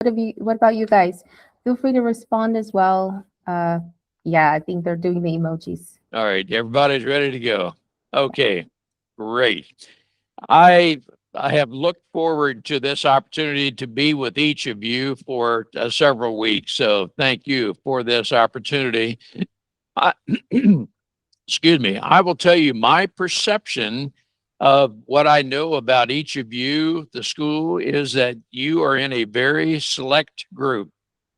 What about you guys? Feel free to respond as well. Yeah, I think they're doing the emojis. All right, everybody's ready to go. Okay, great. I I have looked forward to this opportunity to be with each of you for several weeks. So thank you for this opportunity. I, excuse me. I will tell you my perception of what I know about each of you, the school, is that you are in a very select group.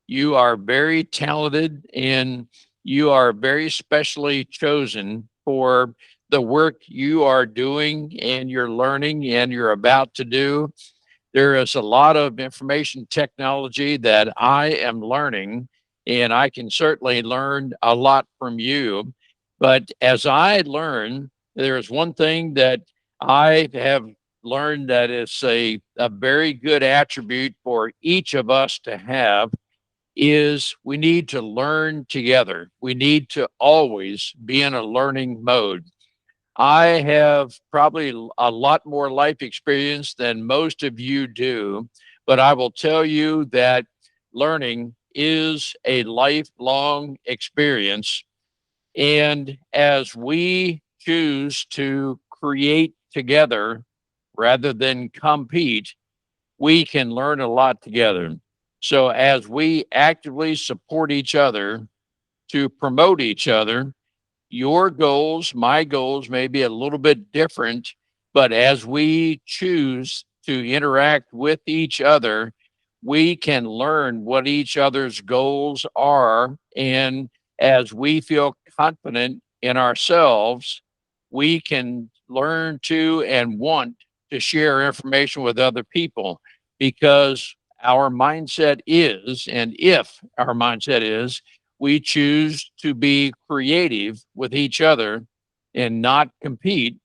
You are very talented and you are very specially chosen for the work you are doing and you're learning and you're about to do. There is a lot of information technology that I am learning, and I can certainly learn a lot from you. But as I learn, there is one thing that I have learned that is a very good attribute for each of us to have is we need to learn together. We need to always be in a learning mode. I have probably a lot more life experience than most of you do, but I will tell you that learning is a lifelong experience. And as we choose to create together rather than compete, we can learn a lot together. So as we actively support each other to promote each other, your goals, my goals may be a little bit different, but as we choose to interact with each other, we can learn what each other's goals are. And as we feel confident in ourselves, we can learn to and want to share information with other people because our mindset is, and if our mindset is, we choose to be creative with each other and not compete,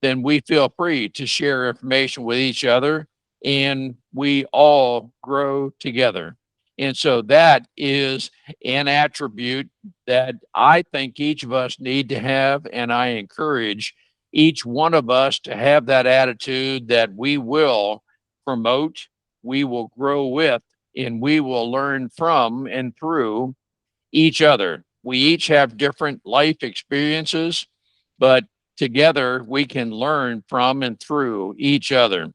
then we feel free to share information with each other and we all grow together. And so that is an attribute that I think each of us need to have. And I encourage each one of us to have that attitude that we will promote, we will grow with, and we will learn from and through each other. We each have different life experiences, but together we can learn from and through each other.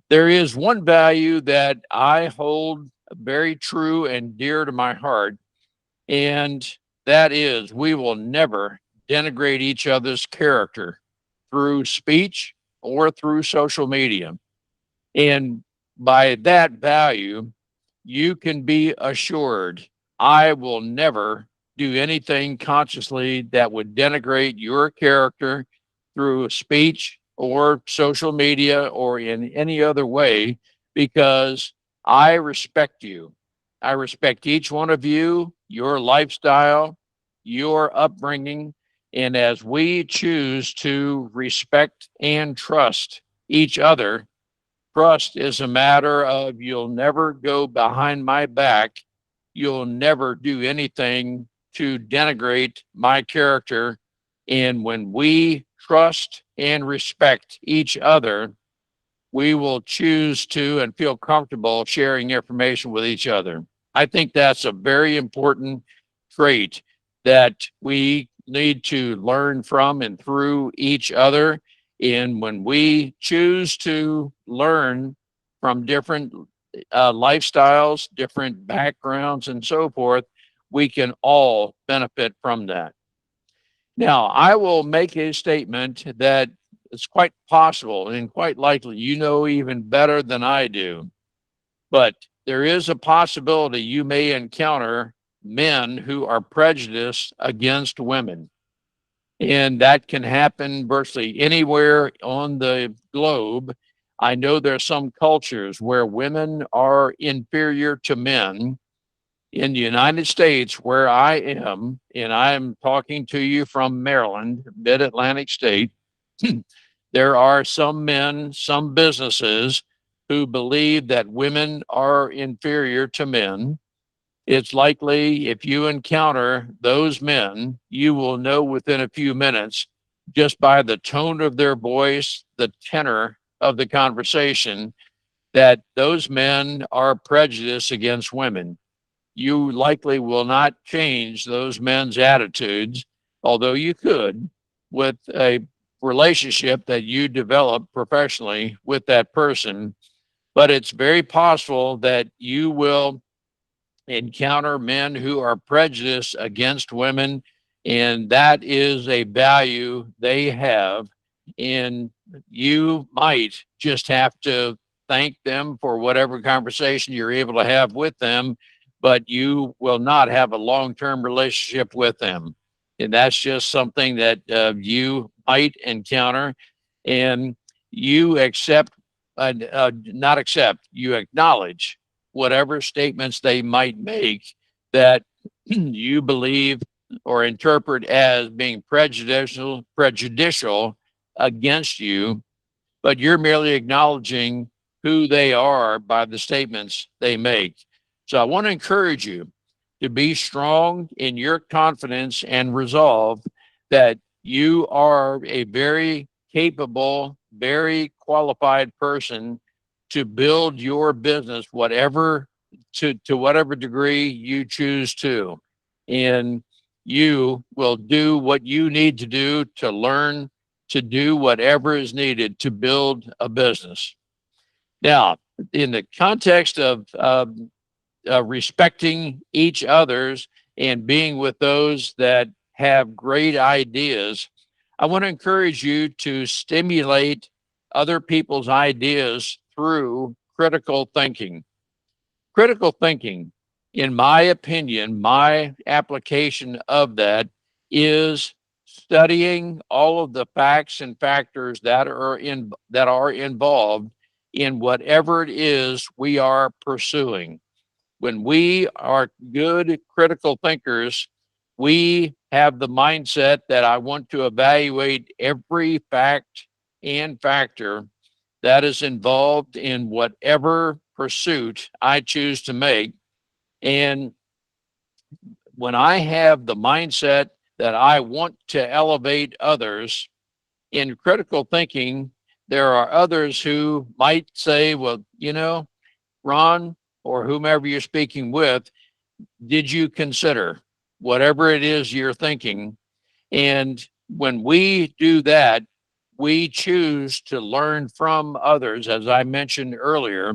There is one value that I hold very true and dear to my heart, and that is we will never denigrate each other's character through speech or through social media. And by that value, you can be assured I will never do anything consciously that would denigrate your character through speech or social media or in any other way because I respect you. I respect each one of you, your lifestyle, your upbringing. And as we choose to respect and trust each other, trust is a matter of you'll never go behind my back. You'll never do anything to denigrate my character. And when we trust and respect each other, we will choose to and feel comfortable sharing information with each other. I think that's a very important trait that we need to learn from and through each other. And when we choose to learn from different lifestyles, different backgrounds, and so forth, we can all benefit from that. Now, I will make a statement that it's quite possible and quite likely you know even better than I do, but there is a possibility you may encounter men who are prejudiced against women. And that can happen virtually anywhere on the globe. I know there are some cultures where women are inferior to men. In the United States, where I am, and I'm talking to you from Maryland, mid Atlantic state, there are some men, some businesses who believe that women are inferior to men. It's likely if you encounter those men, you will know within a few minutes just by the tone of their voice, the tenor of the conversation, that those men are prejudiced against women. You likely will not change those men's attitudes, although you could with a relationship that you develop professionally with that person. But it's very possible that you will encounter men who are prejudiced against women, and that is a value they have. And you might just have to thank them for whatever conversation you're able to have with them, but you will not have a long term relationship with them. And that's just something that you might encounter. And you accept, not accept, you acknowledge whatever statements they might make that you believe or interpret as being prejudicial against you, but you're merely acknowledging who they are by the statements they make. So I want to encourage you to be strong in your confidence and resolve that you are a very capable, very qualified person to build your business, whatever to whatever degree you choose to. And you will do what you need to do to learn to do whatever is needed to build a business. Now, in the context of respecting each other's and being with those that have great ideas, I want to encourage you to stimulate other people's ideas through critical thinking. Critical thinking, in my opinion, my application of that is studying all of the facts and factors that are involved in whatever it is we are pursuing. When we are good critical thinkers, we have the mindset that I want to evaluate every fact and factor that is involved in whatever pursuit I choose to make. And when I have the mindset that I want to elevate others in critical thinking, there are others who might say, well, Ron, or whomever you're speaking with, did you consider whatever it is you're thinking? And when we do that, we choose to learn from others, as I mentioned earlier.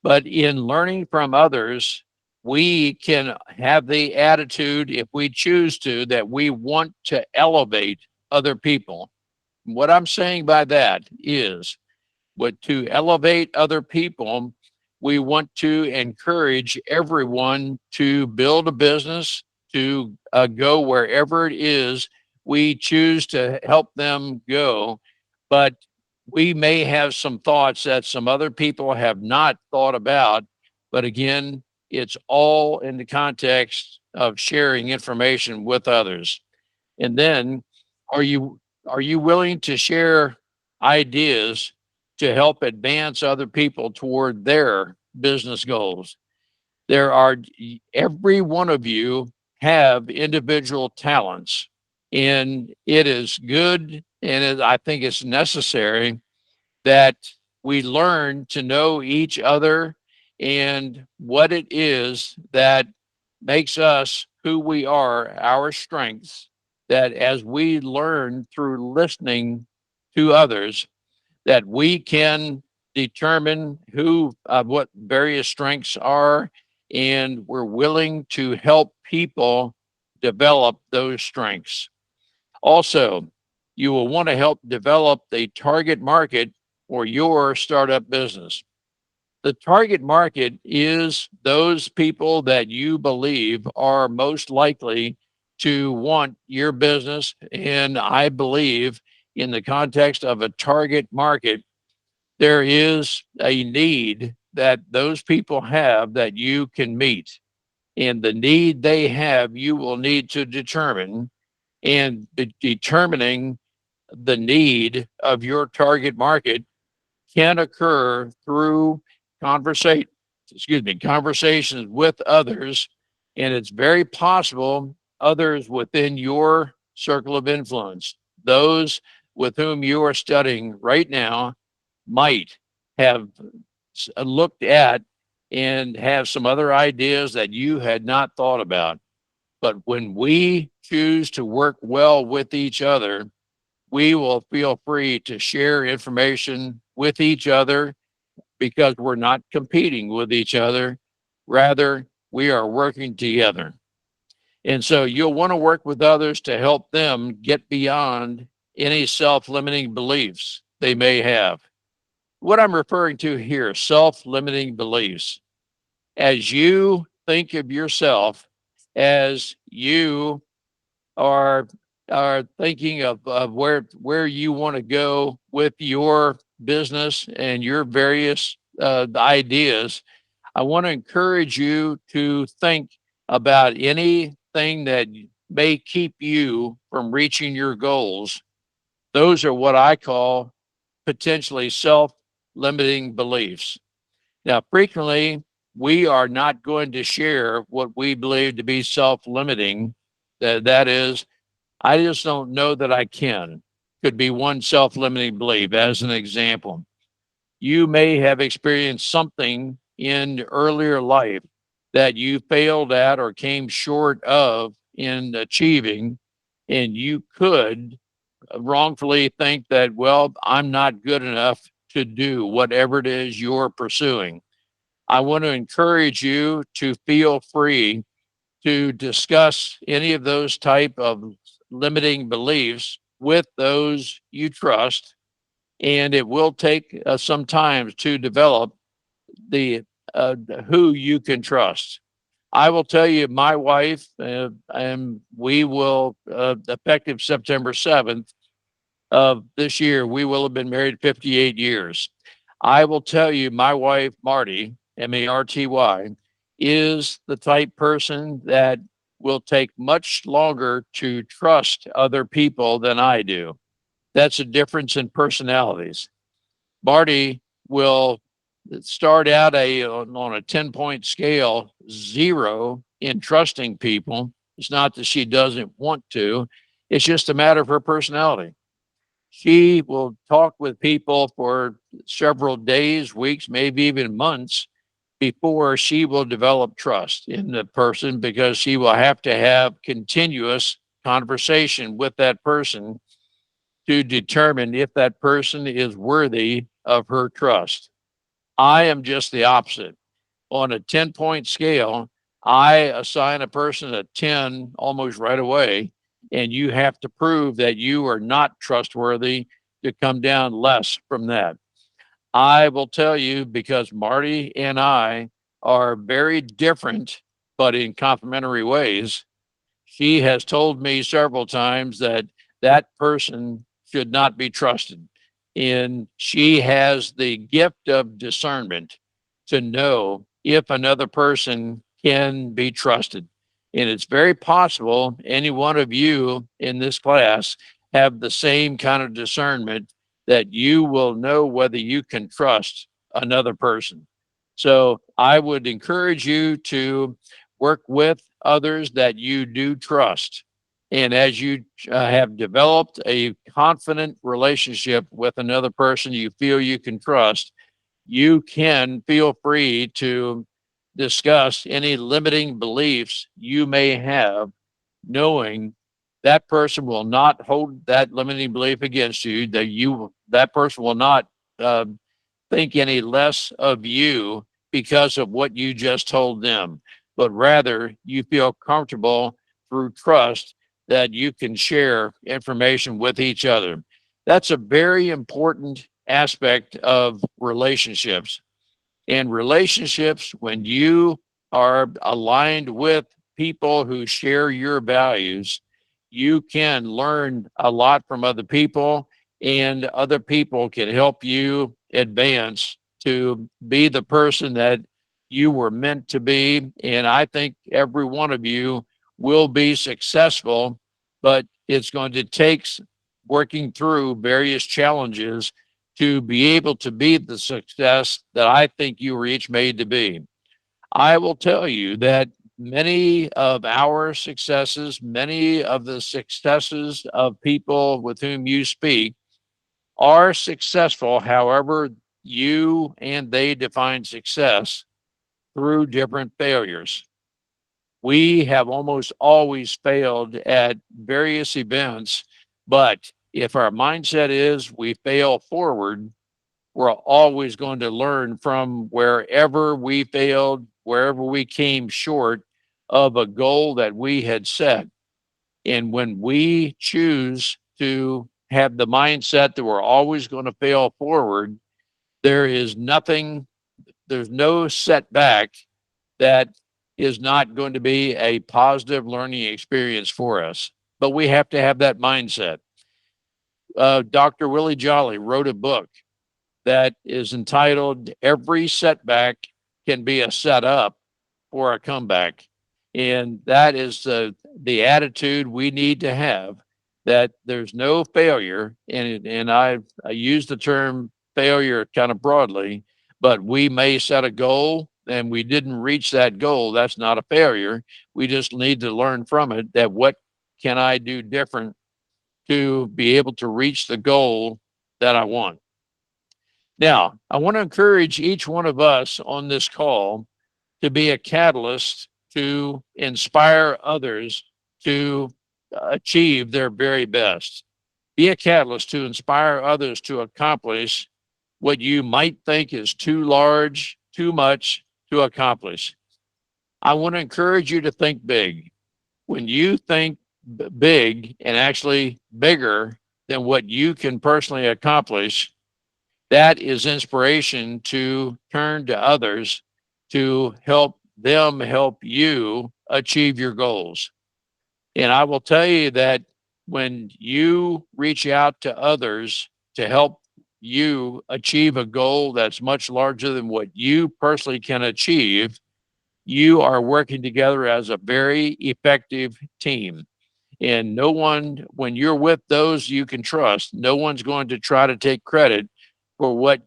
But in learning from others, we can have the attitude, if we choose to, that we want to elevate other people. What I'm saying by that is, but to elevate other people, we want to encourage everyone to build a business, to go wherever it is we choose to help them go. But we may have some thoughts that some other people have not thought about. But again, it's all in the context of sharing information with others. And then, are you willing to share ideas to help advance other people toward their business goals? There are Every one of you have individual talents, and it is good, and I think it's necessary that we learn to know each other and what it is that makes us who we are, our strengths, that as we learn through listening to others, that we can determine what various strengths are, and we're willing to help people develop those strengths. Also, you will want to help develop the target market for your startup business. The target market is those people that you believe are most likely to want your business. And I believe in the context of a target market, there is a need that those people have that you can meet. And the need they have, you will need to determine. And determining the need of your target market can occur through conversation, conversations with others. And it's very possible others within your circle of influence, those with whom you are studying right now, might have looked at and have some other ideas that you had not thought about. But when we choose to work well with each other, we will feel free to share information with each other because we're not competing with each other. Rather, we are working together. And so you'll want to work with others to help them get beyond any self limiting beliefs they may have. What I'm referring to here, self limiting beliefs. As you think of yourself, as you are thinking of where you want to go with your business and your various ideas, I want to encourage you to think about anything that may keep you from reaching your goals. Those are what I call potentially self-limiting beliefs. Now, frequently, we are not going to share what we believe to be self-limiting. That is, I just don't know that I can. Could be one self-limiting belief. As an example, you may have experienced something in earlier life that you failed at or came short of in achieving, and you could wrongfully think that, well, I'm not good enough to do whatever it is you're pursuing. I want to encourage you to feel free to discuss any of those type of limiting beliefs with those you trust, and it will take some time to develop the who you can trust. I will tell you, my wife and we will, effective September 7th of this year, we will have been married 58 years. I will tell you, my wife, Marty, Marty, is the type person that will take much longer to trust other people than I do. That's a difference in personalities. Marty will start out on a 10-point scale, 0 in trusting people. It's not that she doesn't want to, it's just a matter of her personality. She will talk with people for several days, weeks, maybe even months before she will develop trust in the person, because she will have to have continuous conversation with that person to determine if that person is worthy of her trust. I am just the opposite. On a 10-point scale, I assign a person a 10 almost right away, and you have to prove that you are not trustworthy to come down less from that. I will tell you, because Marty and I are very different, but in complementary ways. She has told me several times that that person should not be trusted. And she has the gift of discernment to know if another person can be trusted. And it's very possible any one of you in this class have the same kind of discernment, that you will know whether you can trust another person. So I would encourage you to work with others that you do trust. And as you have developed a confident relationship with another person you feel you can trust, you can feel free to discuss any limiting beliefs you may have, knowing that person will not hold that limiting belief against you, that person will not uh, think any less of you because of what you just told them, but rather you feel comfortable through trust that you can share information with each other. That's a very important aspect of relationships. And relationships, when you are aligned with people who share your values, you can learn a lot from other people, and other people can help you advance to be the person that you were meant to be. And I think every one of you will be successful, but it's going to take working through various challenges to be able to be the success that I think you were each made to be. I will tell you that many of our successes, many of the successes of people with whom you speak, are successful. However, you and they define success through different failures. We have almost always failed at various events, but if our mindset is we fail forward, we're always going to learn from wherever we failed, wherever we came short of a goal that we had set. And when we choose to have the mindset that we're always going to fail forward, there is nothing, there's no setback that is not going to be a positive learning experience for us. But we have to have that mindset. Dr. Willie Jolly wrote a book that is entitled Every Setback Can Be a Setup for a Comeback. And that is the attitude we need to have, that there's no failure. And I use the term failure kind of broadly, but we may set a goal and we didn't reach that goal. That's not a failure. We just need to learn from it, that what can I do different to be able to reach the goal that I want. Now, I want to encourage each one of us on this call to be a catalyst to inspire others to achieve their very best. Be a catalyst to inspire others to accomplish what you might think is too large, too much to accomplish. I want to encourage you to think big. When you think big, and actually bigger than what you can personally accomplish, that is inspiration to turn to others to help them help you achieve your goals. And I will tell you that when you reach out to others to help you achieve a goal that's much larger than what you personally can achieve, you are working together as a very effective team. And no one, when you're with those you can trust, no one's going to try to take credit for what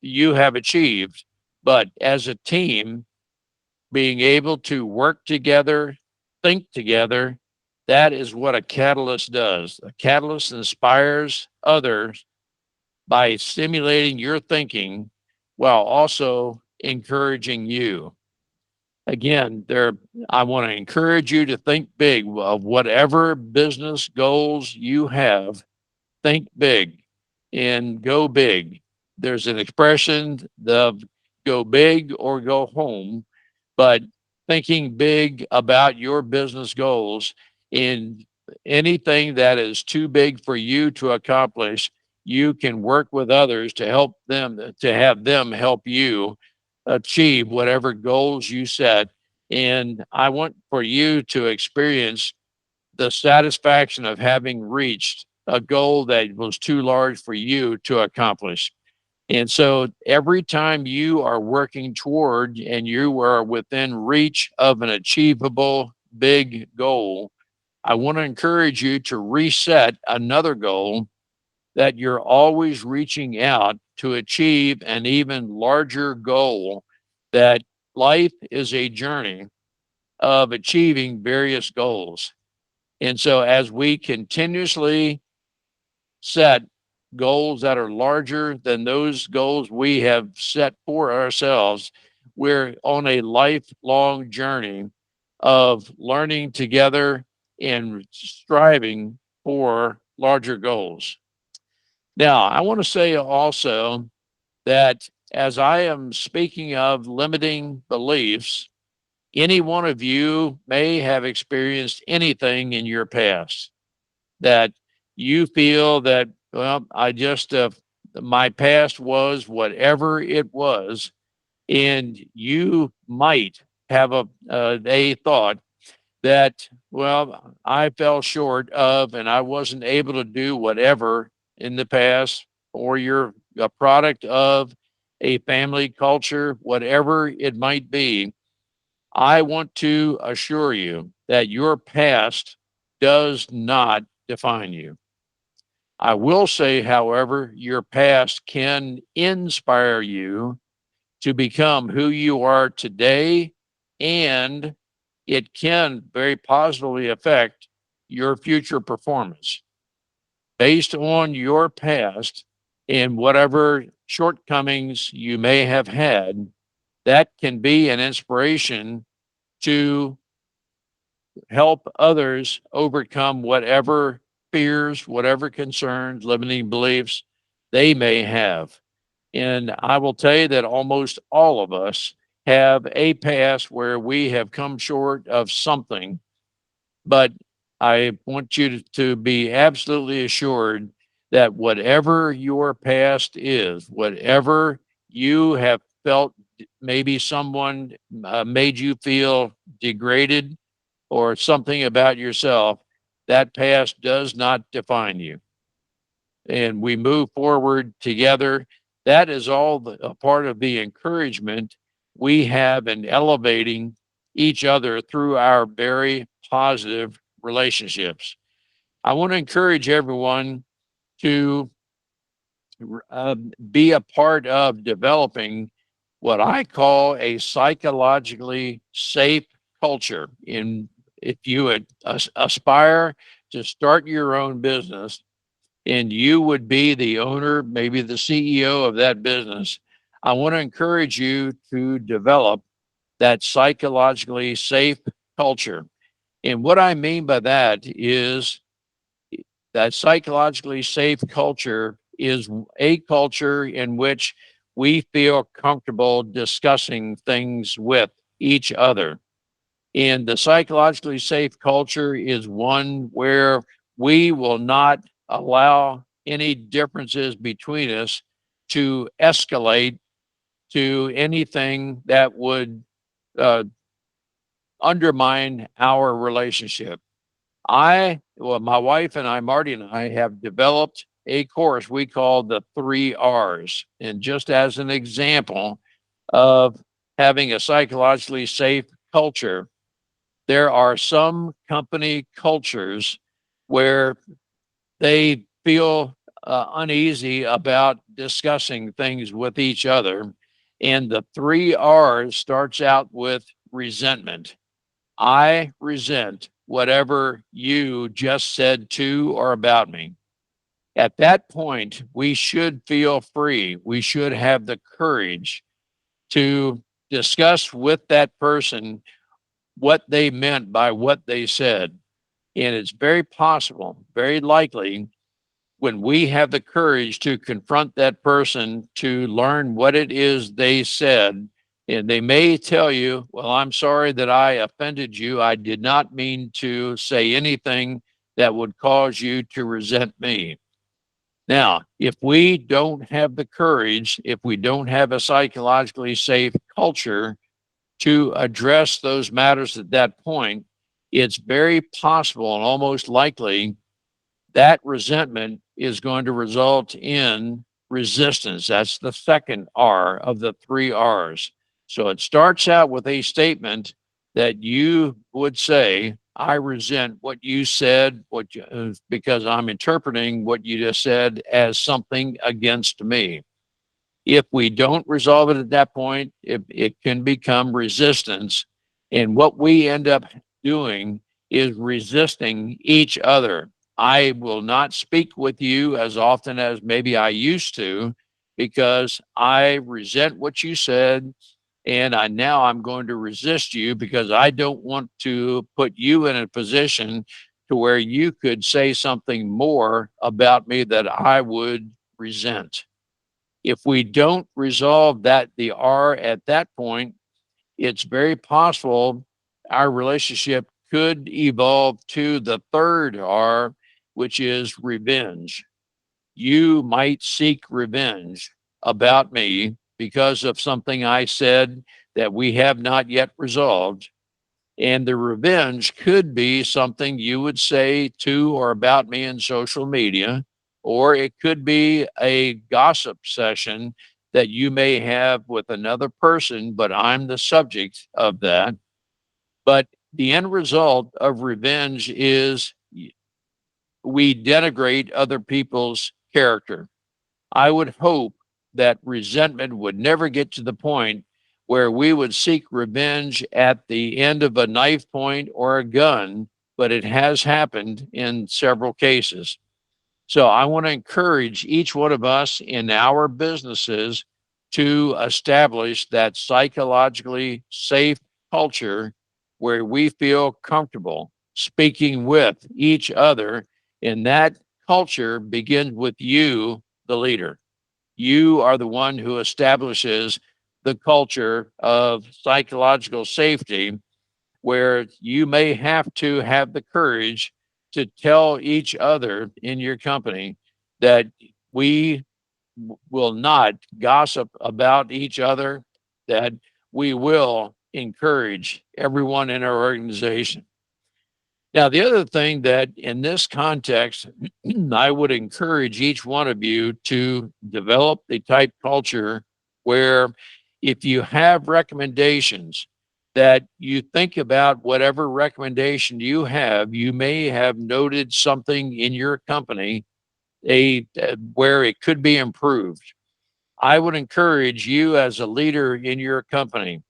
you have achieved. But as a team, being able to work together, think together, that is what a catalyst does. A catalyst inspires others by stimulating your thinking while also encouraging you. Again, there I want to encourage you to think big of whatever business goals you have. Think big and go big. There's an expression of go big or go home, but thinking big about your business goals in anything that is too big for you to accomplish, you can work with others to help them, to have them help you achieve whatever goals you set. And I want for you to experience the satisfaction of having reached a goal that was too large for you to accomplish. And so every time you are working toward and you are within reach of an achievable big goal, I want to encourage you to reset another goal, that you're always reaching out to achieve an even larger goal, that life is a journey of achieving various goals. And so as we continuously set goals that are larger than those goals we have set for ourselves, we're on a lifelong journey of learning together and striving for larger goals. Now, I want to say also that as I am speaking of limiting beliefs, any one of you may have experienced anything in your past that you feel that, well, my past was whatever it was. And you might have a thought that, well, I fell short of and I wasn't able to do whatever in the past, or you're a product of a family culture, whatever it might be. I want to assure you that your past does not define you. I will say, however, your past can inspire you to become who you are today, and it can very positively affect your future performance based on your past and whatever shortcomings you may have had, that can be an inspiration to help others overcome whatever fears, whatever concerns, limiting beliefs they may have. And I will tell you that almost all of us have a past where we have come short of something, but I want you to be absolutely assured that whatever your past is, whatever you have felt, maybe someone made you feel degraded or something about yourself, that past does not define you. And we move forward together. That is all a part of the encouragement we have in elevating each other through our very positive relationships. I want to encourage everyone to be a part of developing what I call a psychologically safe culture. In if you aspire to start your own business and you would be the owner, maybe the CEO of that business, I want to encourage you to develop that psychologically safe culture. And what I mean by that is that psychologically safe culture is a culture in which we feel comfortable discussing things with each other. And the psychologically safe culture is one where we will not allow any differences between us to escalate to anything that would uh, undermine our relationship. My wife and I, Marty and I, have developed a course we call the 3 R's. And just as an example of having a psychologically safe culture, there are some company cultures where they feel uneasy about discussing things with each other. And the 3 R's starts out with resentment. I resent whatever you just said to or about me. At that point, we should feel free. We should have the courage to discuss with that person what they meant by what they said. And it's very possible, very likely, when we have the courage to confront that person to learn what it is they said, and they may tell you, well, I'm sorry that I offended you. I did not mean to say anything that would cause you to resent me. Now, if we don't have the courage, if we don't have a psychologically safe culture to address those matters at that point, it's very possible and almost likely that resentment is going to result in resistance. That's the second R of the 3 R's. So it starts out with a statement that you would say, I resent what you said, because I'm interpreting what you just said as something against me. If we don't resolve it at that point, it can become resistance. And what we end up doing is resisting each other. I will not speak with you as often as maybe I used to because I resent what you said. And I'm going to resist you because I don't want to put you in a position to where you could say something more about me that I would resent. If we don't resolve the R at that point, it's very possible our relationship could evolve to the third R, which is revenge. You might seek revenge about me because of something I said that we have not yet resolved. And the revenge could be something you would say to or about me in social media, or it could be a gossip session that you may have with another person, but I'm the subject of that. But the end result of revenge is we denigrate other people's character. I would hope that resentment would never get to the point where we would seek revenge at the end of a knife point or a gun, but it has happened in several cases. So I want to encourage each one of us in our businesses to establish that psychologically safe culture where we feel comfortable speaking with each other. And that culture begins with you, the leader. You are the one who establishes the culture of psychological safety, where you may have to have the courage to tell each other in your company that we will not gossip about each other, that we will encourage everyone in our organization. Now, the other thing that in this context, I would encourage each one of you to develop the type culture where if you have recommendations, that you think about whatever recommendation you have. You may have noted something in your company where it could be improved. I would encourage you as a leader in your company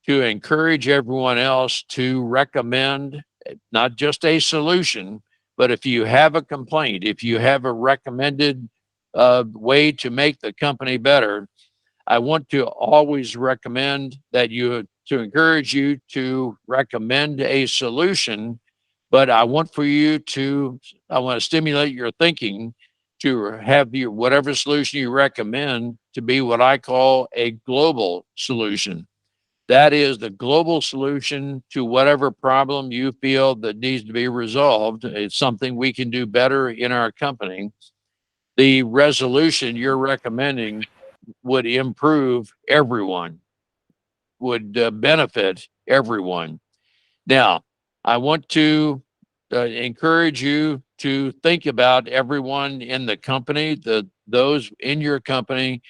to encourage everyone else to recommend not just a solution, but if you have a complaint, if you have a recommended way to make the company better, I want to always recommend that to encourage you to recommend a solution, but I want to stimulate your thinking to have your whatever solution you recommend to be what I call a global solution. That is the global solution to whatever problem you feel that needs to be resolved. It's something we can do better in our company. The resolution you're recommending would improve everyone, would benefit everyone. Now, I want to encourage you to think about everyone in the company, those in your company,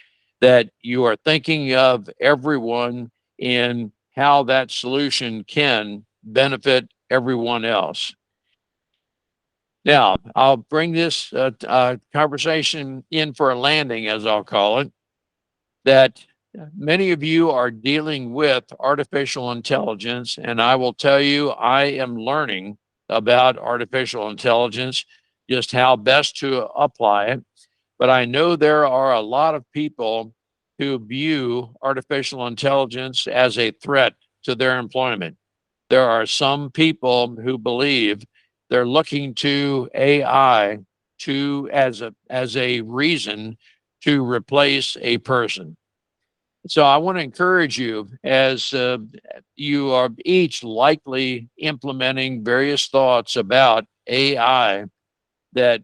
that you are thinking of everyone in how that solution can benefit everyone else. Now, I'll bring this conversation in for a landing, as I'll call it, that many of you are dealing with artificial intelligence. And I will tell you, I am learning about artificial intelligence, just how best to apply it. But I know there are a lot of people who view artificial intelligence as a threat to their employment. There are some people who believe they're looking to AI as a reason to replace a person. So I want to encourage you as you are each likely implementing various thoughts about AI, that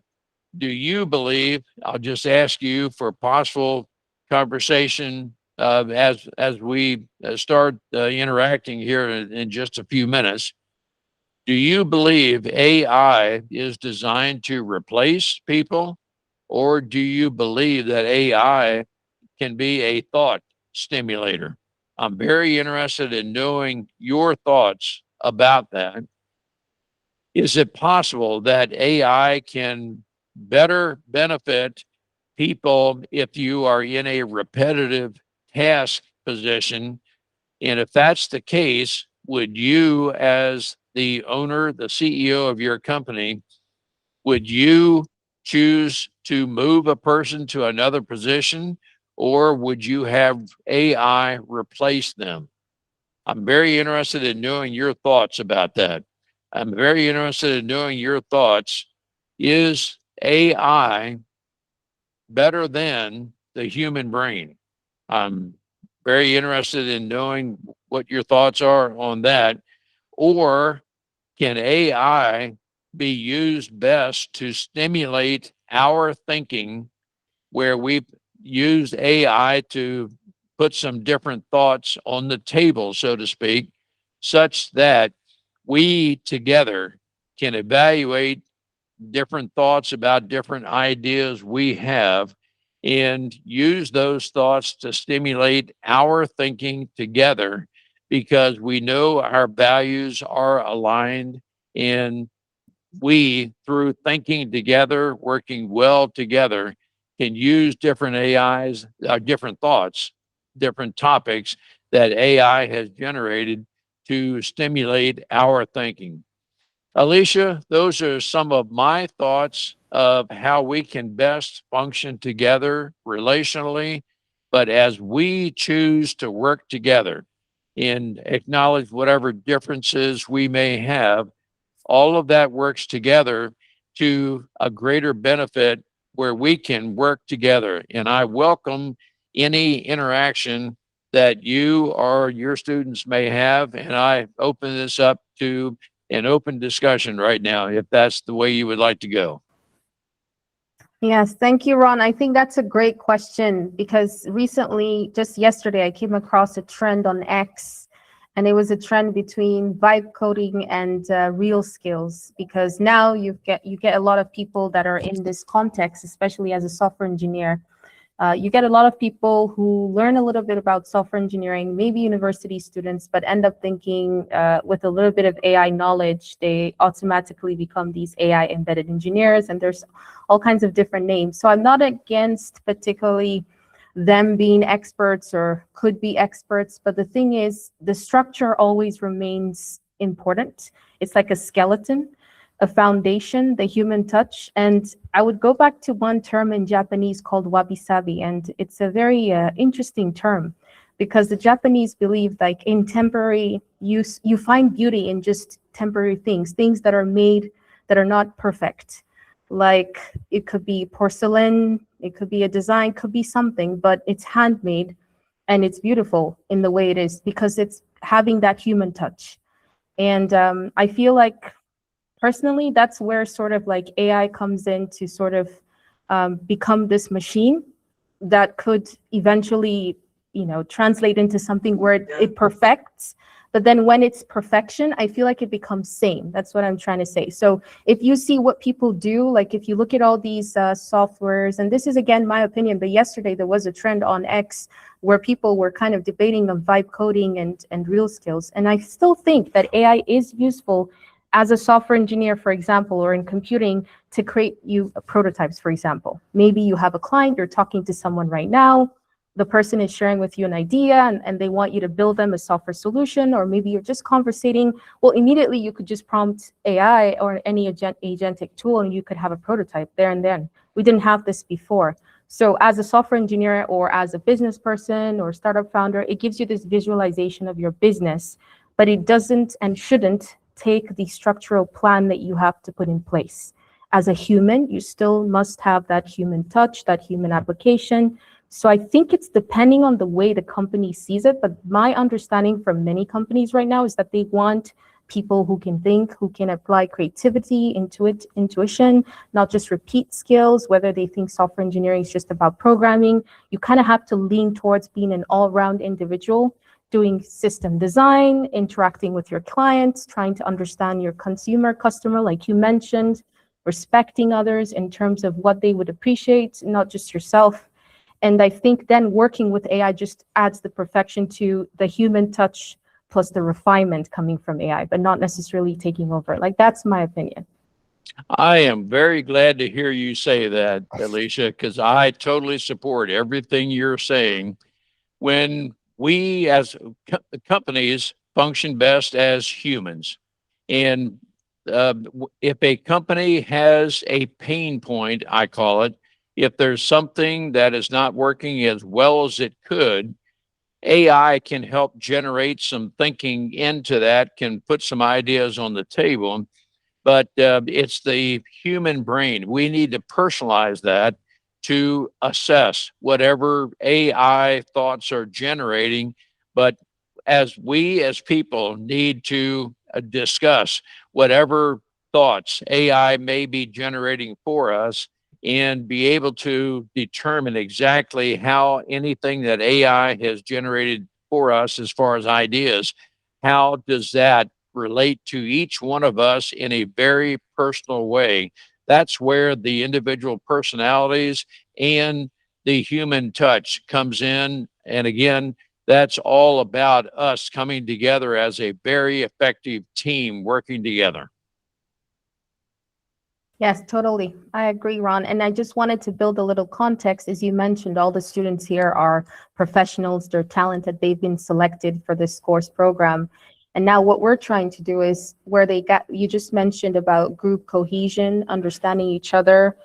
do you believe, I'll just ask you for possible conversation as we start interacting here in just a few minutes. Do you believe AI is designed to replace people, or do you believe that AI can be a thought stimulator? I'm very interested in knowing your thoughts about that. Is it possible that AI can better benefit people if you are in a repetitive task position? And if that's the case, would you, as the owner, the CEO of your company, would you choose to move a person to another position, or would you have AI replace them? I'm very interested in knowing your thoughts about that. I'm very interested in knowing your thoughts. Is AI better than the human brain? I'm very interested in knowing what your thoughts are on that. Or can AI be used best to stimulate our thinking, where we've used AI to put some different thoughts on the table, so to speak, such that we together can evaluate different thoughts about different ideas we have and use those thoughts to stimulate our thinking together, because we know our values are aligned, and we, through thinking together, working well together, can use different AIs, different thoughts, different topics that AI has generated to stimulate our thinking. Alicia, those are some of my thoughts of how we can best function together relationally. But as we choose to work together and acknowledge whatever differences we may have, all of that works together to a greater benefit where we can work together. And I welcome any interaction that you or your students may have. And I open this up to an open discussion right now, if that's the way you would like to go. Yes, thank you, Ron. I think that's a great question because recently, just yesterday, I came across a trend on X, and it was a trend between vibe coding and real skills. Because now you get a lot of people that are in this context, especially as a software engineer. You get a lot of people who learn a little bit about software engineering, maybe university students, but end up thinking with a little bit of AI knowledge, they automatically become these AI embedded engineers, and there's all kinds of different names. So I'm not against particularly them being experts or could be experts, but the thing is, the structure always remains important. It's like a skeleton, a foundation, the human touch. And I would go back to one term in Japanese called wabi-sabi, and it's a very interesting term because the Japanese believe like in temporary use, you find beauty in just temporary things that are made that are not perfect. Like it could be porcelain, it could be a design, could be something, but it's handmade and it's beautiful in the way it is because it's having that human touch. And I feel like personally, that's where sort of like AI comes in to sort of become this machine that could eventually, translate into something where it perfects. But then when it's perfection, I feel like it becomes same. That's what I'm trying to say. So if you see what people do, like if you look at all these softwares, and this is again my opinion, but yesterday there was a trend on X where people were kind of debating on vibe coding and real skills. And I still think that AI is useful as a software engineer, for example, or in computing to create you prototypes, for example. Maybe you have a client, you're talking to someone right now, the person is sharing with you an idea and they want you to build them a software solution, or maybe you're just conversating. Well, immediately you could just prompt AI or any agentic tool and you could have a prototype there and then. We didn't have this before. So as a software engineer or as a business person or startup founder, it gives you this visualization of your business, but it doesn't and shouldn't take the structural plan that you have to put in place. As a human, you still must have that human touch, that human application. So I think it's depending on the way the company sees it, but my understanding from many companies right now is that they want people who can think, who can apply creativity, intuition, not just repeat skills, whether they think software engineering is just about programming. You kind of have to lean towards being an all-round individual, doing system design, interacting with your clients, trying to understand your customer, like you mentioned, respecting others in terms of what they would appreciate, not just yourself. And I think then working with AI just adds the perfection to the human touch plus the refinement coming from AI, but not necessarily taking over. Like that's my opinion. I am very glad to hear you say that, Alicia, because I totally support everything you're saying. When we as companies function best as humans, and if a company has a pain point, I call it, if there's something that is not working as well as it could, AI can help generate some thinking into that, can put some ideas on the table, but it's the human brain. We need to personalize that to assess whatever AI thoughts are generating. But as we as people need to discuss whatever thoughts AI may be generating for us and be able to determine exactly how anything that AI has generated for us as far as ideas, how does that relate to each one of us in a very personal way? That's where the individual personalities and the human touch comes in. And again, that's all about us coming together as a very effective team working together. Yes, totally. I agree, Ron. And I just wanted to build a little context. As you mentioned, all the students here are professionals, they're talented, they've been selected for this course program. And now what we're trying to do is where you just mentioned about group cohesion, understanding each other,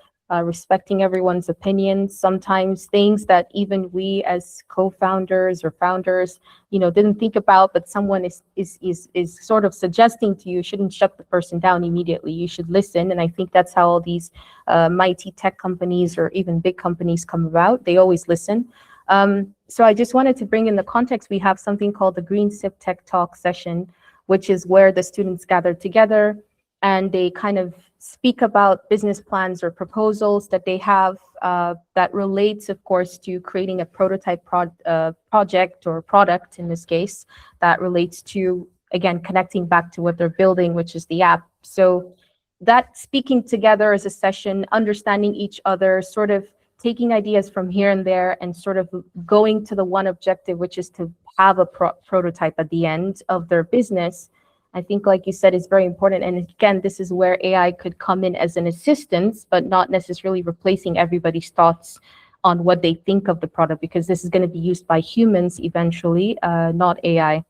respecting everyone's opinions, sometimes things that even we as co-founders or founders, didn't think about, but someone is sort of suggesting to you, shouldn't shut the person down immediately. You should listen. And I think that's how all these mighty tech companies or even big companies come about. They always listen. So I just wanted to bring in the context. We have something called the Green SIP Tech Talk session, which is where the students gather together and they kind of speak about business plans or proposals that they have that relates, of course, to creating a prototype project or product in this case that relates to, again, connecting back to what they're building, which is the app. So that speaking together as a session, understanding each other, sort of taking ideas from here and there and sort of going to the one objective, which is to have a prototype at the end of their business, I think, like you said, is very important. And again, this is where AI could come in as an assistance, but not necessarily replacing everybody's thoughts on what they think of the product, because this is going to be used by humans eventually, not AI.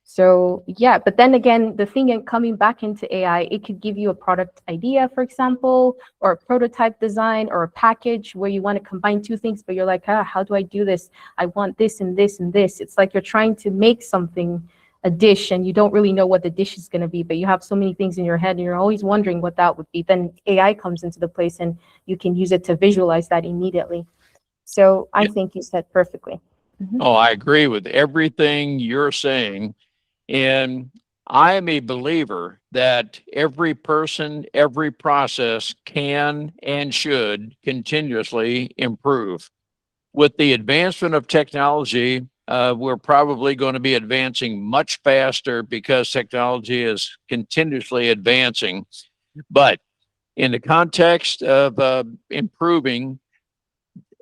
So yeah, but then again, the thing coming back into AI, it could give you a product idea, for example, or a prototype design or a package where you want to combine two things, but you're like, how do I do this? I want this and this and this. It's like you're trying to make something, a dish, and you don't really know what the dish is going to be, but you have so many things in your head and you're always wondering what that would be. Then AI comes into the place and you can use it to visualize that immediately. So I think you said perfectly. Oh, I agree with everything you're saying. And I am a believer that every person, every process can and should continuously improve. With the advancement of technology, we're probably going to be advancing much faster because technology is continuously advancing. But in the context of improving,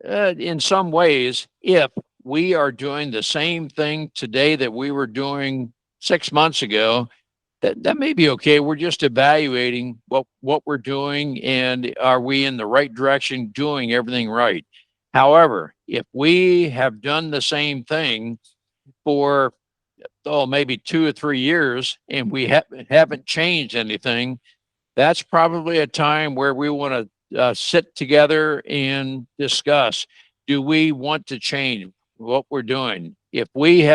in some ways, if we are doing the same thing today that we were doing 6 months ago, that may be okay. We're just evaluating what we're doing and are we in the right direction, doing everything right. However, if we have done the same thing for maybe 2 or 3 years and we haven't changed anything, that's probably a time where we want to sit together and discuss, do we want to change what we're doing? If we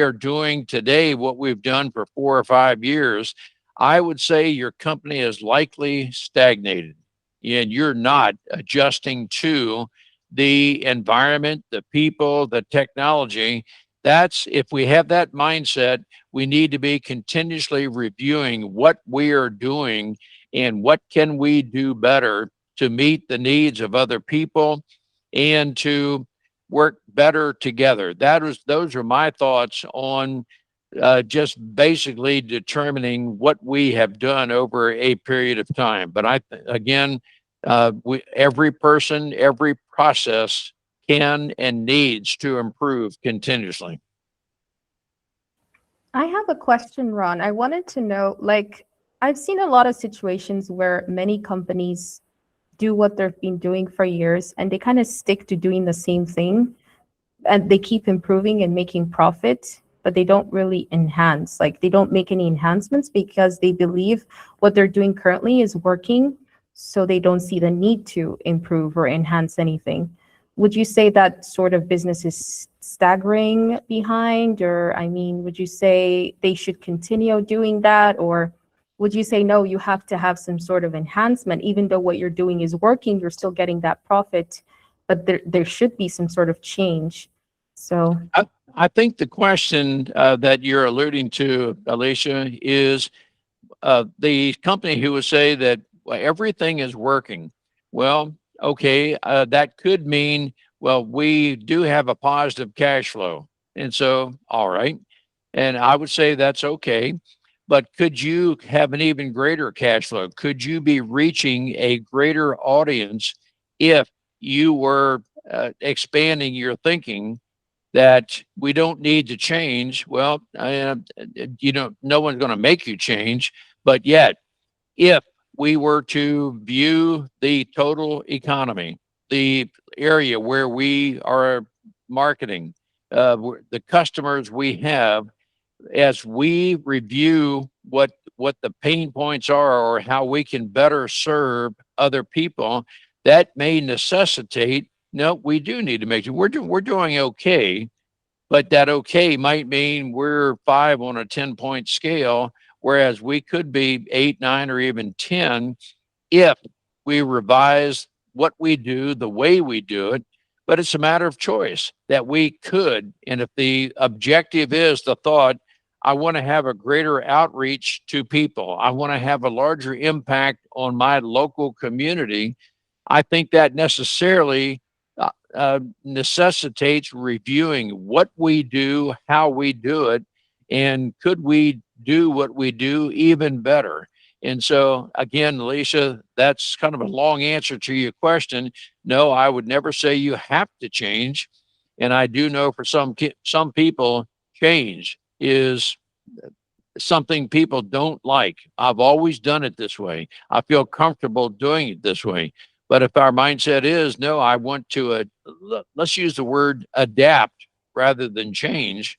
are doing today what we've done for 4 or 5 years, I would say your company is likely stagnated and you're not adjusting to the environment, the people, the technology. If we have that mindset, we need to be continuously reviewing what we are doing and what can we do better to meet the needs of other people and to work better together. Those are my thoughts on just basically determining what we have done over a period of time. But again, every person, every process can and needs to improve continuously. I have a question, Ron. I wanted to know, like, I've seen a lot of situations where many companies do what they've been doing for years and they kind of stick to doing the same thing and they keep improving and making profit, but they don't really enhance. Like, they don't make any enhancements because they believe what they're doing currently is working, so they don't see the need to improve or enhance anything. Would you say that sort of business is staggering behind? Or, I mean, would you say they should continue doing that? Or would you say, no, you have to have some sort of enhancement, even though what you're doing is working, you're still getting that profit, but there should be some sort of change. So I think the question that you're alluding to, Alicia, is the company who would say that everything is working. Well, okay, that could mean, well, we do have a positive cash flow. And so, all right. And I would say that's okay. But could you have an even greater cash flow? Could you be reaching a greater audience if you were expanding your thinking that we don't need to change? Well, no one's going to make you change, but yet, if we were to view the total economy, the area where we are marketing, the customers we have, as we review what the pain points are or how we can better serve other people, that may necessitate, no, we do need to make sure we're doing okay, but that okay might mean we're 5 on a 10-point scale, whereas we could be 8, 9, or even 10 if we revise what we do, the way we do it. But it's a matter of choice that we could. And if the objective is the thought, I want to have a greater outreach to people, I want to have a larger impact on my local community, I think that necessarily necessitates reviewing what we do, how we do it, and could we do what we do even better. And so, again, Alicia, that's kind of a long answer to your question. No, I would never say you have to change. And I do know for some people, change is something people don't like. I've always done it this way. I feel comfortable doing it this way. But if our mindset is, no, I want to, let's use the word adapt rather than change.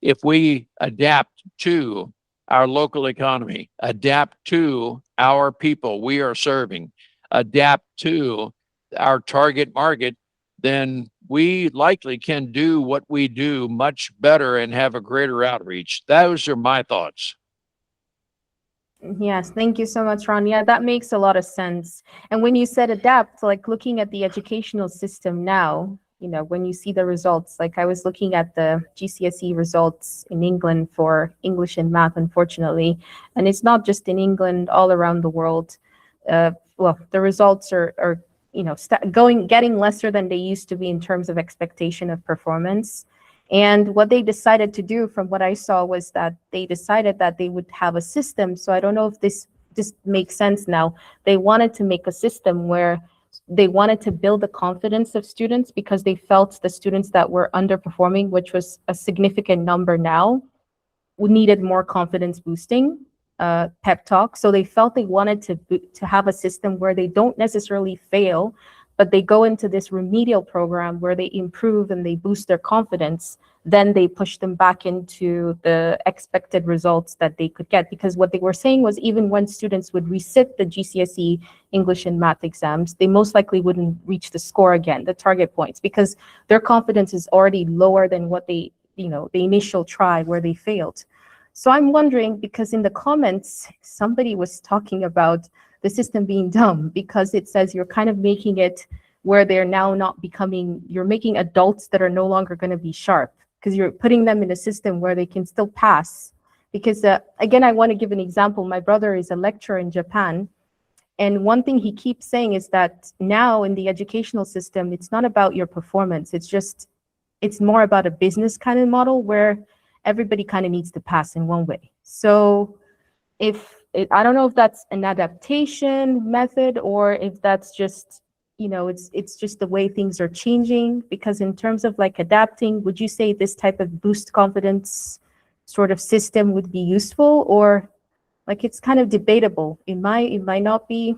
If we adapt to our local economy, adapt to our people we are serving, adapt to our target market, then we likely can do what we do much better and have a greater outreach. Those are my thoughts. Yes, thank you so much, Ron. Yeah, that makes a lot of sense. And when you said adapt, like looking at the educational system now, when you see the results, like I was looking at the GCSE results in England for English and math, unfortunately, and it's not just in England, all around the world. Well, the results are getting lesser than they used to be in terms of expectation of performance. And what they decided to do, from what I saw, was that they decided that they would have a system. So I don't know if this makes sense now. They wanted to make a system where they wanted to build the confidence of students, because they felt the students that were underperforming, which was a significant number now, needed more confidence boosting pep talk. So they felt they wanted to have a system where they don't necessarily fail, but they go into this remedial program where they improve and they boost their confidence. Then they push them back into the expected results that they could get. Because what they were saying was, even when students would resit the GCSE English and math exams, they most likely wouldn't reach the score again, the target points, because their confidence is already lower than what the initial try where they failed. So I'm wondering, because in the comments, somebody was talking about the system being dumb, because it says you're kind of making it where they're now not becoming, you're making adults that are no longer going to be sharp, because you're putting them in a system where they can still pass. Because again, I want to give an example. My brother is a lecturer in Japan, and one thing he keeps saying is that now in the educational system, it's not about your performance. It's more about a business kind of model where everybody kind of needs to pass in one way. So I don't know if that's an adaptation method, or if that's just, it's just the way things are changing. Because in terms of like adapting, would you say this type of boost confidence sort of system would be useful, or like it's kind of debatable? It might not be.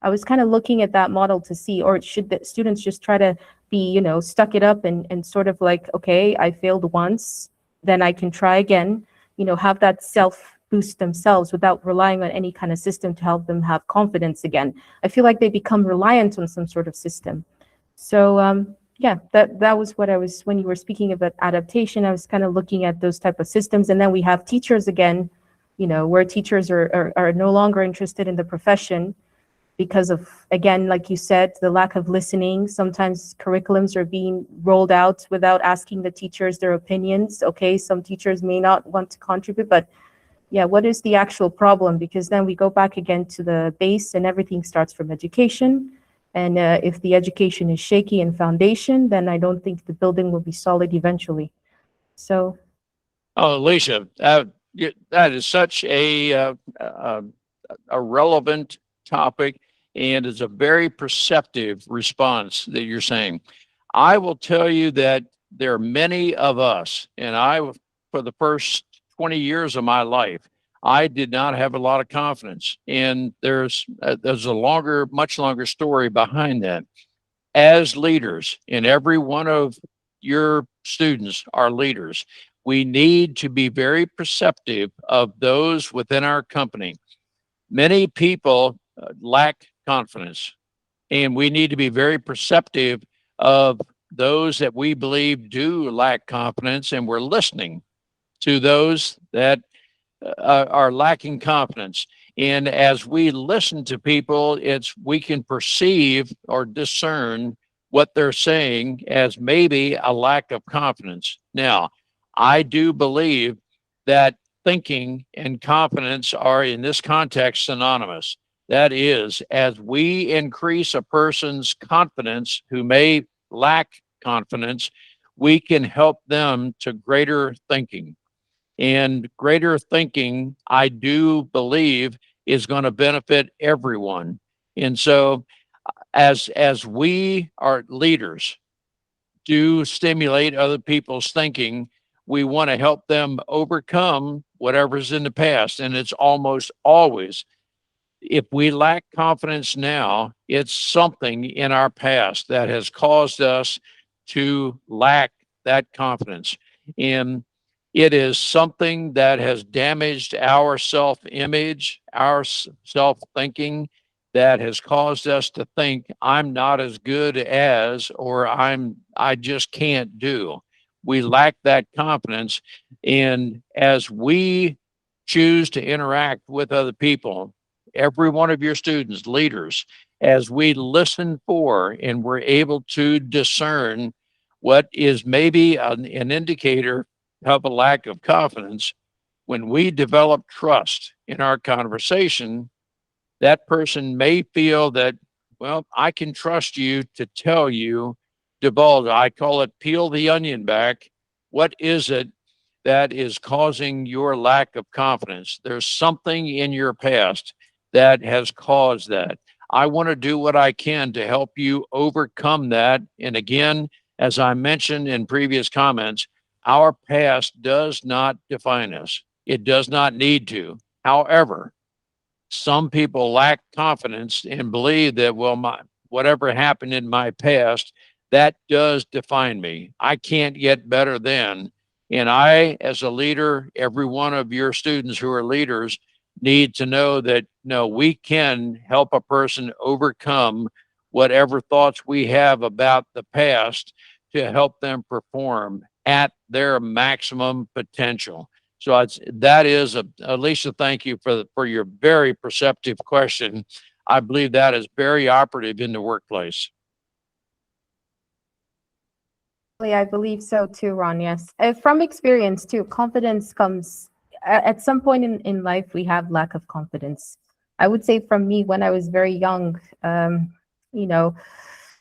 I was kind of looking at that model to see, or should the students just try to be, stuck it up and sort of like, okay, I failed once, then I can try again, have that self boost themselves without relying on any kind of system to help them have confidence again. I feel like they become reliant on some sort of system. So yeah, that was what I was, when you were speaking about adaptation, I was kind of looking at those type of systems. And then we have teachers again, where teachers are no longer interested in the profession because of, again, like you said, the lack of listening. Sometimes curriculums are being rolled out without asking the teachers their opinions. Okay, some teachers may not want to contribute, but yeah, what is the actual problem? Because then we go back again to the base, and everything starts from education. And if the education is shaky and foundation, then I don't think the building will be solid eventually. So. Oh, Alicia, that is such a relevant topic, and is a very perceptive response that you're saying. I will tell you that there are many of us, and for the first 20 years of my life, I did not have a lot of confidence. And there's a much longer story behind that. As leaders, and every one of your students are leaders, we need to be very perceptive of those within our company. Many people lack confidence, and we need to be very perceptive of those that we believe do lack confidence, and we're listening to those that are lacking confidence. And as we listen to people, we can perceive or discern what they're saying as maybe a lack of confidence. Now, I do believe that thinking and confidence are in this context synonymous. That is, as we increase a person's confidence who may lack confidence, we can help them to greater thinking. And greater thinking, I do believe, is going to benefit everyone. And so as we are leaders do stimulate other people's thinking, we want to help them overcome whatever's in the past. And it's almost always, if we lack confidence now, it's something in our past that has caused us to lack that confidence. And it is something that has damaged our self image, our self thinking, that has caused us to think I'm not as good as, or I just can't do. We lack that confidence. And as we choose to interact with other people, every one of your students, leaders, as we listen for and we're able to discern what is maybe an indicator of a lack of confidence, when we develop trust in our conversation, that person may feel that, well, I can trust you to tell you, divulge. I call it peel the onion back. What is it that is causing your lack of confidence? There's something in your past that has caused that. I want to do what I can to help you overcome that. And again, as I mentioned in previous comments, our past does not define us. It does not need to. However, some people lack confidence and believe that, well, whatever happened in my past, that does define me. I can't get better than. And I, as a leader, every one of your students who are leaders need to know that, no, we can help a person overcome whatever thoughts we have about the past to help them perform at their maximum potential. So that is Alicia, thank you for your very perceptive question. I believe that is very operative in the workplace. I believe so too, Ron. Yes. From experience too, confidence comes at some point in life, we have lack of confidence. I would say from me, when I was very young, you know,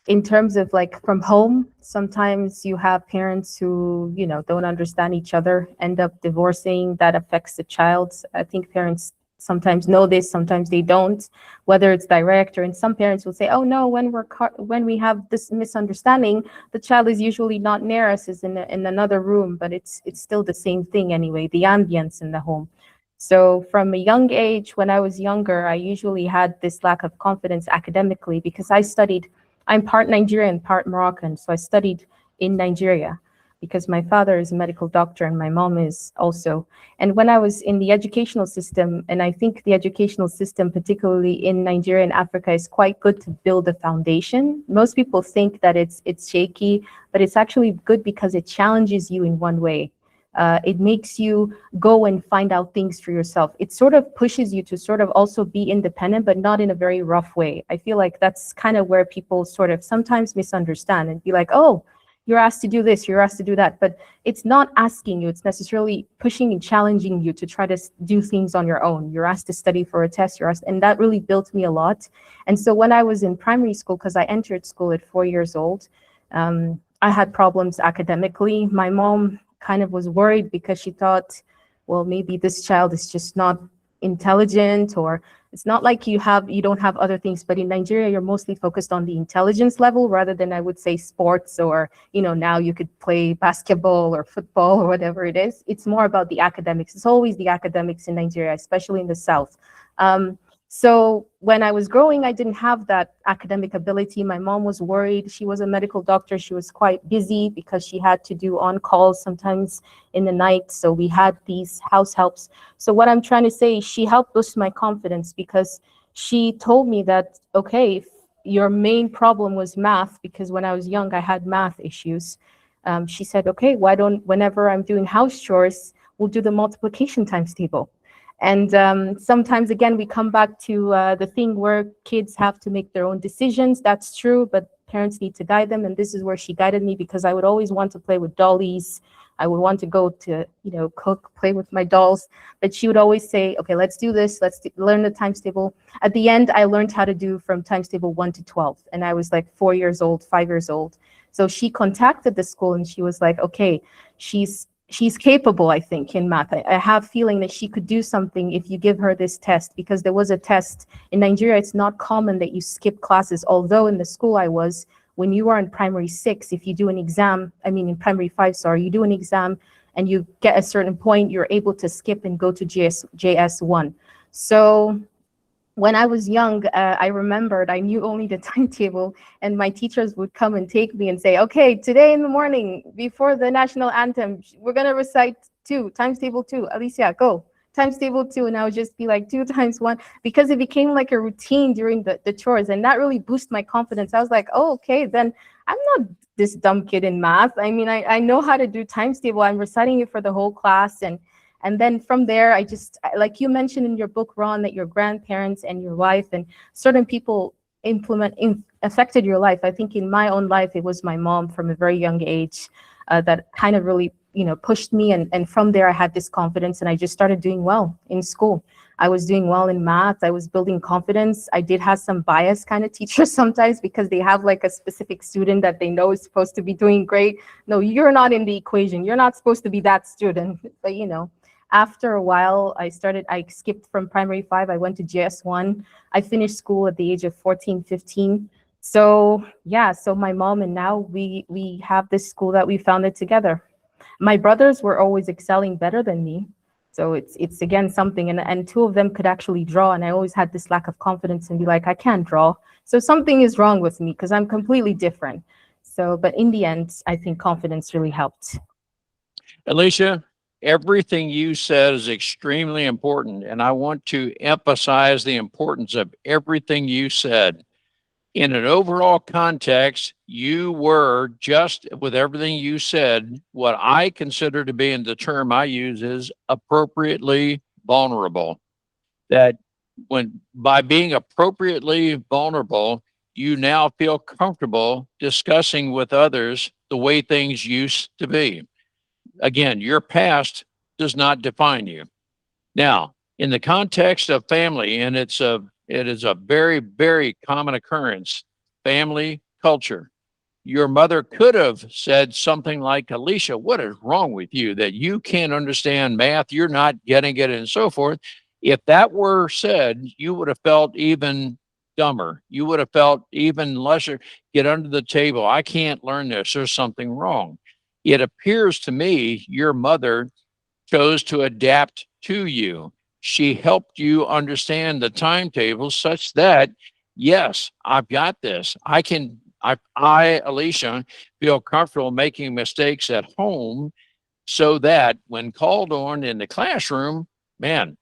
in terms of like from home, sometimes you have parents who, don't understand each other, end up divorcing. That affects the child. I think parents sometimes know this, sometimes they don't, whether it's direct, or and some parents will say, oh no, when we have this misunderstanding, the child is usually not near us, is in another room, but it's still the same thing anyway, the ambience in the home. So from a young age, when I was younger, I usually had this lack of confidence academically because I'm part Nigerian, part Moroccan. So I studied in Nigeria because my father is a medical doctor and my mom is also. And when I was in the educational system, and I think the educational system, particularly in Nigeria and Africa, is quite good to build a foundation. Most people think that it's shaky, but it's actually good because it challenges you in one way. It makes you go and find out things for yourself. It sort of pushes you to sort of also be independent, but not in a very rough way. I feel like that's kind of where people sort of sometimes misunderstand and be like, oh, you're asked to do this, you're asked to do that. But it's not asking you, it's necessarily pushing and challenging you to try to do things on your own. You're asked to study for a test, and that really built me a lot. And so when I was in primary school, because I entered school at 4 years old, I had problems academically. My mom kind of was worried because she thought, well, maybe this child is just not intelligent, or it's not like you don't have other things, but in Nigeria, you're mostly focused on the intelligence level rather than, I would say, sports, or, now you could play basketball or football or whatever it is. It's more about the academics. It's always the academics in Nigeria, especially in the South. So when I was growing, I didn't have that academic ability. My mom was worried. She was a medical doctor. She was quite busy because she had to do on calls sometimes in the night. So we had these house helps. So what I'm trying to say, she helped boost my confidence because she told me that, okay, if your main problem was math, because when I was young, I had math issues. She said, okay, why don't, whenever I'm doing house chores, we'll do the multiplication times table. And sometimes, again, we come back to the thing where kids have to make their own decisions. That's true, but parents need to guide them. And this is where she guided me, because I would always want to play with dollies. I would want to go to, cook, play with my dolls. But she would always say, okay, let's do this. Let's learn the times table. At the end, I learned how to do from times table 1 to 12. And I was like 4 years old, 5 years old. So she contacted the school and she was like, okay, she's capable, I think, in math. I have feeling that she could do something if you give her this test, because there was a test in Nigeria. It's not common that you skip classes, although in the school I was, when you are in primary 6, if you do an exam, I mean in primary 5, sorry, you do an exam and you get a certain point, you're able to skip and go to JS1. So when I was young, I remembered I knew only the timetable, and my teachers would come and take me and say, okay, today in the morning, before the national anthem, we're going to recite 2, times table 2. Alicia, go. Times table 2. And I would just be like 2 times 1, because it became like a routine during the chores. And that really boosted my confidence. I was like, oh, okay, then I'm not this dumb kid in math. I mean, I know how to do times table. I'm reciting it for the whole class. And then from there, like you mentioned in your book, Ron, that your grandparents and your wife and certain people affected your life. I think in my own life, it was my mom from a very young age that kind of really, pushed me. And from there, I had this confidence and I just started doing well in school. I was doing well in math. I was building confidence. I did have some bias kind of teachers sometimes, because they have like a specific student that they know is supposed to be doing great. No, you're not in the equation. You're not supposed to be that student. But, after a while, I skipped from primary 5. I went to JS1. I finished school at the age of 14, 15. So yeah, so my mom and now we have this school that we founded together. My brothers were always excelling better than me. So it's again something, and 2 of them could actually draw, and I always had this lack of confidence and be like, I can't draw. So something is wrong with me because I'm completely different. So, but in the end, I think confidence really helped. Alicia, everything you said is extremely important, and I want to emphasize the importance of everything you said. In an overall context, you were, just with everything you said, what I consider to be, and the term I use is appropriately vulnerable. That by being appropriately vulnerable, you now feel comfortable discussing with others the way things used to be. Again, your past does not define you. Now, in the context of family, and it is a very, very common occurrence, family culture. Your mother could have said something like, Alicia, what is wrong with you that you can't understand math? You're not getting it, and so forth. If that were said, you would have felt even dumber. You would have felt even lesser. Get under the table. I can't learn this. There's something wrong. It appears to me your mother chose to adapt to you. She helped you understand the timetable such that, yes, I've got this. Alicia, feel comfortable making mistakes at home so that when called on in the classroom, man,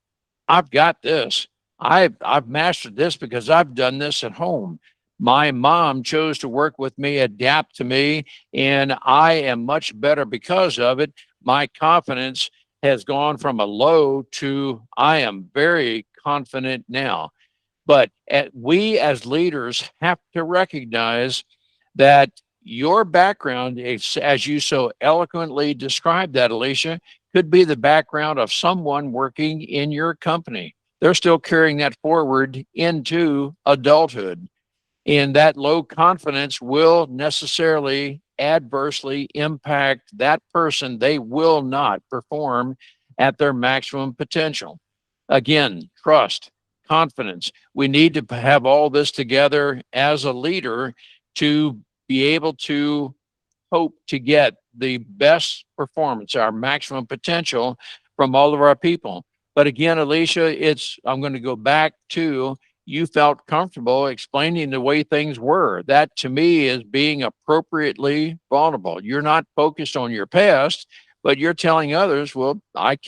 I've got this. I've mastered this because I've done this at home. My mom chose to work with me, adapt to me, and I am much better because of it. My confidence has gone from a low to I am very confident now. But we as leaders have to recognize that your background, as you so eloquently described that, Alicia, could be the background of someone working in your company. They're still carrying that forward into adulthood. And that low confidence will necessarily adversely impact that person. They will not perform at their maximum potential. Again, trust, confidence. We need to have all this together as a leader to be able to hope to get the best performance, our maximum potential from all of our people. But again, Alicia, I'm going to go back to you felt comfortable explaining the way things were. That to me is being appropriately vulnerable. You're not focused on your past, but you're telling others, well, I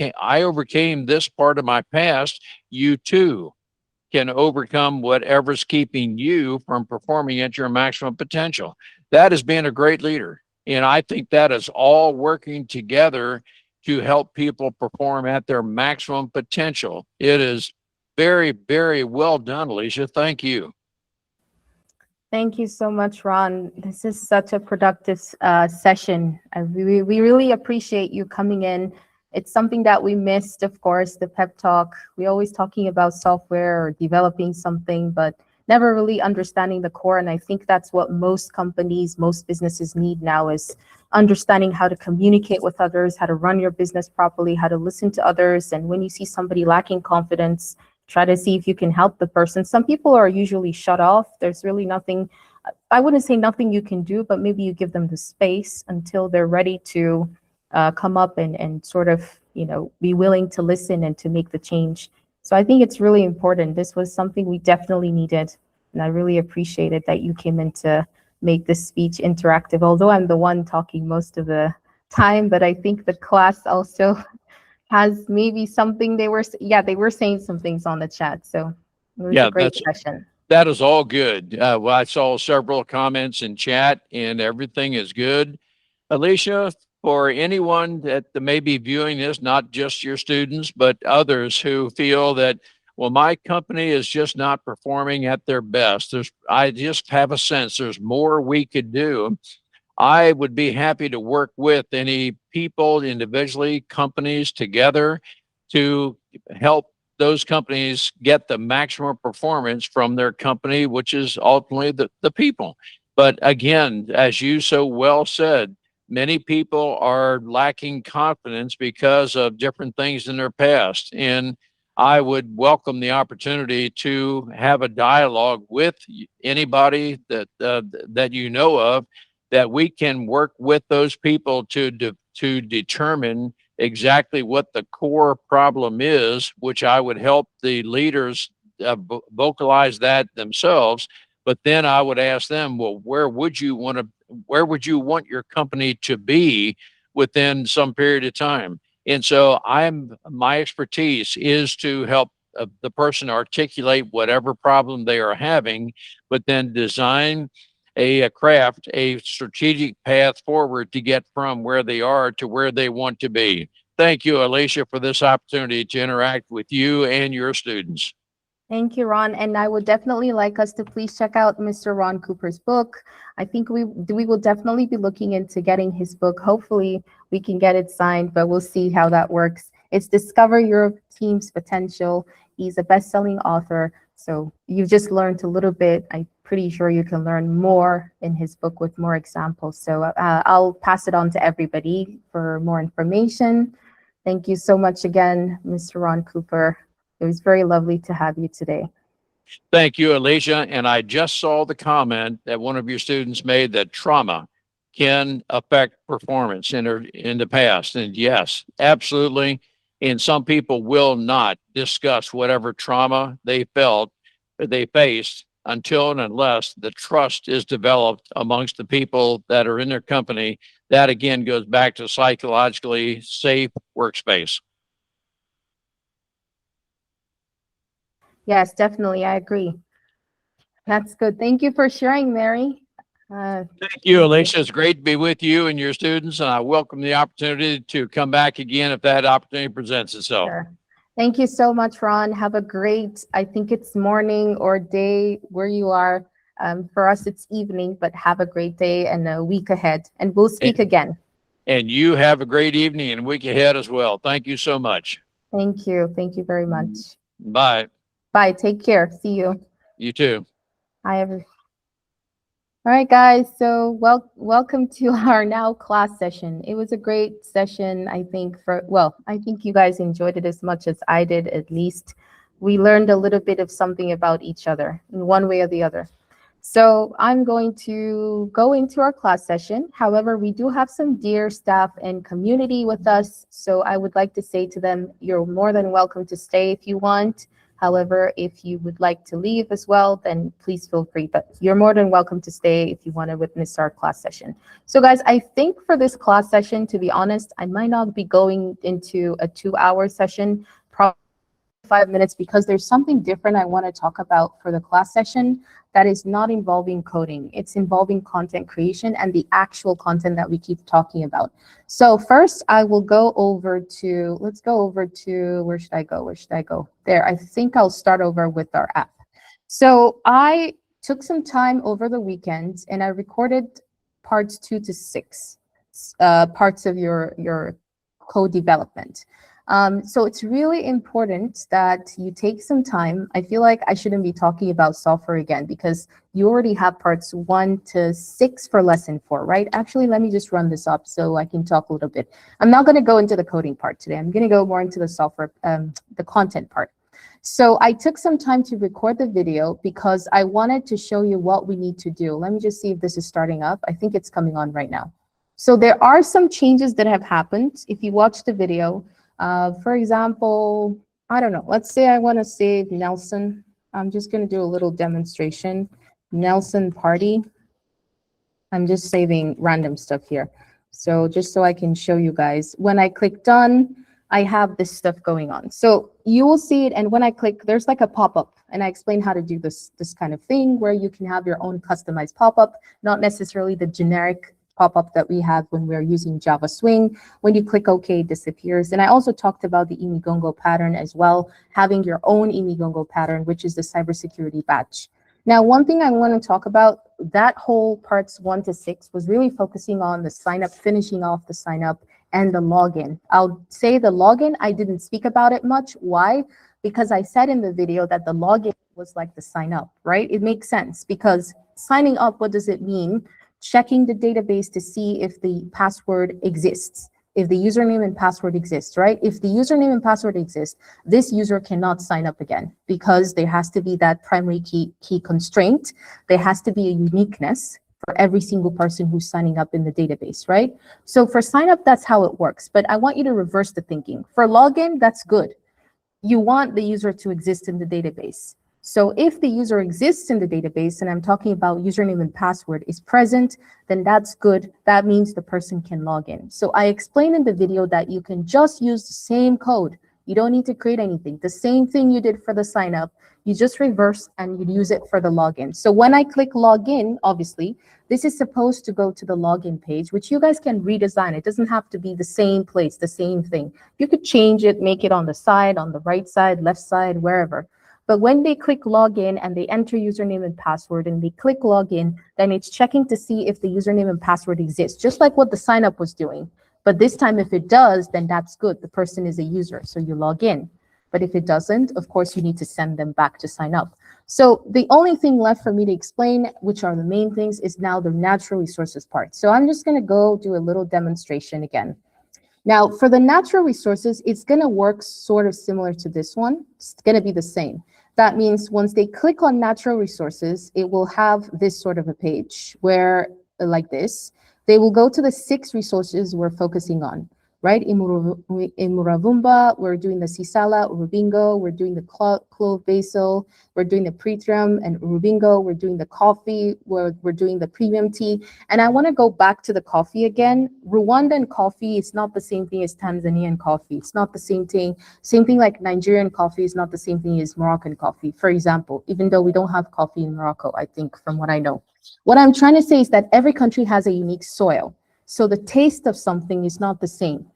overcame this part of my past. You too can overcome whatever's keeping you from performing at your maximum potential. That is being a great leader. And I think that is all working together to help people perform at their maximum potential. It is very, very well done, Alicia. Thank you. Thank you so much, Ron. This is such a productive session. We really appreciate you coming in. It's something that we missed, of course, the pep talk. We're always talking about software or developing something, but never really understanding the core. And I think that's what most companies, most businesses need now, is understanding how to communicate with others, how to run your business properly, how to listen to others. And when you see somebody lacking confidence, try to see if you can help the person. Some people are usually shut off. There's really nothing, I wouldn't say nothing you can do, but maybe you give them the space until they're ready to come up and sort of, be willing to listen and to make the change. So I think it's really important. This was something we definitely needed. And I really appreciated that you came in to make this speech interactive, although I'm the one talking most of the time, but I think the class also has maybe something they were saying some things on the chat. So it was a great session. That is all good. Well, I saw several comments in chat and everything is good. Alicia, for anyone that may be viewing this, not just your students, but others who feel that, well, my company is just not performing at their best. I just have a sense there's more we could do. I would be happy to work with any people individually, companies together to help those companies get the maximum performance from their company, which is ultimately the people. But again, as you so well said, many people are lacking confidence because of different things in their past. And I would welcome the opportunity to have a dialogue with anybody that you know of, that we can work with those people to determine exactly what the core problem is, which I would help the leaders vocalize that themselves. But then I would ask them, well, where would you want your company to be within some period of time? And so my expertise is to help the person articulate whatever problem they are having, but then design a strategic path forward to get from where they are to where they want to be. Thank you, Alicia, for this opportunity to interact with you and your students. Thank you, Ron. And I would definitely like us to please check out Mr. Ron Cooper's book. I think we will definitely be looking into getting his book. Hopefully we can get it signed, but we'll see how that works. It's Discover Your Team's Potential. He's a best-selling author. So you've just learned a little bit. I'm pretty sure you can learn more in his book with more examples. So I'll pass it on to everybody for more information. Thank you so much again, Mr. Ron Cooper. It was very lovely to have you today. Thank you, Alicia. And I just saw the comment that one of your students made that trauma can affect performance in the past. And yes, absolutely. And some people will not discuss whatever trauma they faced until and unless the trust is developed amongst the people that are in their company. That again goes back to psychologically safe workspace. Yes, definitely. I agree. That's good. Thank you for sharing, Mary. Thank you, Alicia. It's great to be with you and your students, and I welcome the opportunity to come back again if that opportunity presents itself. Sure. Thank you so much, Ron. Have a great, I think it's morning or day where you are. For us, it's evening, but have a great day and a week ahead, and we'll speak again. And you have a great evening and week ahead as well. Thank you so much. Thank you. Thank you very much. Bye. Bye. Take care. See you. You too. Hi, everyone. All right, guys. So welcome to our now class session. It was a great session, I think, I think you guys enjoyed it as much as I did, at least. We learned a little bit of something about each other in one way or the other. So I'm going to go into our class session. However, we do have some dear staff and community with us. So I would like to say to them, you're more than welcome to stay if you want. However, if you would like to leave as well, then please feel free. But you're more than welcome to stay if you want to witness our class session. So guys, I think for this class session, to be honest, I might not be going into a 2-hour session, probably 5 minutes, because there's something different I want to talk about for the class session that is not involving coding. It's involving content creation and the actual content that we keep talking about. So first I will go over to, let's go over to, where should I go? Where should I go? There, I think I'll start over with our app. So I took some time over the weekend and I recorded parts 2 to 6, parts of your code development. So it's really important that you take some time. I feel like I shouldn't be talking about software again because you already have parts 1 to 6 for lesson 4, right? Actually, let me just run this up so I can talk a little bit. I'm not going to go into the coding part today. I'm going to go more into the software, the content part. So I took some time to record the video because I wanted to show you what we need to do. Let me just see if this is starting up. I think it's coming on right now. So there are some changes that have happened. If you watch the video, for example, I don't know, let's say I want to save Nelson. I'm just going to do a little demonstration. Nelson party. I'm just saving random stuff here. So just so I can show you guys, when I click done, I have this stuff going on. So you will see it, and when I click, there's like a pop-up, and I explain how to do this kind of thing where you can have your own customized pop-up, not necessarily the generic pop-up that we have when we're using Java Swing. When you click OK, it disappears. And I also talked about the Imigongo pattern as well, having your own Imigongo pattern, which is the cybersecurity badge. Now, one thing I want to talk about, that whole parts 1 to 6 was really focusing on the sign up, finishing off the sign up and the login. I'll say the login, I didn't speak about it much. Why? Because I said in the video that the login was like the sign up, right? It makes sense because signing up, what does it mean? Checking the database to see if the password exists, if the username and password exists, right? If the username and password exist, this user cannot sign up again because there has to be that primary key constraint. There has to be a uniqueness for every single person who's signing up in the database, right? So for sign up, that's how it works. But I want you to reverse the thinking. For login, that's good. You want the user to exist in the database. So if the user exists in the database, and I'm talking about username and password is present, then that's good. That means the person can log in. So I explained in the video that you can just use the same code. You don't need to create anything. The same thing you did for the sign up, you just reverse and you use it for the login. So when I click login, obviously, this is supposed to go to the login page, which you guys can redesign. It doesn't have to be the same place, the same thing. You could change it, make it on the side, on the right side, left side, wherever. But when they click login and they enter username and password and they click login, then it's checking to see if the username and password exists, just like what the sign up was doing. But this time, if it does, then that's good. The person is a user, so you log in. But if it doesn't, of course, you need to send them back to sign up. So the only thing left for me to explain, which are the main things, is now the natural resources part. So I'm just going to go do a little demonstration again. Now, for the natural resources, it's going to work sort of similar to this one. It's going to be the same. That means once they click on natural resources, it will have this sort of a page where, like this, they will go to the 6 resources we're focusing on, right? In Muravumba, we're doing the Sisala, Urubingo, we're doing the clove basil, we're doing the Pretium and Urubingo, we're doing the coffee, we're doing the premium tea. And I want to go back to the coffee again. Rwandan coffee is not the same thing as Tanzanian coffee. It's not the same thing. Same thing like Nigerian coffee is not the same thing as Moroccan coffee, for example, even though we don't have coffee in Morocco, I think, from what I know. What I'm trying to say is that every country has a unique soil. So the taste of something is not the same.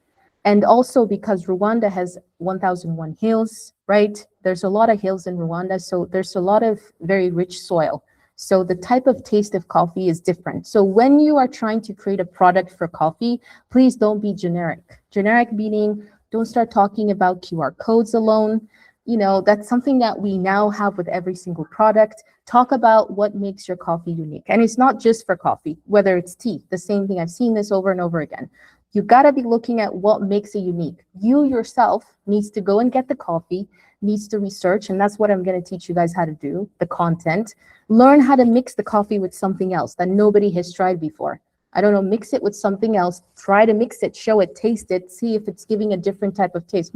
And also because Rwanda has 1001 hills, right? There's a lot of hills in Rwanda, so there's a lot of very rich soil. So the type of taste of coffee is different. So when you are trying to create a product for coffee, please don't be generic. Generic meaning don't start talking about QR codes alone. You know, that's something that we now have with every single product. Talk about what makes your coffee unique. And it's not just for coffee, whether it's tea, the same thing. I've seen this over and over again. You gotta be looking at what makes it unique. You yourself needs to go and get the coffee, needs to research, and that's what I'm gonna teach you guys how to do, the content. Learn how to mix the coffee with something else that nobody has tried before. I don't know, mix it with something else, try to mix it, show it, taste it, see if it's giving a different type of taste.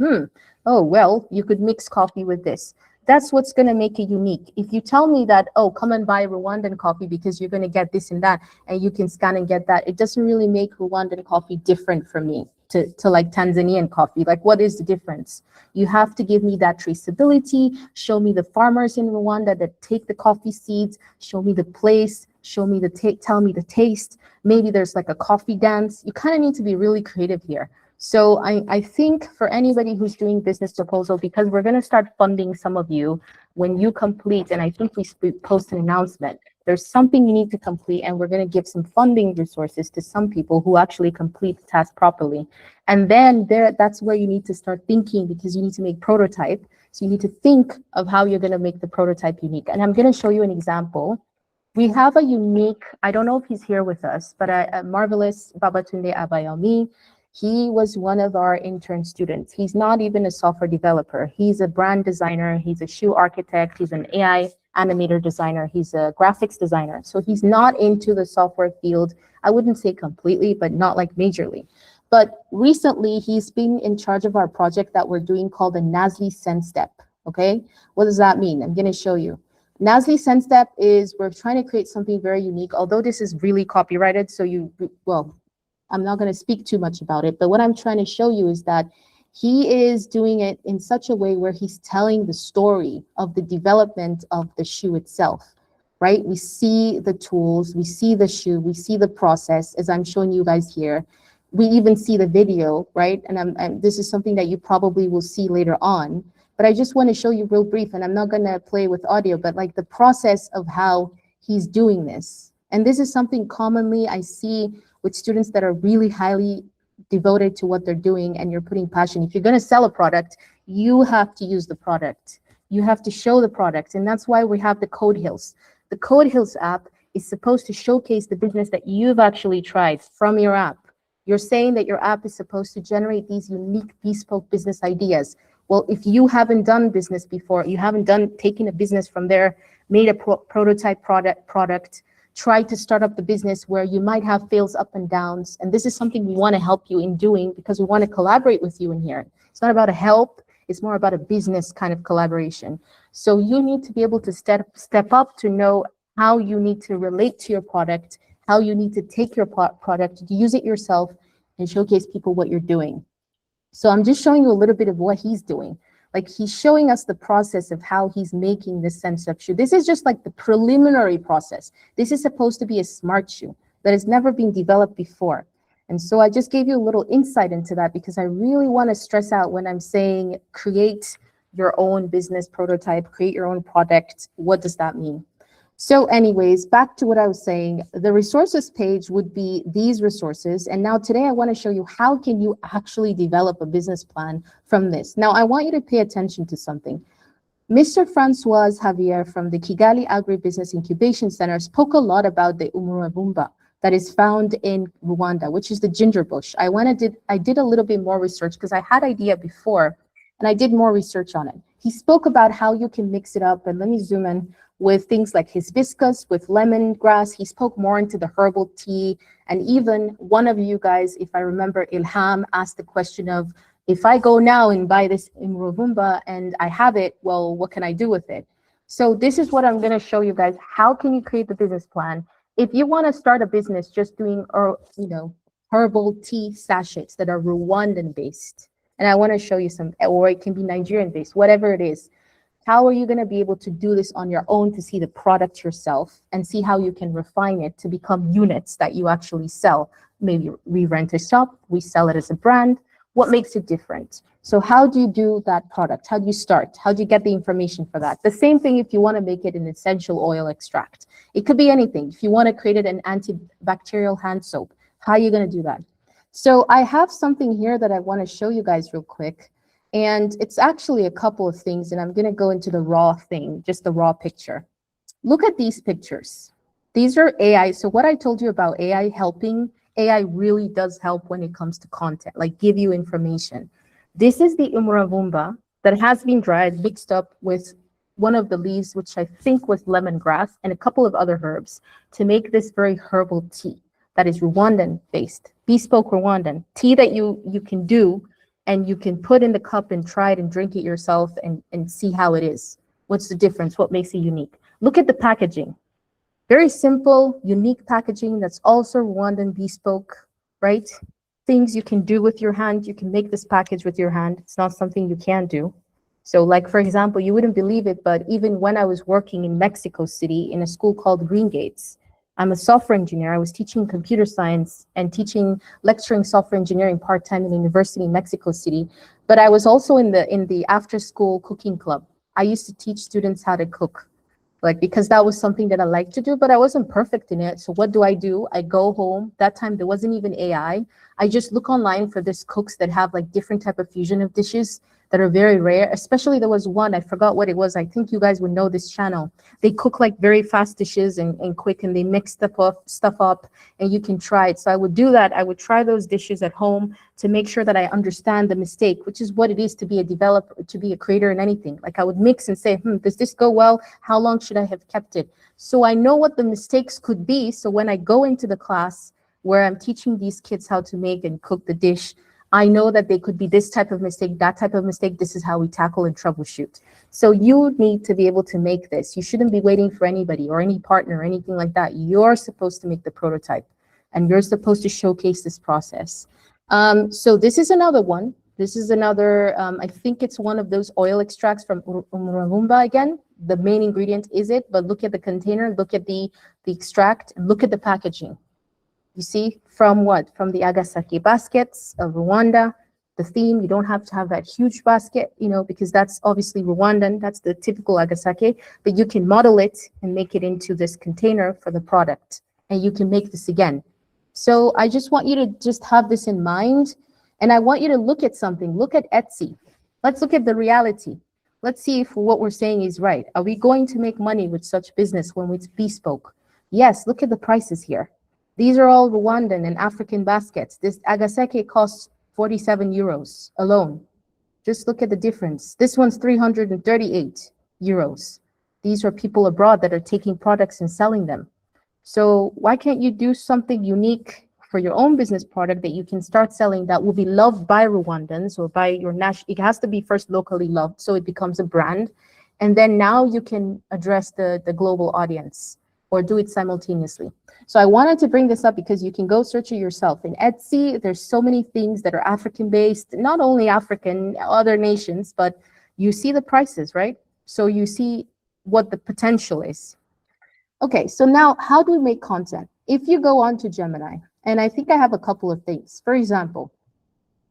Oh, well, you could mix coffee with this. That's what's going to make it unique. If you tell me that, oh, come and buy Rwandan coffee because you're going to get this and that, and you can scan and get that, it doesn't really make Rwandan coffee different from me to like Tanzanian coffee. Like, what is the difference? You have to give me that traceability, show me the farmers in Rwanda that take the coffee seeds, show me the place, show me the tell me the taste. Maybe there's like a coffee dance. You kind of need to be really creative here. So I think for anybody who's doing business proposal, because we're going to start funding some of you when you complete, and I think we post an announcement, there's something you need to complete, and we're going to give some funding resources to some people who actually complete the task properly. And then that's where you need to start thinking, because you need to make prototype. So you need to think of how you're going to make the prototype unique. And I'm going to show you an example. We have a unique, I don't know if he's here with us, but a marvelous Babatunde Abayomi. He was one of our intern students. He's not even a software developer. He's a brand designer. He's a shoe architect. He's an AI animator designer. He's a graphics designer. So he's not into the software field. I wouldn't say completely, but not like majorly. But recently, he's been in charge of our project that we're doing called the Nazli Sense Step. Okay, what does that mean? I'm going to show you. Nazli Sense Step is we're trying to create something very unique. Although this is really copyrighted, so I'm not going to speak too much about it, but what I'm trying to show you is that he is doing it in such a way where he's telling the story of the development of the shoe itself, right? We see the tools, we see the shoe, we see the process, as I'm showing you guys here. We even see the video, right? And this is something that you probably will see later on, but I just want to show you real brief, and I'm not going to play with audio, but like the process of how he's doing this. And this is something commonly I see with students that are really highly devoted to what they're doing, and you're putting passion. If you're going to sell a product, you have to use the product. You have to show the product. And that's why we have the Code Hills. The Code Hills app is supposed to showcase the business that you've actually tried from your app. You're saying that your app is supposed to generate these unique bespoke business ideas. Well, if you haven't done business before, you haven't taken a business from there, made a prototype product, try to start up the business where you might have fails up and downs. And this is something we want to help you in doing, because we want to collaborate with you in here. It's not about a help, it's more about a business kind of collaboration. So you need to be able to step up to know how you need to relate to your product, how you need to take your product, use it yourself, and showcase people what you're doing. So I'm just showing you a little bit of what he's doing. Like, he's showing us the process of how he's making this sense of shoe. This is just like the preliminary process. This is supposed to be a smart shoe that has never been developed before. And so I just gave you a little insight into that, because I really want to stress out when I'm saying create your own business prototype, create your own product. What does that mean? So anyways, back to what I was saying, the resources page would be these resources. And now today I want to show you how can you actually develop a business plan from this. Now I want you to pay attention to something. Mr. Francois Javier from the Kigali Agribusiness Incubation Center spoke a lot about the umuravumba that is found in Rwanda, which is the ginger bush. I did a little bit more research because I had idea before, and I did more research on it. He spoke about how you can mix it up, and let me zoom in, with things like hibiscus, with lemongrass. He spoke more into the herbal tea. And even one of you guys, if I remember, Ilham, asked the question of, if I go now and buy this Imrovumba and I have it, well, what can I do with it? So this is what I'm going to show you guys. How can you create the business plan? If you want to start a business just doing, herbal tea sachets that are Rwandan based, and I want to show you some, or it can be Nigerian based, whatever it is. How are you going to be able to do this on your own to see the product yourself and see how you can refine it to become units that you actually sell? Maybe we rent a shop, we sell it as a brand. What makes it different? So how do you do that product? How do you start? How do you get the information for that? The same thing if you want to make it an essential oil extract. It could be anything. If you want to create it an antibacterial hand soap, how are you going to do that? So I have something here that I want to show you guys real quick. And it's actually a couple of things, and I'm going to go into the raw thing, just the raw picture. Look at these pictures. These are AI. So what I told you about AI helping AI really does help when it comes to content, like give you information. This is the umuravumba that has been dried, mixed up with one of the leaves, which I think was lemongrass, and a couple of other herbs to make this very herbal tea that is Rwandan based, bespoke Rwandan tea that you can do and you can put in the cup and try it and drink it yourself and see how it is. What's the difference? What makes it unique? Look at the packaging. Very simple, unique packaging that's also Rwandan bespoke, right? Things you can do with your hand. You can make this package with your hand. It's not something you can do. So like, for example, you wouldn't believe it, but even when I was working in Mexico City in a school called Green Gates, I'm a software engineer. I was teaching computer science and lecturing software engineering part-time in a university in Mexico City. But I was also in the after-school cooking club. I used to teach students how to cook, like, because that was something that I liked to do, but I wasn't perfect in it. So what do? I go home. That time there wasn't even AI. I just look online for these cooks that have like different type of fusion of dishes that are very rare. Especially there was one, I forgot what it was. I think you guys would know this channel. They cook like very fast dishes and quick, and they mix stuff up and you can try it. So I would do that. I would try those dishes at home to make sure that I understand the mistake, which is what it is to be a developer, to be a creator in anything. Like I would mix and say, does this go well? How long should I have kept it? So I know what the mistakes could be. So when I go into the class where I'm teaching these kids how to make and cook the dish, I know that they could be this type of mistake, that type of mistake. This is how we tackle and troubleshoot. So you need to be able to make this. You shouldn't be waiting for anybody or any partner or anything like that. You're supposed to make the prototype and you're supposed to showcase this process. So this is another one. This is another, I think it's one of those oil extracts from umuravumba again. The main ingredient is it, but look at the container, look at the extract, and look at the packaging. You see, from what? From the agasaki baskets of Rwanda. The theme, you don't have to have that huge basket, because that's obviously Rwandan. That's the typical agasaki, but you can model it and make it into this container for the product. And you can make this again. So I just want you to just have this in mind. And I want you to look at something. Look at Etsy. Let's look at the reality. Let's see if what we're saying is right. Are we going to make money with such business when it's bespoke? Yes, look at the prices here. These are all Rwandan and African baskets. This agasaki costs 47 euros alone. Just look at the difference. This one's 338 euros. These are people abroad that are taking products and selling them. So why can't you do something unique for your own business product that you can start selling that will be loved by Rwandans or by your national? It has to be first locally loved so it becomes a brand. And then now you can address the global audience or do it simultaneously. So I wanted to bring this up because you can go search it yourself. In Etsy, there's so many things that are African-based, not only African, other nations, but you see the prices, right? So you see what the potential is. Okay, so now how do we make content? If you go on to Gemini, and I think I have a couple of things. For example,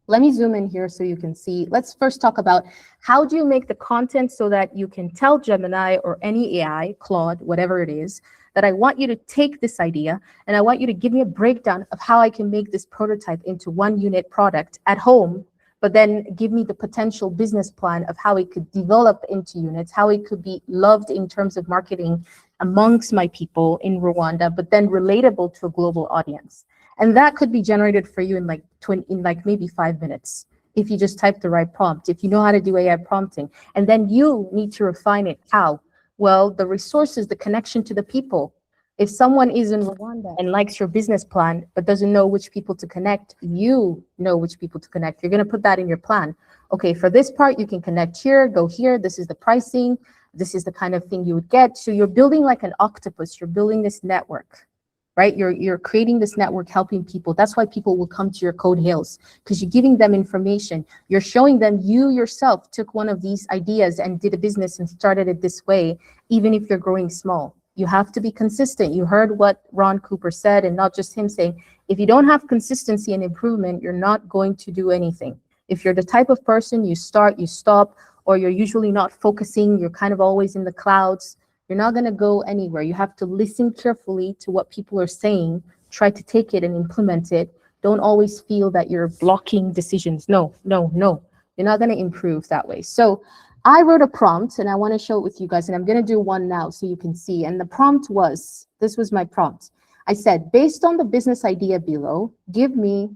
let me zoom in here so you can see. Let's first talk about how do you make the content so that you can tell Gemini or any AI, Claude, whatever it is, that I want you to take this idea and I want you to give me a breakdown of how I can make this prototype into one unit product at home, but then give me the potential business plan of how it could develop into units, how it could be loved in terms of marketing amongst my people in Rwanda, but then relatable to a global audience. And that could be generated for you in like maybe 5 minutes if you just type the right prompt, if you know how to do AI prompting. And then you need to refine it. How? Well, the resources, the connection to the people. If someone is in Rwanda and likes your business plan, but doesn't know which people to connect, you know which people to connect. You're going to put that in your plan. Okay, for this part, you can connect here, go here. This is the pricing. This is the kind of thing you would get. So you're building like an octopus. You're building this network, right? You're creating this network, helping people. That's why people will come to your Code Hills, because you're giving them information. You're showing them you yourself took one of these ideas and did a business and started it this way, even if you're growing small. You have to be consistent. You heard what Ron Cooper said, and not just him saying, if you don't have consistency and improvement, you're not going to do anything. If you're the type of person, you start, you stop, or you're usually not focusing, you're kind of always in the clouds, you're not going to go anywhere. You have to listen carefully to what people are saying, try to take it and implement it. Don't always feel that you're blocking decisions. No, no, no. You're not going to improve that way. So I wrote a prompt and I want to show it with you guys, and I'm going to do one now so you can see. And the prompt was, this was my prompt. I said, based on the business idea below, give me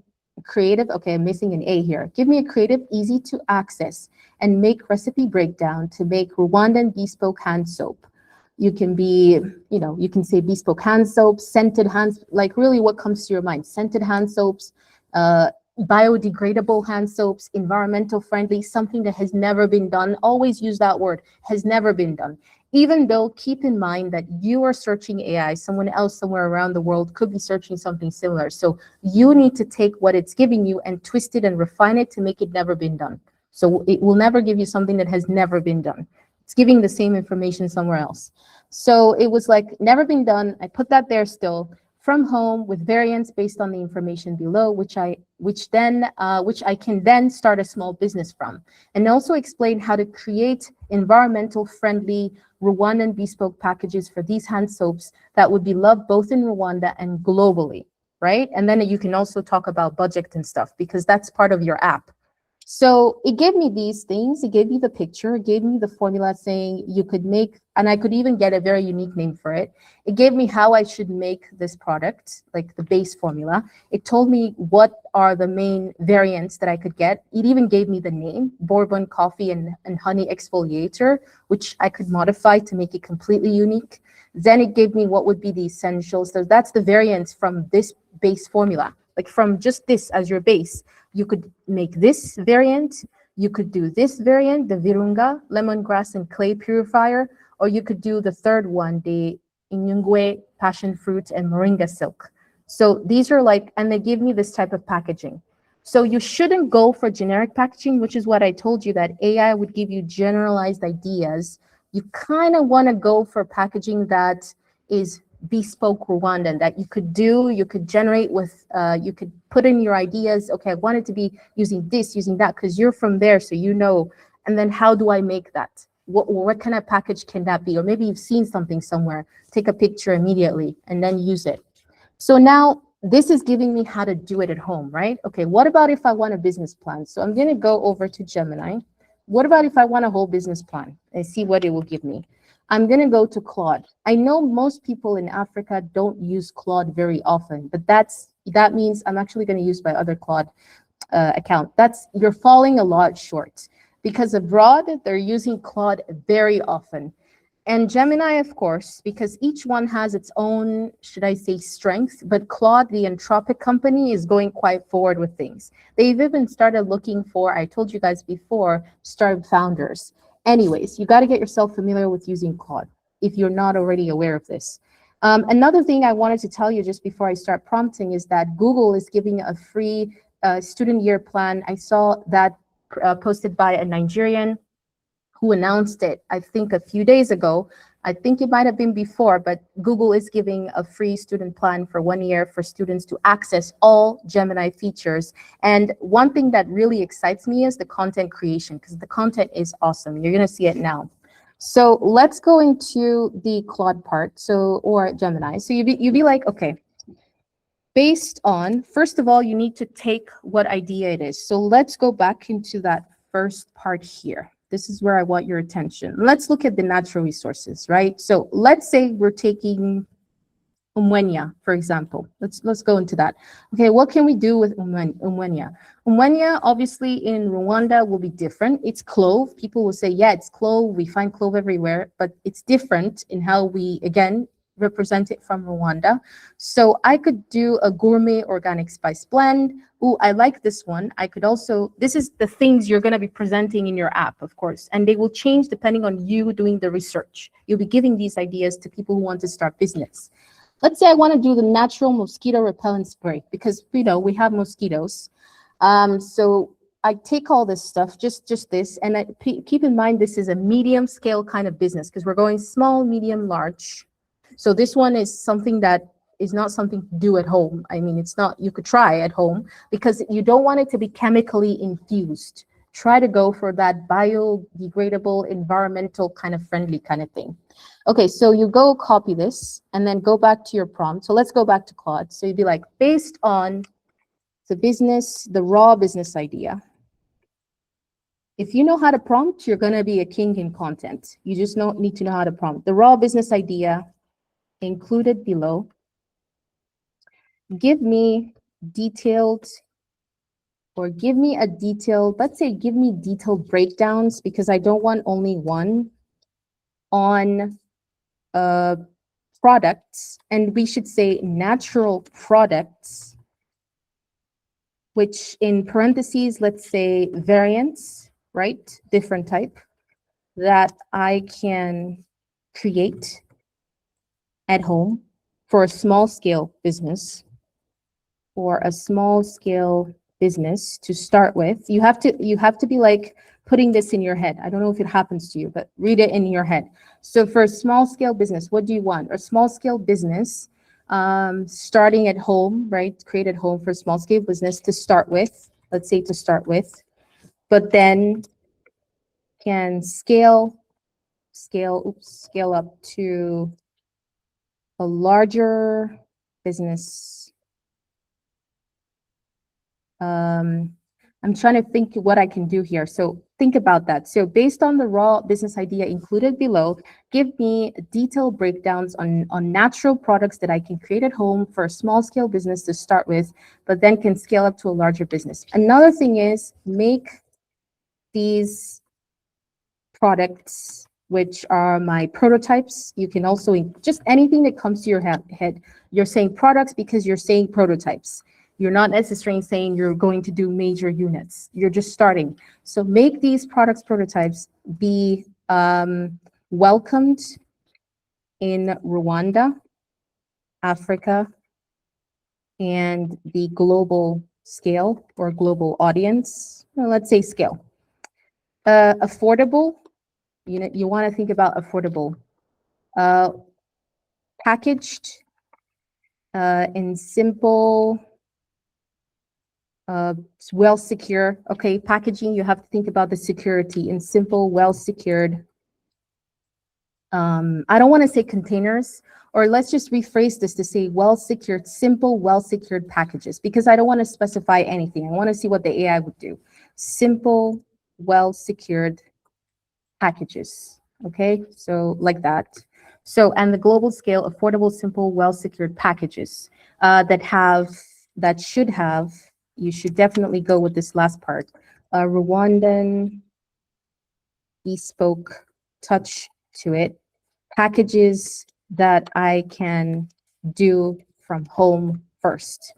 creative, okay, I'm missing an A here. Give me a creative, easy to access and make recipe breakdown to make Rwandan bespoke hand soap. You can be, you can say bespoke hand soaps, scented hands, like really what comes to your mind, scented hand soaps, biodegradable hand soaps, environmental friendly, something that has never been done. Always use that word, has never been done. Even though, keep in mind that you are searching AI, someone else somewhere around the world could be searching something similar. So you need to take what it's giving you and twist it and refine it to make it never been done. So it will never give you something that has never been done. It's giving the same information somewhere else. So it was like never been done. I put that there still. From home with variants based on the information below, which I can then start a small business from, and also explain how to create environmental friendly Rwandan bespoke packages for these hand soaps that would be loved both in Rwanda and globally, right? And then you can also talk about budget and stuff because that's part of your app. So it gave me these things. It gave me the picture. It gave me the formula saying you could make, and I could even get a very unique name for it. It gave me how I should make this product, like the base formula. It told me what are the main variants that I could get. It even gave me the name, Bourbon Coffee and Honey Exfoliator, which I could modify to make it completely unique. Then it gave me what would be the essentials. So that's the variants from this base formula, like from just this as your base. You could make this variant, you could do this variant, the Virunga, lemongrass and clay purifier, or you could do the third one, the Inyungwe, passion fruit and moringa silk. So these are like, and they give me this type of packaging. So you shouldn't go for generic packaging, which is what I told you that AI would give you generalized ideas. You kind of want to go for packaging that is bespoke Rwandan, that you could generate with, you could put in your ideas. Okay, I want it to be using this, using that, because you're from there, so you know. And then how do I make that? What kind of package can that be? Or maybe you've seen something somewhere, take a picture immediately and then use it. So now this is giving me how to do it at home, right? Okay, what about if I want a business plan? So I'm going to go over to Gemini. What about if I want a whole business plan and see what it will give me? I'm going to go to Claude. I know most people in Africa don't use Claude very often, but that means I'm actually going to use my other Claude account. You're falling a lot short because abroad they're using Claude very often. And Gemini, of course, because each one has its own, should I say, strength, but Claude, the Anthropic company, is going quite forward with things. They've even started looking for, I told you guys before, startup founders. Anyways, you got to get yourself familiar with using Claude if you're not already aware of this. Another thing I wanted to tell you just before I start prompting is that Google is giving a free student year plan. I saw that posted by a Nigerian who announced it, I think a few days ago. I think it might have been before, but Google is giving a free student plan for 1 year for students to access all Gemini features. And one thing that really excites me is the content creation, because the content is awesome. You're going to see it now. So let's go into the Claude part, or Gemini. So you'd be like, okay, based on, first of all, you need to take what idea it is. So let's go back into that first part here. This is where I want your attention. Let's look at the natural resources, right? So let's say we're taking Umwenya, for example. Let's go into that. Okay, what can we do with Umwenya? Umwenya, obviously, in Rwanda will be different. It's clove. People will say, yeah, it's clove. We find clove everywhere, but it's different in how we, again, represent it from Rwanda. So I could do a gourmet organic spice blend. Ooh, I like this one. I could also, this is the things you're going to be presenting in your app, of course, and they will change depending on you doing the research. You'll be giving these ideas to people who want to start business. Let's say I want to do the natural mosquito repellent spray because, we have mosquitoes. So I take all this stuff, just this, and keep in mind this is a medium scale kind of business because we're going small, medium, large. So this one is something that is not something to do at home. I mean, it's not, you could try at home because you don't want it to be chemically infused. Try to go for that biodegradable, environmental kind of friendly kind of thing. Okay, so you go copy this and then go back to your prompt. So let's go back to Claude. So you'd be like, based on the raw business idea. If you know how to prompt, you're gonna be a king in content. You just need to know how to prompt. The raw business idea included below give me detailed, or give me a detailed, let's say give me detailed breakdowns, because I don't want only one, on products, and we should say natural products, which in parentheses, let's say variants, right? Different type that I can create at home for a small scale business, or a small scale business to start with. You have to be like putting this in your head. I don't know if it happens to you, but read it in your head. So for a small scale business, what do you want? A small scale business, starting at home, right? Create at home for a small scale business to start with, let's say to start with, but then can scale up to a larger business. I'm trying to think what I can do here. So think about that. So based on the raw business idea included below, give me detailed breakdowns on natural products that I can create at home for a small scale business to start with, but then can scale up to a larger business. Another thing is make these products, which are my prototypes. You can also, just anything that comes to your head. You're saying products because you're saying prototypes. You're not necessarily saying you're going to do major units. You're just starting. So make these products prototypes be welcomed in Rwanda, Africa, and the global scale or global audience. Well, let's say scale. Affordable. You want to think about affordable. Packaged in simple, well secure. Okay, packaging, you have to think about the security in simple, well secured. I don't want to say containers, or let's just rephrase this to say well secured, simple, well secured packages, because I don't want to specify anything. I want to see what the AI would do. Simple, well secured packages. Okay, so like that. So, and the global scale, affordable, simple, well secured packages that should have, you should definitely go with this last part, Rwandan bespoke touch to it, packages that I can do from home first.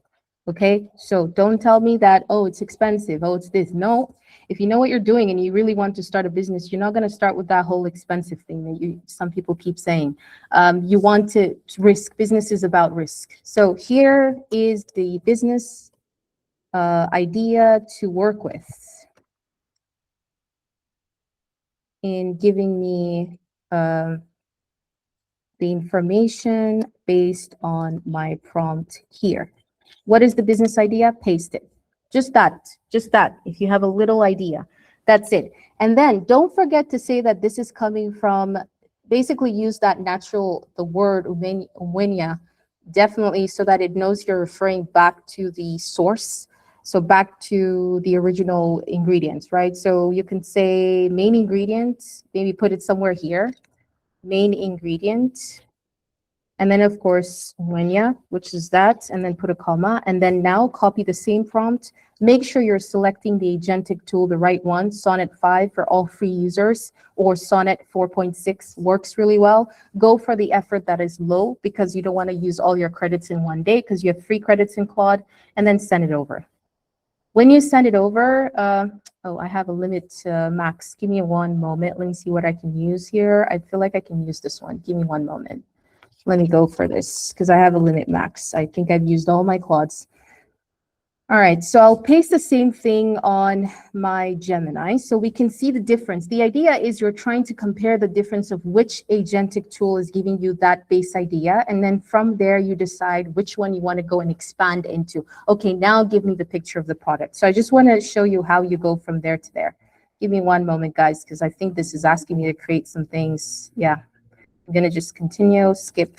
Okay, so don't tell me that, oh, it's expensive, oh, it's this. No, if you know what you're doing and you really want to start a business, you're not going to start with that whole expensive thing that some people keep saying. You want to risk. Business is about risk. So here is the business idea to work with in giving me the information based on my prompt here. What is the business idea? Paste it. Just that. If you have a little idea, that's it. And then don't forget to say that this is coming from, basically use that the word umwenya, definitely, so that it knows you're referring back to the source. So back to the original ingredients, right? So you can say main ingredient, maybe put it somewhere here, main ingredient. And then, of course, Wenya, which is that, and then put a comma. And then now copy the same prompt. Make sure you're selecting the agentic tool, the right one, Sonnet 5 for all free users, or Sonnet 4.6 works really well. Go for the effort that is low, because you don't want to use all your credits in one day, because you have free credits in Claude, and then send it over. When you send it over, oh, I have a limit max. Give me one moment. Let me see what I can use here. I feel like I can use this one. Give me one moment. Let me go for this because I have a limit max. I think I've used all my Claudes. All right, so I'll paste the same thing on my Gemini so we can see the difference. The idea is you're trying to compare the difference of which agentic tool is giving you that base idea. And then from there, you decide which one you want to go and expand into. Okay, now give me the picture of the product. So I just want to show you how you go from there to there. Give me one moment, guys, because I think this is asking me to create some things. Yeah. I'm going to just continue, skip,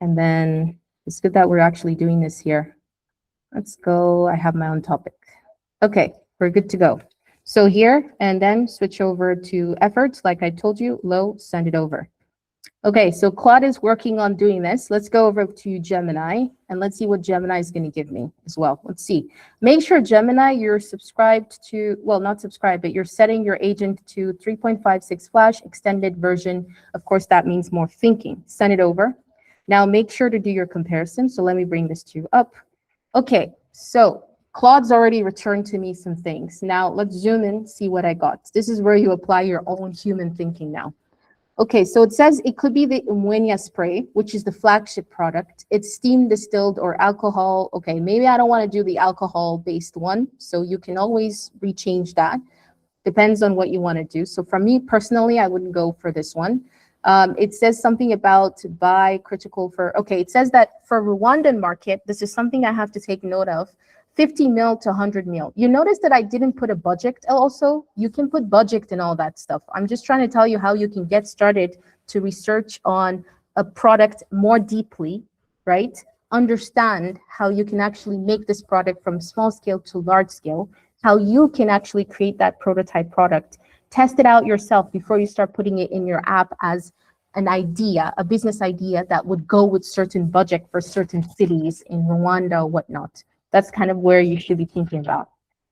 and then it's good that we're actually doing this here. Let's go. I have my own topic. Okay, we're good to go. So here, and then switch over to efforts. Like I told you, low, send it over. Okay, so Claude is working on doing this. Let's go over to Gemini and let's see what Gemini is going to give me as well. Let's see. Make sure Gemini, you're subscribed to, well, not subscribed, but you're setting your agent to 3.56 Flash extended version. Of course, that means more thinking. Send it over. Now make sure to do your comparison. So let me bring this to you up. Okay, so Claude's already returned to me some things. Now let's zoom in, see what I got. This is where you apply your own human thinking now. Okay, so it says it could be the Umwenya spray, which is the flagship product. It's steam distilled or alcohol. Okay, maybe I don't want to do the alcohol-based one, so you can always rechange that. Depends on what you want to do. So for me personally, I wouldn't go for this one. It says something about buy critical for, okay, it says that for Rwandan market, this is something I have to take note of, 50 mil to 100 mil. You notice that I didn't put a budget also. You can put budget and all that stuff. I'm just trying to tell you how you can get started to research on a product more deeply, right? Understand how you can actually make this product from small scale to large scale, how you can actually create that prototype product. Test it out yourself before you start putting it in your app as an idea, a business idea that would go with certain budget for certain cities in Rwanda or whatnot. That's kind of where you should be thinking about.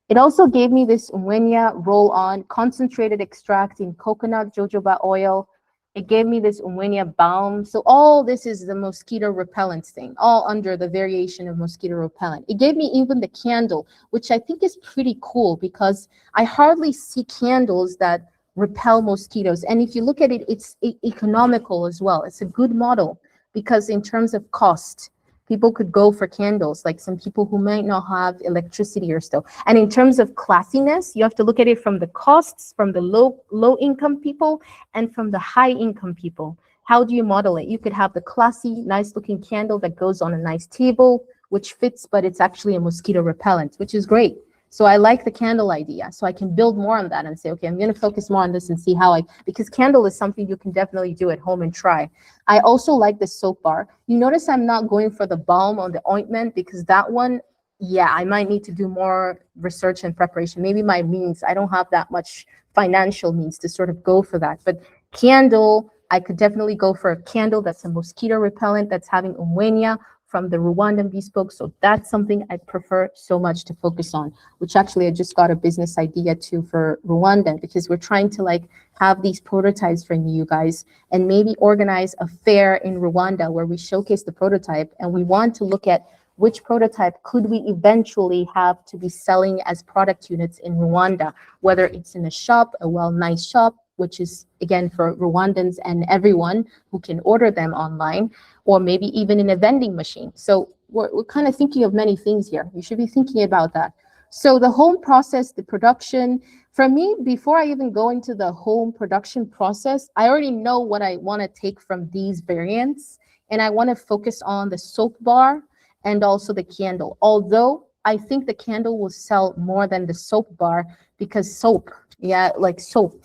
It also gave me this Umwenya roll-on concentrated extract in coconut jojoba oil. It gave me this Umwenya balm. So all this is the mosquito repellent thing, all under the variation of mosquito repellent. It gave me even the candle, which I think is pretty cool because I hardly see candles that repel mosquitoes. And if you look at it, it's economical as well. It's a good model because in terms of cost, people could go for candles, like some people who might not have electricity or stuff. And in terms of classiness, you have to look at it from the costs, from the low income people and from the high income people. How do you model it? You could have the classy, nice looking candle that goes on a nice table, which fits, but it's actually a mosquito repellent, which is great. So I like the candle idea. So I can build more on that and say, okay, I'm going to focus more on this and see how because candle is something you can definitely do at home and try. I also like the soap bar. You notice I'm not going for the balm or the ointment because that one, yeah, I might need to do more research and preparation. Maybe my means, I don't have that much financial means to sort of go for that. But candle, I could definitely go for a candle that's a mosquito repellent that's having Umwenya from the Rwandan Bespoke. So that's something I prefer so much to focus on, which actually I just got a business idea too for Rwanda because we're trying to like have these prototypes for you guys and maybe organize a fair in Rwanda where we showcase the prototype and we want to look at which prototype could we eventually have to be selling as product units in Rwanda, whether it's in a shop, a nice shop, which is again for Rwandans and everyone who can order them online, or maybe even in a vending machine. So we're kind of thinking of many things here. You should be thinking about that. So the home process, the production, for me, before I even go into the home production process, I already know what I want to take from these variants. And I want to focus on the soap bar and also the candle. Although I think the candle will sell more than the soap bar because soap,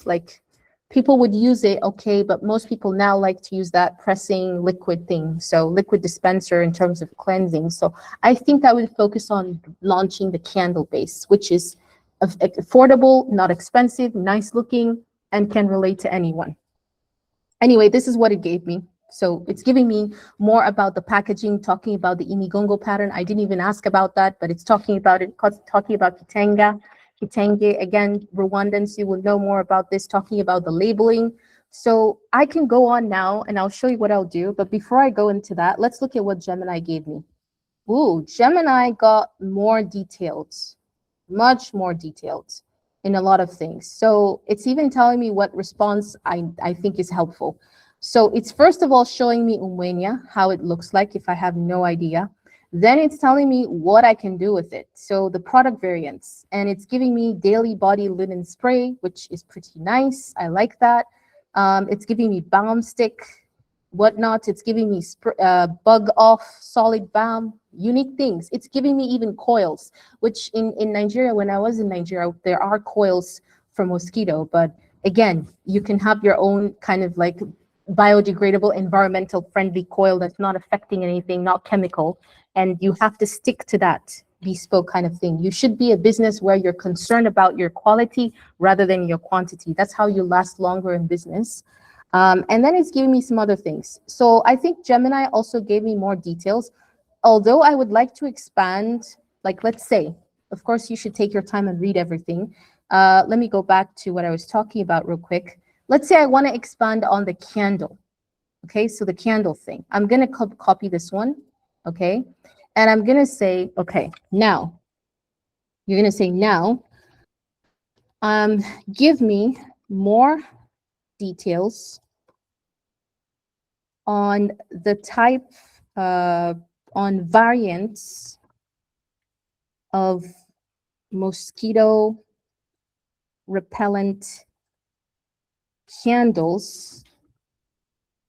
like people would use it, okay, but most people now like to use that pressing liquid thing. So liquid dispenser in terms of cleansing. So I think I would focus on launching the candle base, which is affordable, not expensive, nice looking, and can relate to anyone. Anyway, this is what it gave me. So it's giving me more about the packaging, talking about the Imigongo pattern. I didn't even ask about that, but it's talking about Kitenge. Again, Rwandans, you will know more about this, talking about the labeling. So I can go on now and I'll show you what I'll do. But before I go into that, let's look at what Gemini gave me. Ooh, Gemini got more detailed, much more detailed in a lot of things. So it's even telling me what response I think is helpful. So it's first of all showing me Umwenya, how it looks like if I have no idea. Then it's telling me what I can do with it. So the product variants, and it's giving me daily body linen spray, which is pretty nice. I like that. It's giving me balm stick, whatnot. It's giving me bug off solid balm, unique things. It's giving me even coils, which in Nigeria, when I was in Nigeria, there are coils for mosquito. But again, you can have your own kind of like biodegradable, environmental friendly coil that's not affecting anything, not chemical. And you have to stick to that bespoke kind of thing. You should be a business where you're concerned about your quality rather than your quantity. That's how you last longer in business. And then it's giving me some other things. So I think Gemini also gave me more details. Although I would like to expand, like let's say, of course you should take your time and read everything. Let me go back to what I was talking about real quick. Let's say I want to expand on the candle. Okay, so the candle thing. I'm going to copy this one. Okay, and I'm going to say, okay, now, you're going to say now, give me more details on the type, on variants of mosquito repellent candles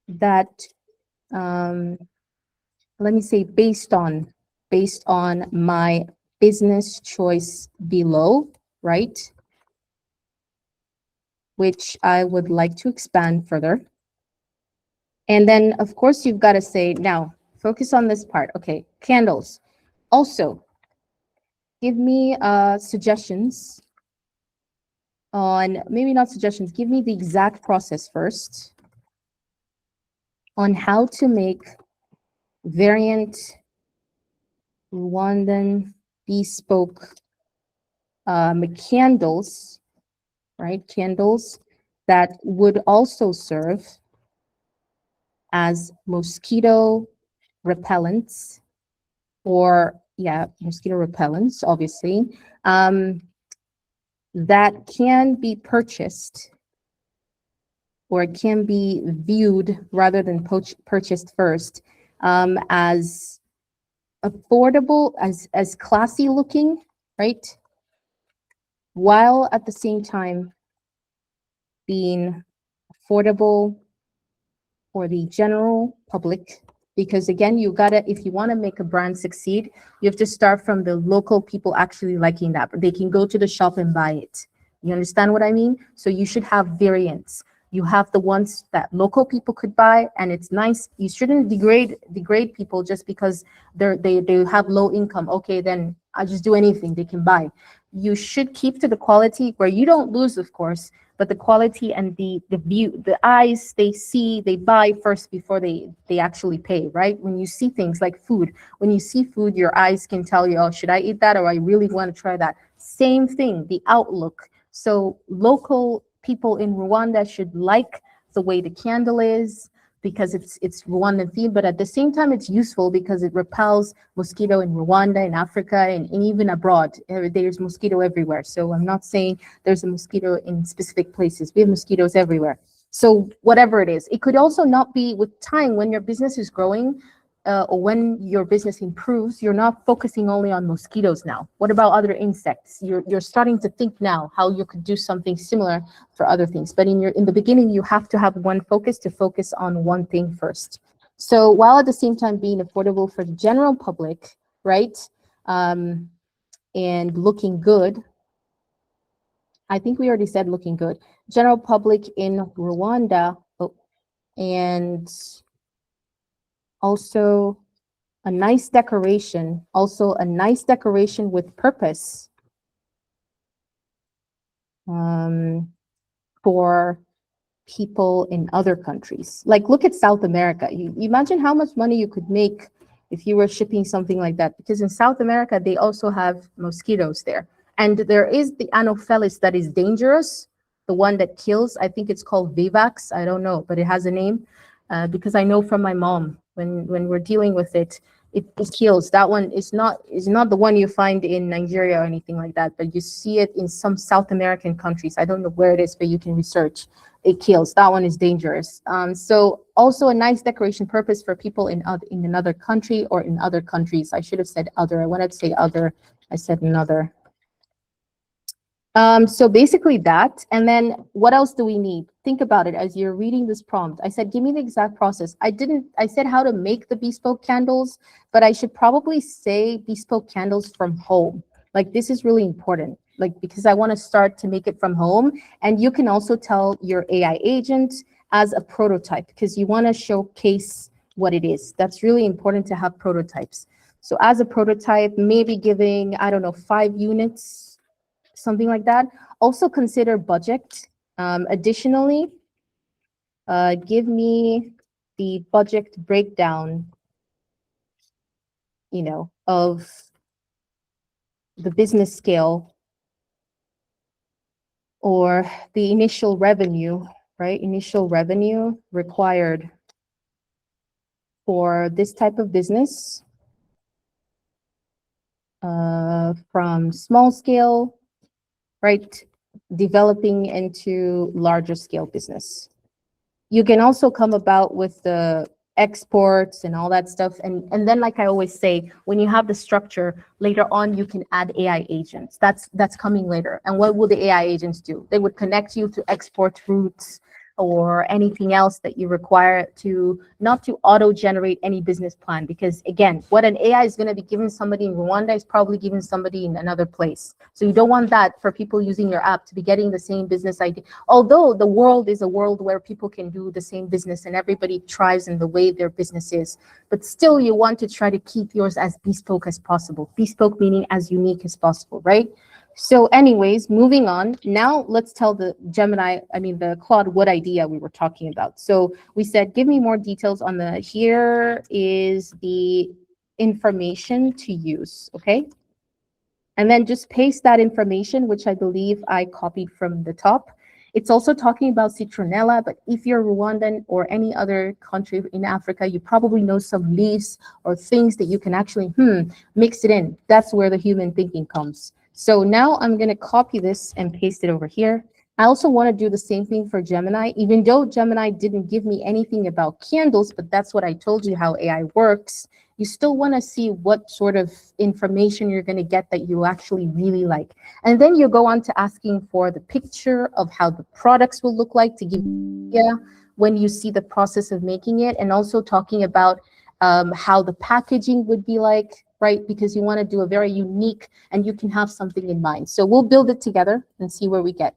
that, let me say, based on my business choice below, right? Which I would like to expand further. And then, of course, you've got to say, now, focus on this part. Okay, candles. Also, give me suggestions on, maybe not suggestions, give me the exact process first on how to make variant Rwandan bespoke candles, right? Candles that would also serve as mosquito repellents, or yeah, mosquito repellents, obviously, that can be purchased, or it can be viewed rather than purchased first, as affordable, as classy looking, right? While at the same time being affordable for the general public. Because again, you gotta, if you want to make a brand succeed, you have to start from the local people actually liking that. They can go to the shop and buy it. You understand what I mean? So you should have variants. You have the ones that local people could buy, and it's nice. You shouldn't degrade people just because they have low income. Okay, then I just do anything they can buy. You should keep to the quality where you don't lose, of course, but the quality and the view, the eyes, they see, they buy first before they actually pay, right? When you see things like food, when you see food, your eyes can tell you, oh, should I eat that, or I really want to try that? Same thing, the outlook. So local people in Rwanda should like the way the candle is, because it's Rwandan themed, but at the same time it's useful because it repels mosquito in Rwanda, in Africa, and even abroad. There's mosquito everywhere. So I'm not saying there's a mosquito in specific places. We have mosquitoes everywhere. So whatever it is, it could also not be with time when your business is growing, or when your business improves, you're not focusing only on mosquitoes now. What about other insects? You're starting to think now how you could do something similar for other things. But in the beginning, you have to have one focus, to focus on one thing first. So while at the same time being affordable for the general public, right? And looking good. I think we already said looking good. General public in Rwanda, and also a nice decoration, with purpose, for people in other countries. Like, look at South America. You imagine how much money you could make if you were shipping something like that, because in South America, they also have mosquitoes there. And there is the Anopheles that is dangerous, the one that kills. I think it's called Vivax. I don't know, but it has a name, because I know from my mom, when we're dealing with it, it kills. That one is not the one you find in Nigeria or anything like that, but you see it in some South American countries. I don't know where it is, but you can research. It kills. That one is dangerous. So also a nice decoration purpose for people in another country, or in other countries. I should have said other. I wanted to say other. I said another. So basically that, and then what else do we need? Think about it as you're reading this prompt. I said, give me the exact process. I said how to make the bespoke candles, but I should probably say bespoke candles from home. Like, this is really important, like, because I want to start to make it from home. And you can also tell your AI agent as a prototype, because you want to showcase what it is. That's really important to have prototypes. So as a prototype, maybe giving, I don't know, 5 units, something like that. Also consider budget. Additionally, give me the budget breakdown, of the business scale or the initial revenue, right? Initial revenue required for this type of business, from small scale, right, developing into larger scale business. You can also come about with the exports and all that stuff. And then, like I always say, when you have the structure, later on, you can add AI agents. That's coming later. And what will the AI agents do? They would connect you to export routes or anything else that you require to not to auto-generate any business plan. Because again, what an AI is going to be giving somebody in Rwanda is probably giving somebody in another place. So you don't want that for people using your app to be getting the same business idea. Although the world is a world where people can do the same business and everybody thrives in the way their business is, but still you want to try to keep yours as bespoke as possible. Bespoke meaning as unique as possible, right? So anyways, moving on. Now let's tell the the Claude what idea we were talking about. So we said, give me more details on here is the information to use, okay? And then just paste that information, which I believe I copied from the top. It's also talking about citronella, but if you're Rwandan or any other country in Africa, you probably know some leaves or things that you can actually mix it in. That's where the human thinking comes. So now I'm going to copy this and paste it over here. I also want to do the same thing for Gemini, even though Gemini didn't give me anything about candles, but that's what I told you how AI works. You still want to see what sort of information you're going to get that you actually really like. And then you go on to asking for the picture of how the products will look like to give you when you see the process of making it, and also talking about how the packaging would be like, right? Because you want to do a very unique, and you can have something in mind. So we'll build it together and see where we get.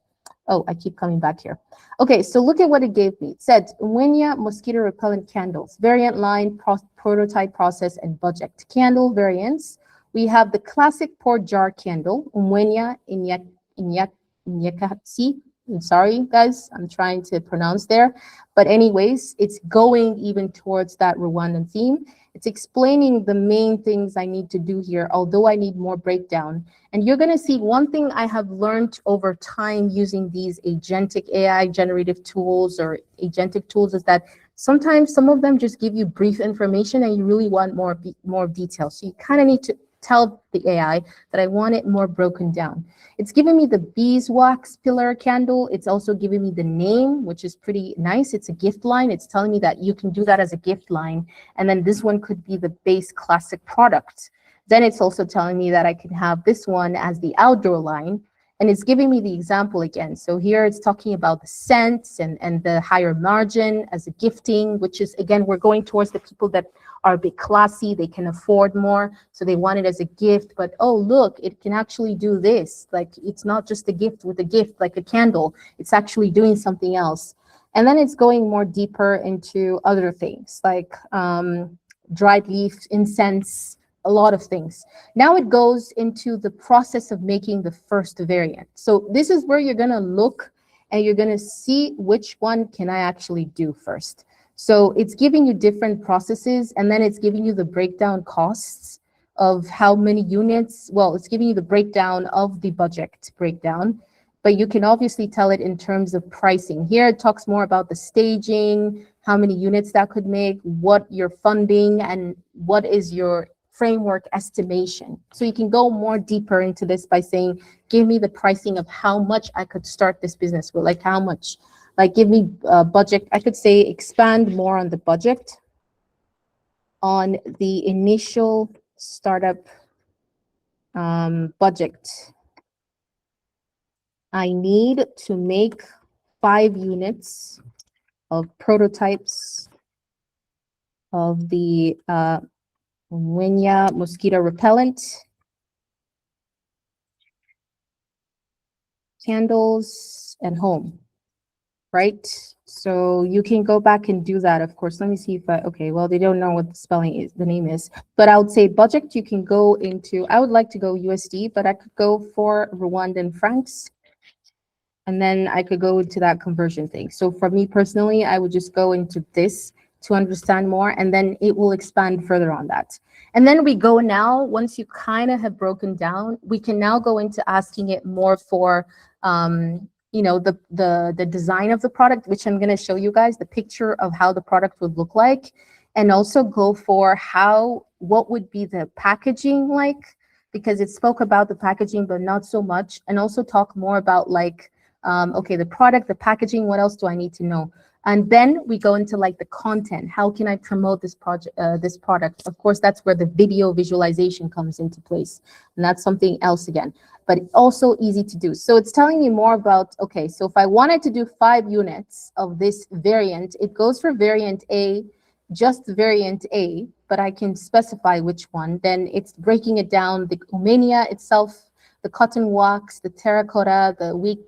Oh, I keep coming back here. Okay, so look at what it gave me. It said, Nwenya mosquito repellent candles, variant line, prototype process, and budget. Candle variants. We have the classic port jar candle, Nwenya Inyakatsi. I'm sorry, guys, I'm trying to pronounce there. But anyways, it's going even towards that Rwandan theme. It's explaining the main things I need to do here, although I need more breakdown. And you're going to see one thing I have learned over time using these agentic AI generative tools or agentic tools is that sometimes some of them just give you brief information and you really want more detail. So you kind of need to tell the AI that I want it more broken down. It's giving me the beeswax pillar candle. It's also giving me the name, which is pretty nice. It's a gift line. It's telling me that you can do that as a gift line. And then this one could be the base classic product. Then it's also telling me that I can have this one as the outdoor line. And it's giving me the example again. So here it's talking about the scents and the higher margin as a gifting, which is, again, we're going towards the people that are a bit classy, they can afford more, so they want it as a gift. But oh, look, it can actually do this. Like, it's not just a gift with a gift, like a candle. It's actually doing something else. And then it's going more deeper into other things, like dried leaf, incense, a lot of things. Now it goes into the process of making the first variant. So this is where you're gonna look and you're gonna see which one can I actually do first. So it's giving you different processes, and then it's giving you the breakdown costs of how many units. Well, it's giving you the breakdown of the budget breakdown, but you can obviously tell it in terms of pricing. Here it talks more about the staging, how many units that could make, what you're funding, and what is your framework estimation. So you can go more deeper into this by saying, give me the pricing of how much I could start this business with, like how much. Like, give me a budget. I could say expand more on the budget on the initial startup budget. I need to make 5 units of prototypes of the Nwenya mosquito repellent, candles, and home. Right? So you can go back and do that. Of course, let me see if okay, well, they don't know what the spelling is, the name is, but I would say budget, you can go into, I would like to go USD, but I could go for Rwandan francs. and then I could go into that conversion thing. So for me personally, I would just go into this to understand more, and then it will expand further on that. And then we go now, once you kind of have broken down, we can now go into asking it more for, the design of the product, which I'm going to show you guys the picture of how the product would look like, and also go for what would be the packaging like, because it spoke about the packaging, but not so much, and also talk more about like, okay, the product, the packaging, what else do I need to know? And then we go into like the content. How can I promote this project, this product? Of course, that's where the video visualization comes into place. And that's something else again, but also easy to do. So it's telling you more about, okay, so if I wanted to do 5 units of this variant, it goes for variant A, just variant A, but I can specify which one. Then it's breaking it down, the umenia itself, the cotton wax, the terracotta, the wick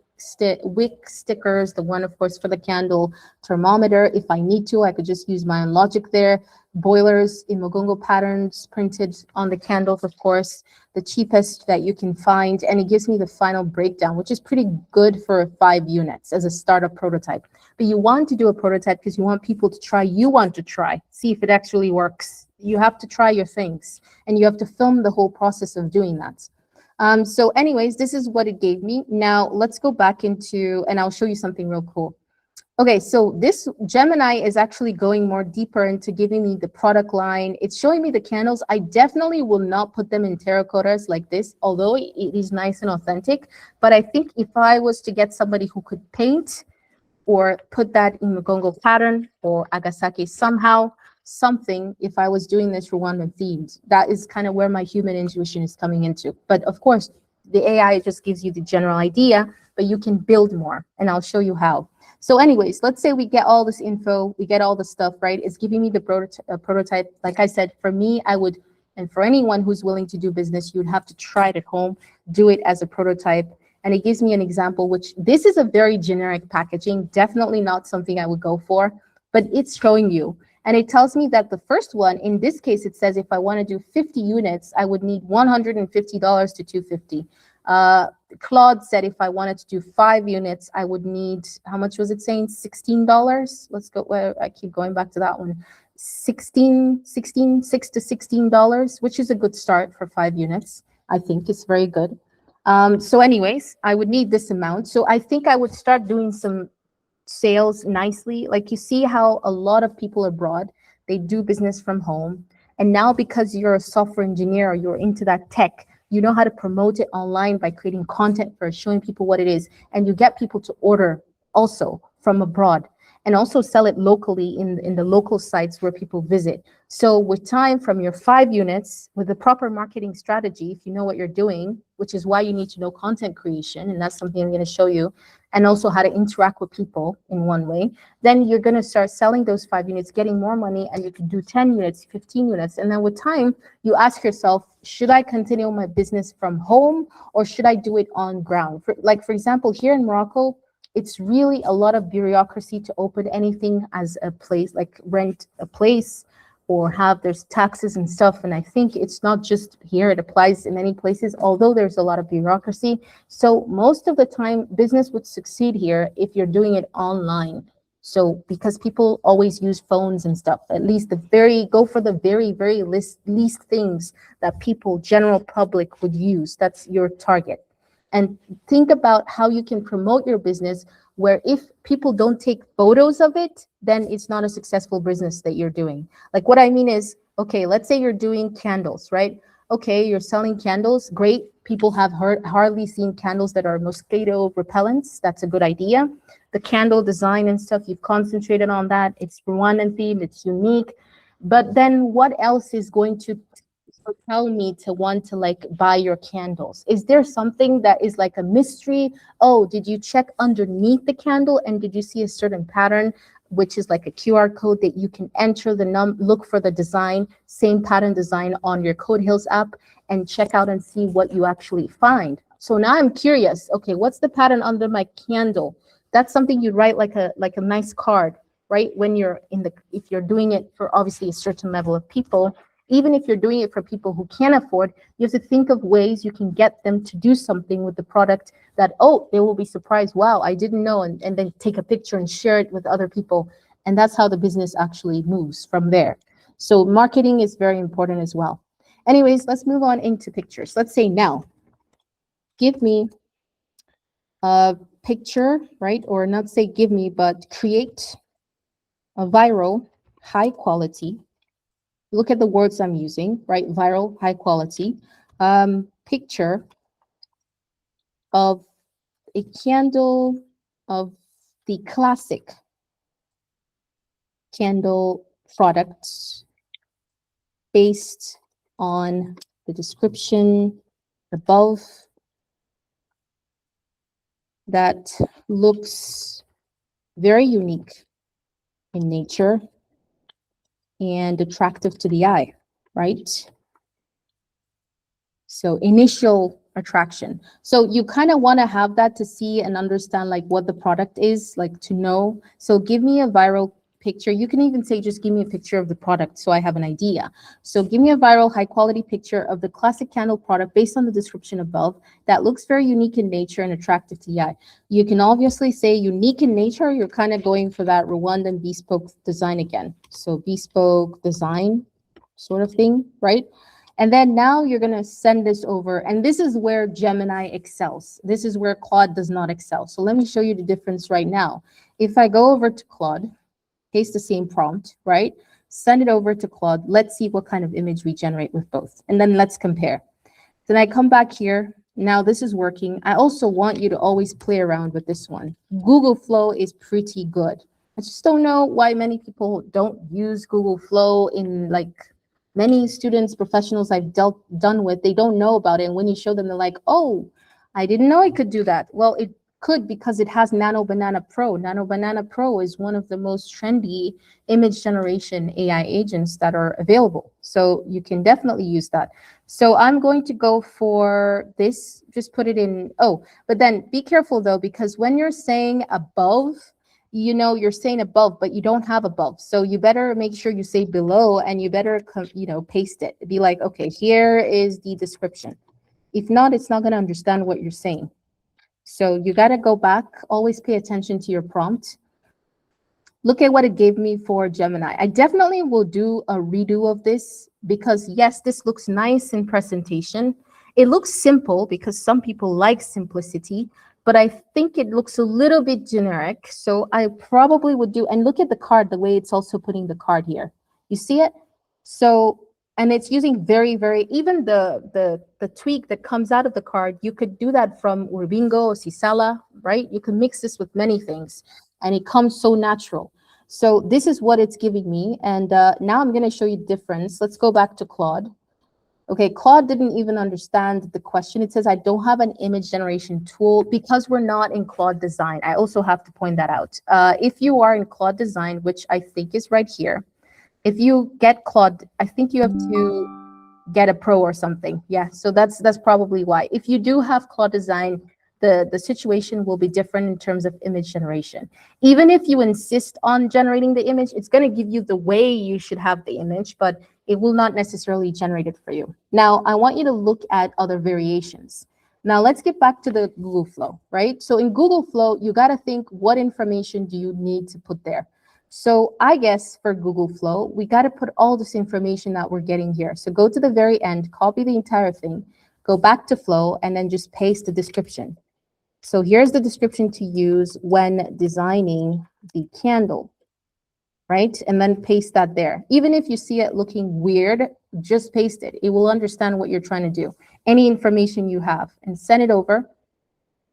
stickers, the one, of course, for the candle, thermometer. If I need to, I could just use my own logic there. Boilers in Mogongo patterns printed on the candles, of course, the cheapest that you can find. And it gives me the final breakdown, which is pretty good for 5 units as a startup prototype. But you want to do a prototype because you want people to try. You want to try, see if it actually works. You have to try your things, and you have to film the whole process of doing that. So anyways, this is what it gave me. Now let's go back into, and I'll show you something real cool. Okay, so this Gemini is actually going more deeper into giving me the product line. It's showing me the candles. I definitely will not put them in terracottas like this, although it is nice and authentic. But I think if I was to get somebody who could paint or put that in Mogongo pattern or Agasaki somehow, something, if I was doing this Rwandan themed, that is kind of where my human intuition is coming into. But of course, the AI just gives you the general idea, but you can build more, and I'll show you how. So anyways, let's say we get all this info, we get all the stuff, right? It's giving me the prototype. Like I said, for me, I would, and for anyone who's willing to do business, you'd have to try it at home, do it as a prototype. And it gives me an example, which this is a very generic packaging, definitely not something I would go for, but it's showing you. And it tells me that the first one, in this case, it says if I want to do 50 units, I would need $150 to $250. Claude said if I wanted to do 5 units, I would need, how much was it saying? $16. Let's go, well, I keep going back to that one. $6 to $16, which is a good start for 5 units. I think it's very good. So anyways, I would need this amount. So I think I would start doing some sales nicely. Like you see how a lot of people abroad, they do business from home. And now because you're a software engineer or you're into that tech, you know how to promote it online by creating content first, showing people what it is. And you get people to order also from abroad, and also sell it locally in the local sites where people visit. So with time, from your 5 units, with the proper marketing strategy, if you know what you're doing, which is why you need to know content creation, and that's something I'm going to show you, and also how to interact with people in one way, then you're going to start selling those 5 units, getting more money, and you can do 10 units, 15 units. And then with time, you ask yourself, should I continue my business from home, or should I do it on ground? For example, here in Morocco, it's really a lot of bureaucracy to open anything as a place, like rent a place or have, there's taxes and stuff. And I think it's not just here, it applies in many places, although there's a lot of bureaucracy. So most of the time, business would succeed here if you're doing it online. So because people always use phones and stuff, at least go for the very, very least things that people, general public would use. That's your target. And think about how you can promote your business, where if people don't take photos of it, then it's not a successful business that you're doing. Like what I mean is, okay, let's say you're doing candles, right? Okay, you're selling candles, great. People have hardly seen candles that are mosquito repellents. That's a good idea. The candle design and stuff, you've concentrated on that. It's Rwandan themed, it's unique. But then what else is going to tell me to want to like buy your candles? Is there something that is like a mystery? Oh, did you check underneath the candle and did you see a certain pattern, which is like a QR code that you can enter look for the design, same pattern design on your Code Hills app, and check out and see what you actually find. So now I'm curious, okay, what's the pattern under my candle? That's something you write like a nice card, right? When you're if you're doing it for obviously a certain level of people. Even if you're doing it for people who can't afford, you have to think of ways you can get them to do something with the product that, oh, they will be surprised, wow, I didn't know, and then take a picture and share it with other people. And that's how the business actually moves from there. So marketing is very important as well. Anyways, let's move on into pictures. Let's say now, give me a picture, right? Or not say give me, but create a viral, high quality. Look at the words I'm using, right? Viral, high quality picture of a candle of the classic candle products based on the description above that looks very unique in nature and attractive to the eye, right? So initial attraction. So you kind of want to have that to see and understand like what the product is, like to know. So give me a viral picture. You can even say, just give me a picture of the product so I have an idea. So give me a viral high quality picture of the classic candle product based on the description above that looks very unique in nature and attractive to the eye. You can obviously say unique in nature. You're kind of going for that Rwandan bespoke design again. So bespoke design sort of thing, right? And then now you're going to send this over. And this is where Gemini excels. This is where Claude does not excel. So let me show you the difference right now. If I go over to Claude, paste the same prompt, right? Send it over to Claude. Let's see what kind of image we generate with both. And then let's compare. Then I come back here. Now this is working. I also want you to always play around with this one. Google Flow is pretty good. I just don't know why many people don't use Google Flow in like many students, professionals I've done with, they don't know about it. And when you show them, they're like, oh, I didn't know I could do that. Well, it could because it has Nano Banana Pro. Nano Banana Pro is one of the most trendy image generation AI agents that are available. So you can definitely use that. So I'm going to go for this, just put it in, oh, but then be careful though, because when you're saying above, you know, you're saying above, but you don't have above. So you better make sure you say below and you better, you know, paste it. Be like, okay, here is the description. If not, it's not going to understand what you're saying. So you got to go back, always pay attention to your prompt. Look at what it gave me for Gemini. I definitely will do a redo of this because yes, this looks nice in presentation. It looks simple because some people like simplicity, but I think it looks a little bit generic. So I probably would do, and look at the card, the way it's also putting the card here. You see it? So, and it's using very, even the tweak that comes out of the card, you could do that from Urbingo or Sisala, right? You can mix this with many things and it comes so natural. So this is what it's giving me. And now I'm gonna show you the difference. Let's go back to Claude. Okay, Claude didn't even understand the question. It says, I don't have an image generation tool because we're not in Claude Design. I also have to point that out. If you are in Claude Design, which I think is right here, if you get Claude, I think you have to get a pro or something. Yeah, so that's probably why. If you do have Claude Design, the situation will be different in terms of image generation. Even if you insist on generating the image, it's going to give you the way you should have the image, but it will not necessarily generate it for you. Now, I want you to look at other variations. Now, let's get back to the Google Flow, right? So in Google Flow, you got to think, what information do you need to put there? So I guess for Google Flow, we got to put all this information that we're getting here. So go to the very end, copy the entire thing, go back to Flow, and then just paste the description. So here's the description to use when designing the candle, right? And then paste that there. Even if you see it looking weird, just paste it. It will understand what you're trying to do. Any information you have, and send it over.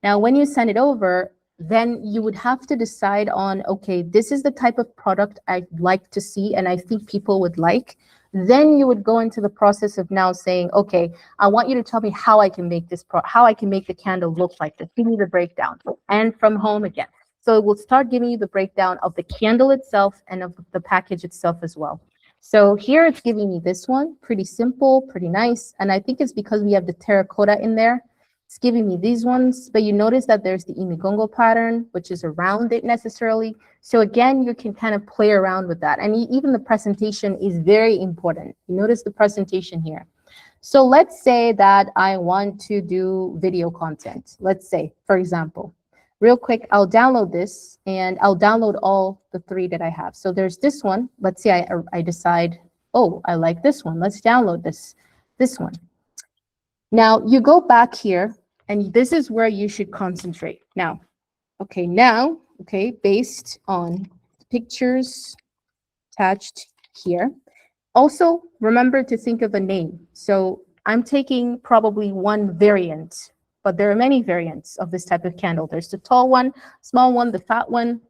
Now, when you send it over, then you would have to decide on, okay, this is the type of product I'd like to see and I think people would like. Then you would go into the process of now saying, okay, I want you to tell me how I can make this, how I can make the candle look like this. Give me the breakdown. And from home again. So it will start giving you the breakdown of the candle itself and of the package itself as well. So here it's giving me this one, pretty simple, pretty nice. And I think it's because we have the terracotta in there. It's giving me these ones, but you notice that there's the imigongo pattern, which is around it necessarily. So again, you can kind of play around with that. And even the presentation is very important. You notice the presentation here. So let's say that I want to do video content. Let's say, for example, real quick, I'll download this and I'll download all the 3 that I have. So there's this one. Let's say I decide, oh, I like this one. Let's download this one. Now you go back here and this is where you should concentrate. Now, based on pictures attached here. Also, remember to think of a name. So I'm taking probably one variant, but there are many variants of this type of candle. There's the tall one, small one, the fat one,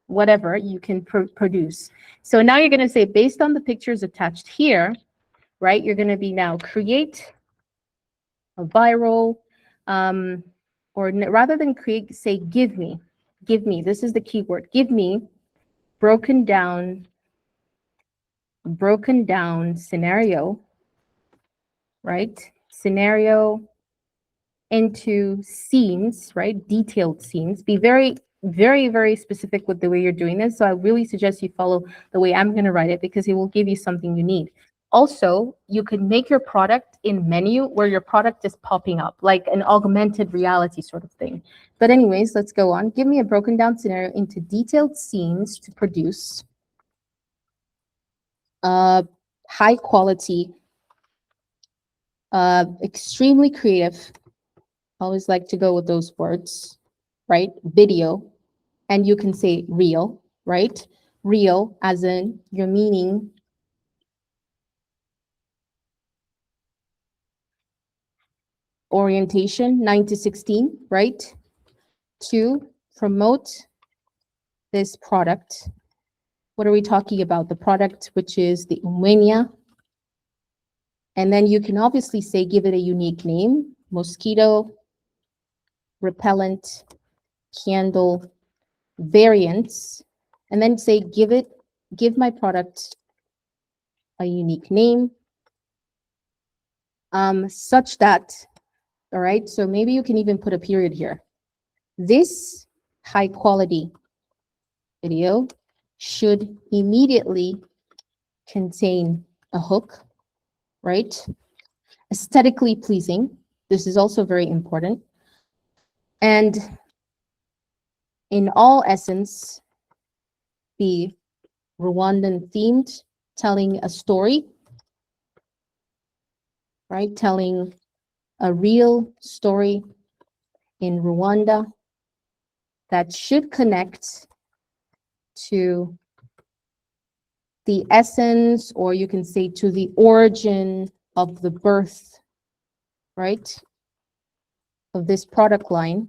whatever you can produce. So now you're going to say, based on the pictures attached here, right, you're going to be now create a viral, or rather than create, say, give me, this is the keyword, give me broken down scenario, right? Scenario into scenes, right? Detailed scenes. Be very, very, very specific with the way you're doing this. So I really suggest you follow the way I'm going to write it because it will give you something you need. Also, you can make your product in menu where your product is popping up, like an augmented reality sort of thing. But anyways, let's go on. Give me a broken down scenario into detailed scenes to produce high quality, extremely creative. I always like to go with those words, right? Video, and you can say real, right? Real as in you're meaning orientation 9 to 16, right? To promote this product. What are we talking about? The product, which is the umwenya. And then you can obviously say, give it a unique name, mosquito, repellent, candle, variants, and then say, give my product a unique name, such that, all right, so maybe you can even put a period here. This high quality video should immediately contain a hook, right? Aesthetically pleasing. This is also very important. And in all essence, be Rwandan themed, telling a story, right? Telling a real story in Rwanda that should connect to the essence, or you can say to the origin of the birth, right, of this product line,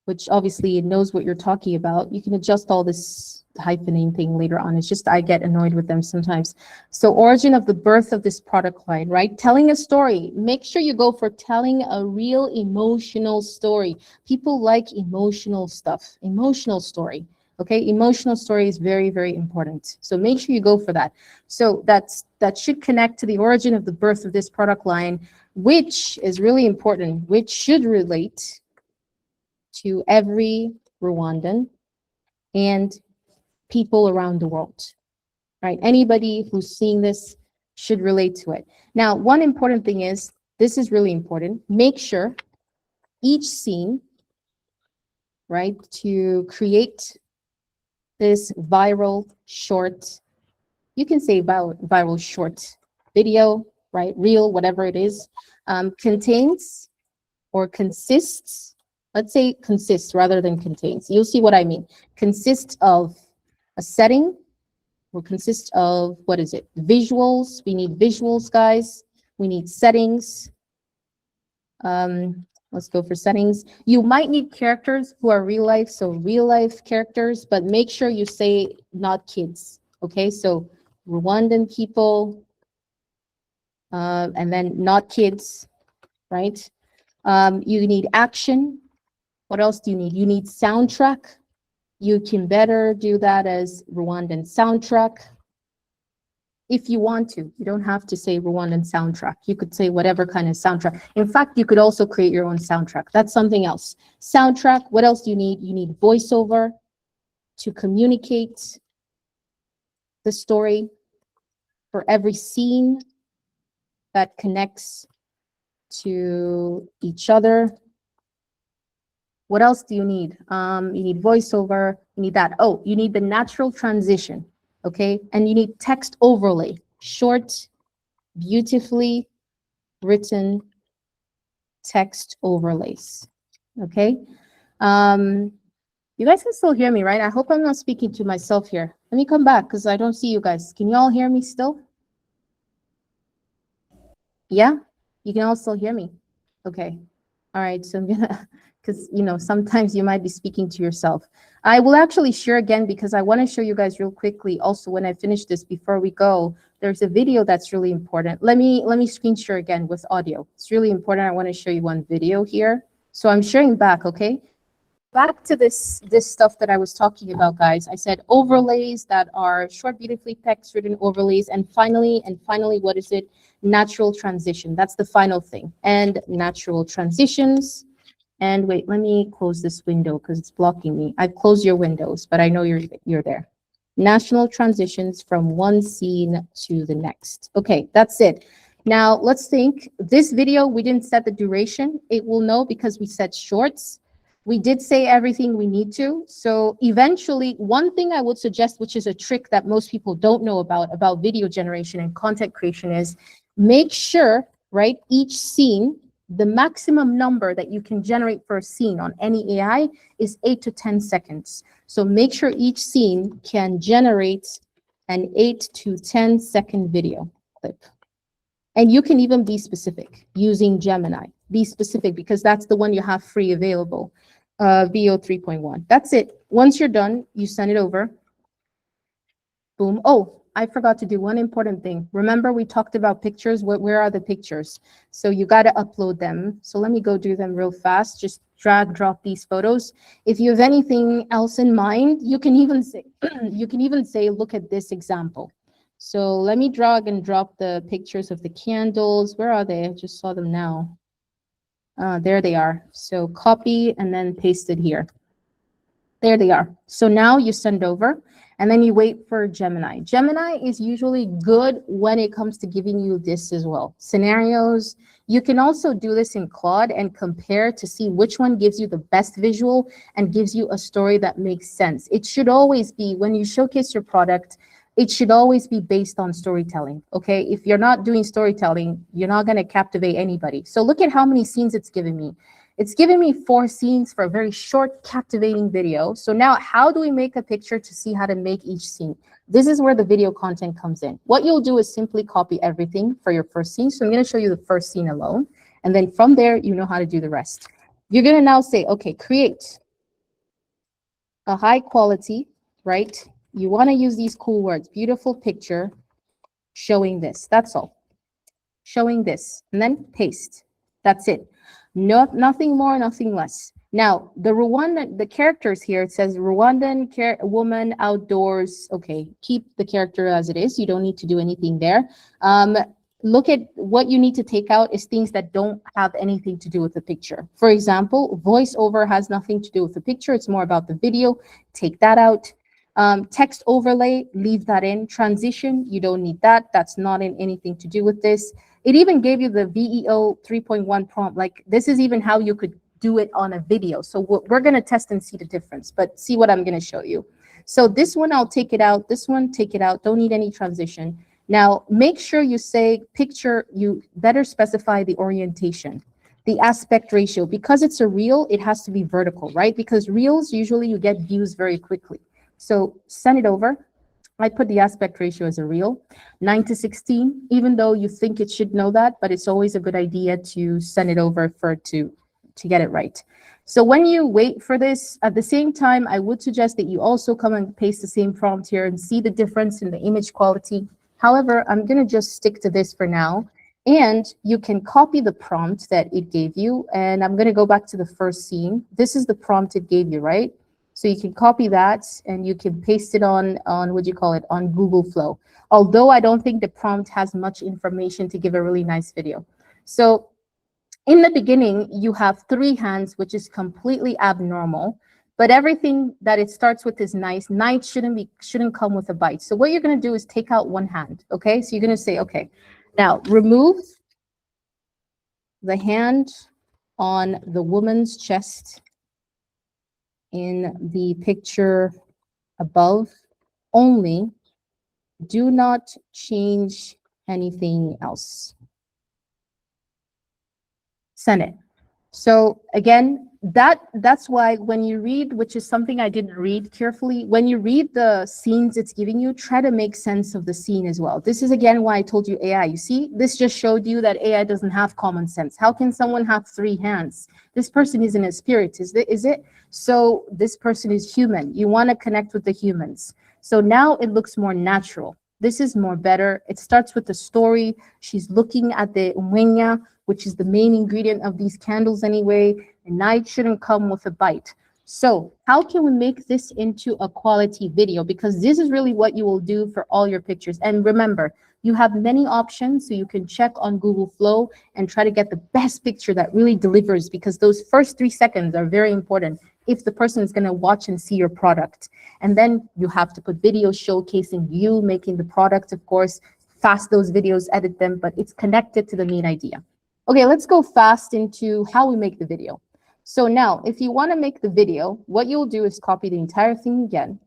which obviously it knows what you're talking about. You can adjust all this hyphenating thing later on. It's just I get annoyed with them sometimes. So origin of the birth of this product line, right? Telling a story. Make sure you go for telling a real emotional story. People like emotional stuff, emotional story. Okay, emotional story is very, very important. So make sure you go for that. So that should connect to the origin of the birth of this product line, which is really important, which should relate to every Rwandan and people around the world, right? Anybody who's seeing this should relate to it. Now, one important thing is, this is really important, make sure each scene, right, to create this viral short, you can say viral short video, right, reel, whatever it is, contains or consists, let's say consists rather than contains. You'll see what I mean. Consists of a setting, or consists of, what is it? Visuals. We need visuals, guys. We need settings. Let's go for settings. You might need characters who are real life, so real life characters, but make sure you say not kids. Okay, so Rwandan people, and then not kids, right? You need action. What else do you need? You need soundtrack. You can better do that as Rwandan soundtrack. if you want to. You don't have to say Rwandan soundtrack. You could say whatever kind of soundtrack. In fact, you could also create your own soundtrack. That's something else. Soundtrack, what else do you need? You need voiceover to communicate the story for every scene that connects to each other. What else do you need? You need voiceover, you need that. Oh, you need the natural transition, okay? And you need text overlay, short, beautifully written text overlays, okay? You guys can still hear me, right? I hope I'm not speaking to myself here. Let me come back because I don't see you guys. Can you all hear me still? Yeah, you can all still hear me. Okay. All right, so I'm gonna, because sometimes you might be speaking to yourself. I will actually share again because I want to show you guys real quickly. Also, when I finish this, before we go, there's a video that's really important. Let me screen share again with audio. It's really important. I want to show you one video here. So I'm sharing back, okay? Back to this stuff that I was talking about, guys. I said overlays that are short, beautifully text written overlays, and finally, what is it? Natural transition. That's the final thing. And natural transitions. And wait, let me close this window because it's blocking me. I've closed your windows, but I know you're there. National transitions from one scene to the next. Okay, that's it. Now let's think. This video, we didn't set the duration. It will know because we set shorts. We did say everything we need to. So eventually, one thing I would suggest, which is a trick that most people don't know about video generation and content creation, is make sure, right, each scene, the maximum number that you can generate for a scene on any AI is 8 to 10 seconds. So make sure each scene can generate an 8 to 10 second video clip. And you can even be specific using Gemini. Be specific because that's the one you have free available. VO 3.1. That's it. Once you're done, you send it over. Boom. Oh, I forgot to do one important thing. Remember we talked about pictures. Where are the pictures? So you got to upload them. So let me go do them real fast. Just drag, drop these photos. If you have anything else in mind, you can even say, look at this example. So let me drag and drop the pictures of the candles. Where are they? I just saw them now. There they are. So copy and then paste it here. There they are. So now you send over and then you wait for Gemini. Gemini is usually good when it comes to giving you this as well. Scenarios. You can also do this in Claude and compare to see which one gives you the best visual and gives you a story that makes sense. It should always be, when you showcase your product, it should always be based on storytelling, okay? If you're not doing storytelling, you're not gonna captivate anybody. So look at how many scenes it's giving me. It's giving me 4 scenes for a very short, captivating video. So now how do we make a picture to see how to make each scene? This is where the video content comes in. What you'll do is simply copy everything for your first scene. So I'm gonna show you the first scene alone. And then from there, you know how to do the rest. You're gonna now say, okay, create a high quality, right? You want to use these cool words. Beautiful picture showing this. That's all. Showing this. And then paste. That's it. No, nothing more, nothing less. Now, the characters here, it says Rwandan woman outdoors. Okay, keep the character as it is. You don't need to do anything there. Look at what you need to take out is things that don't have anything to do with the picture. For example, voiceover has nothing to do with the picture. It's more about the video. Take that out. Text overlay, leave that in. Transition, you don't need that. That's not in anything to do with this. It even gave you the VEO 3.1 prompt. Like this is even how you could do it on a video. So we're going to test and see the difference, but see what I'm going to show you. So this one, I'll take it out. This one, take it out. Don't need any transition. Now, make sure you say picture, you better specify the orientation, the aspect ratio. Because it's a reel, it has to be vertical, right? Because reels, usually you get views very quickly. So send it over. I put the aspect ratio as a reel, 9:16, even though you think it should know that, but it's always a good idea to send it over to get it right. So when you wait for this, at the same time, I would suggest that you also come and paste the same prompt here and see the difference in the image quality. However, I'm gonna just stick to this for now. And you can copy the prompt that it gave you. And I'm gonna go back to the first scene. This is the prompt it gave you, right? So you can copy that and you can paste it on what do you call it, on Google Flow. Although I don't think the prompt has much information to give a really nice video. So in the beginning, you have 3 hands, which is completely abnormal, but everything that it starts with is nice. Knight shouldn't come with a bite. So what you're going to do is take out 1 hand, okay? So you're going to say, okay, now remove the hand on the woman's chest in the picture above only. Do not change anything else. Send it. So again, that's why when you read, which is something I didn't read carefully, when you read the scenes it's giving you, try to make sense of the scene as well. This is again why I told you AI. You see, this just showed you that AI doesn't have common sense. How can someone have 3 hands? This person isn't a spirit, is it? So this person is human. You want to connect with the humans. So now it looks more natural. This is more better. It starts with the story. She's looking at the umwenya, which is the main ingredient of these candles anyway. And night shouldn't come with a bite. So how can we make this into a quality video? Because this is really what you will do for all your pictures. And remember, you have many options, so you can check on Google Flow and try to get the best picture that really delivers, because those first 3 seconds are very important if the person is going to watch and see your product. And then you have to put videos showcasing you making the product, of course, fast those videos, edit them, but it's connected to the main idea. Okay, let's go fast into how we make the video. So now, if you want to make the video, what you'll do is copy the entire thing again.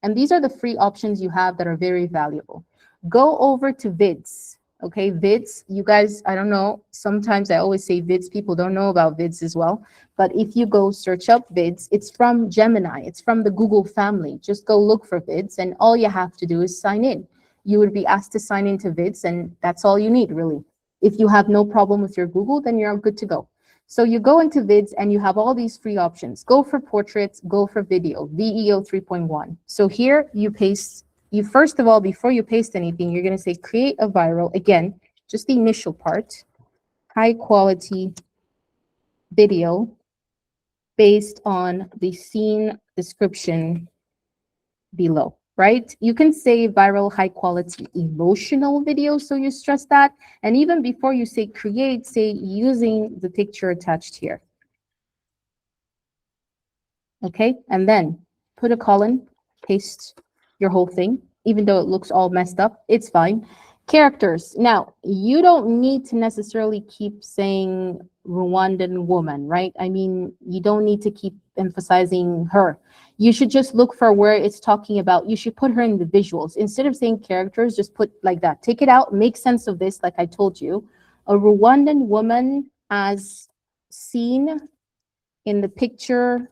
And these are the free options you have that are very valuable. Go over to vids. Okay, vids, you guys, I don't know, sometimes I always say vids, people don't know about vids as well. But if you go search up vids, it's from Gemini, it's from the Google family. Just go look for vids, and all you have to do is sign in. You would be asked to sign into vids, and that's all you need, really. If you have no problem with your Google, then you're good to go. So you go into vids and you have all these free options. Go for portraits, go for video, VEO 3.1. So here you paste, you first of all, before you paste anything, you're going to say create a viral. Again, just the initial part, high quality video based on the scene description below. Right? You can say viral, high quality, emotional video. So you stress that. And even before you say create, say using the picture attached here. Okay. And then put a colon, paste your whole thing, even though it looks all messed up, it's fine. Characters. Now, you don't need to necessarily keep saying Rwandan woman, right? I mean, you don't need to keep emphasizing her. You should just look for where it's talking about. You should put her in the visuals. Instead of saying characters, just put like that. Take it out, make sense of this, like I told you. A Rwandan woman as seen in the picture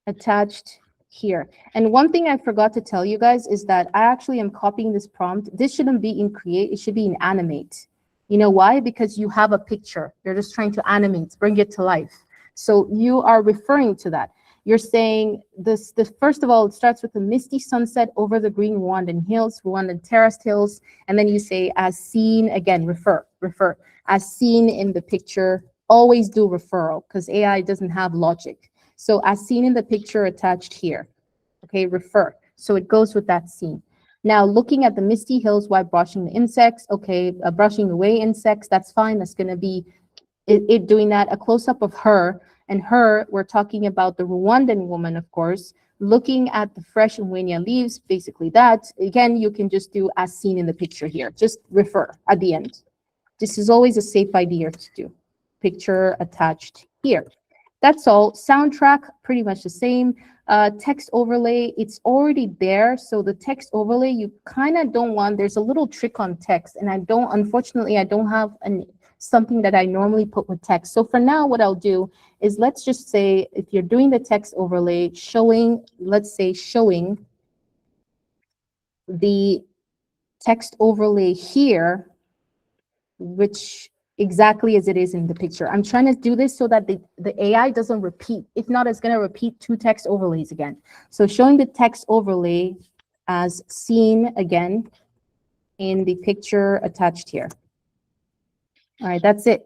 attached here. And one thing I forgot to tell you guys is that I actually am copying this prompt. This shouldn't be in create, it should be in animate. You know why? Because you have a picture. You're just trying to animate, bring it to life. So you are referring to that. You're saying this first of all, it starts with a misty sunset over the green Rwandan hills, Rwandan terraced hills, and then you say as seen, again, refer, as seen in the picture. Always do referral because AI doesn't have logic. So as seen in the picture attached here, okay, refer. So it goes with that scene. Now looking at the misty hills while brushing the insects, okay, brushing away insects, that's fine. That's gonna be it doing that. A close-up of her, and her, we're talking about the Rwandan woman, of course, looking at the fresh umwenya leaves, basically that. Again, you can just do as seen in the picture here. Just refer at the end. This is always a safe idea to do. Picture attached here. That's all. Soundtrack, pretty much the same. Text overlay, it's already there. So the text overlay, you kind of don't want, there's a little trick on text. And unfortunately, I don't have something that I normally put with text. So for now, what I'll do is let's just say, if you're doing the text overlay, showing, let's say showing the text overlay here, which exactly as it is in the picture. I'm trying to do this so that the AI doesn't repeat. If not, it's going to repeat 2 text overlays again. So showing the text overlay as seen again in the picture attached here. All right, that's it.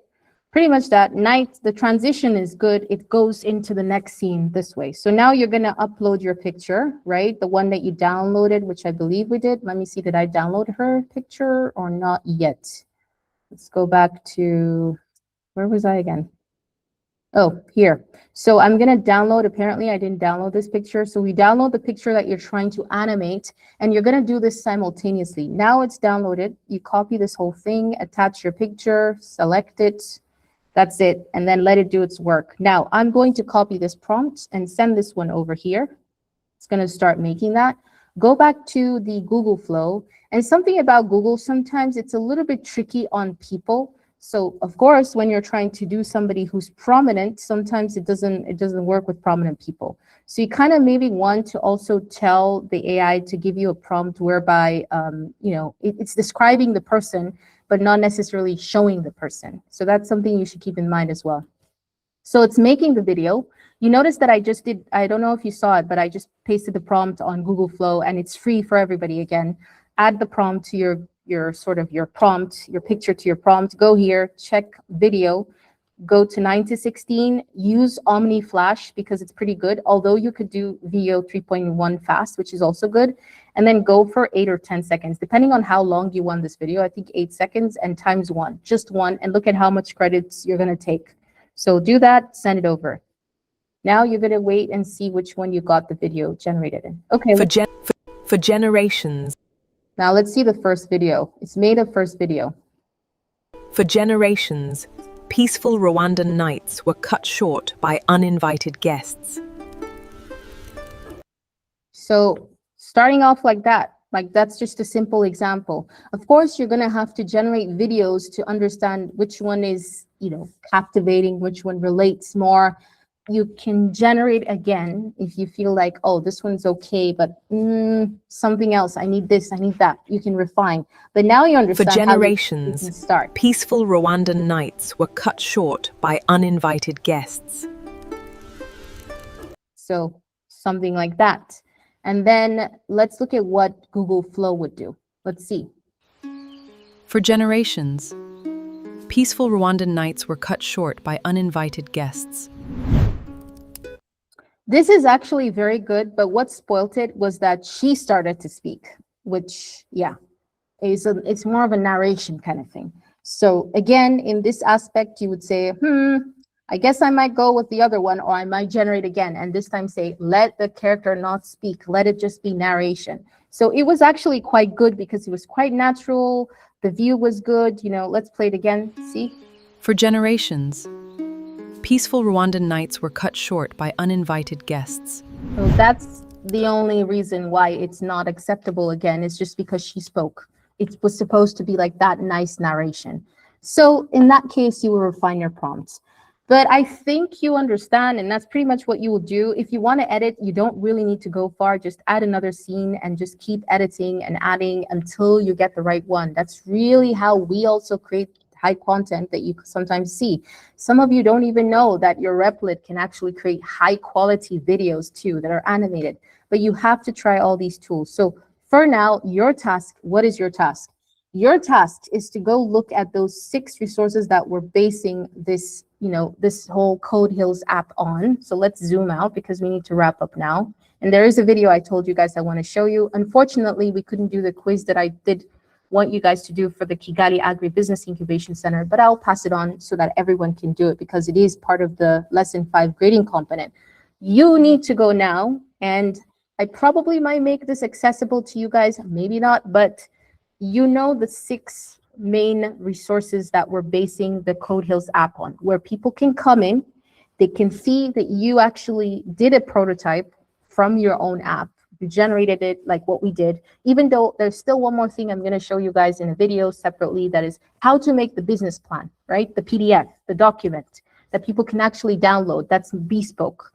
pretty much that. Night, the transition is good. It goes into the next scene this way. So now you're going to upload your picture, right? The one that you downloaded, which I believe we did. Let me see, did I download her picture or not yet? Let's go back to, where was I again? Oh, here. So I'm going to download, apparently I didn't download this picture. So we download the picture that you're trying to animate, and you're going to do this simultaneously. Now it's downloaded. You copy this whole thing, attach your picture, select it. That's it. And then let it do its work. Now I'm going to copy this prompt and send this one over here. It's going to start making that. Go back to the Google Flow. And something about Google, sometimes it's a little bit tricky on people. So of course, when you're trying to do somebody who's prominent, sometimes it doesn't work with prominent people. So you kind of maybe want to also tell the AI to give you a prompt whereby, you know, it's describing the person, but not necessarily showing the person. So that's something you should keep in mind as well. So it's making the video. You notice that I just did, I don't know if you saw it, but I just pasted the prompt on Google Flow, and it's free for everybody again. Add the prompt to your sort of your prompt, your picture to your prompt. Go here, check video, go to 9:16, use Omni Flash because it's pretty good, although you could do VO 3.1 fast, which is also good. And then go for 8 or 10 seconds, depending on how long you want this video. I think 8 seconds and times 1, just 1, and look at how much credits you're gonna take. So do that, send it over. Now you're gonna wait and see which one you got the video generated in. Okay. For generations. Now let's see the first video. It's made a first video. For generations, peaceful Rwandan nights were cut short by uninvited guests. So starting off like that's just a simple example. Of course, you're gonna have to generate videos to understand which one is, you know, captivating, which one relates more. You can generate again if you feel like, oh, this one's okay, but something else, I need this, I need that. You can refine. But now you understand For generations, how you can start. Peaceful Rwandan nights were cut short by uninvited guests. So something like that. And then let's look at what Google Flow would do. Let's see. For generations, peaceful Rwandan nights were cut short by uninvited guests. This is actually very good, but what spoilt it was that she started to speak, which, yeah, it's more of a narration kind of thing. So again, in this aspect, you would say, I guess I might go with the other one, or I might generate again, and this time say, let the character not speak, let it just be narration. So it was actually quite good because it was quite natural. The view was good. You know, let's play it again. See? For generations, peaceful Rwandan nights were cut short by uninvited guests. So that's the only reason why it's not acceptable again, is just because she spoke. It was supposed to be like that nice narration. So in that case, you will refine your prompts. But I think you understand, and that's pretty much what you will do. If you want to edit, you don't really need to go far. Just add another scene and just keep editing and adding until you get the right one. That's really how we also create high content that you sometimes see. Some of you don't even know that your Replit can actually create high quality videos too that are animated, but you have to try all these tools. So for now, your task, what is your task? Your task is to go look at those 6 resources that we're basing this, you know, this whole Code Hills app on. So let's zoom out because we need to wrap up now. And there is a video I told you guys I want to show you. Unfortunately, we couldn't do the quiz that I did want you guys to do for the Kigali Agribusiness Incubation Center, but I'll pass it on so that everyone can do it because it is part of the lesson 5 grading component. You need to go now, and I probably might make this accessible to you guys, maybe not, but you know the 6 main resources that we're basing the Code Hills app on, where people can come in, they can see that you actually did a prototype from your own app. You generated it like what we did, even though there's still one more thing I'm going to show you guys in a video separately, that is how to make the business plan, right? The PDF, the document that people can actually download. That's Bespoke.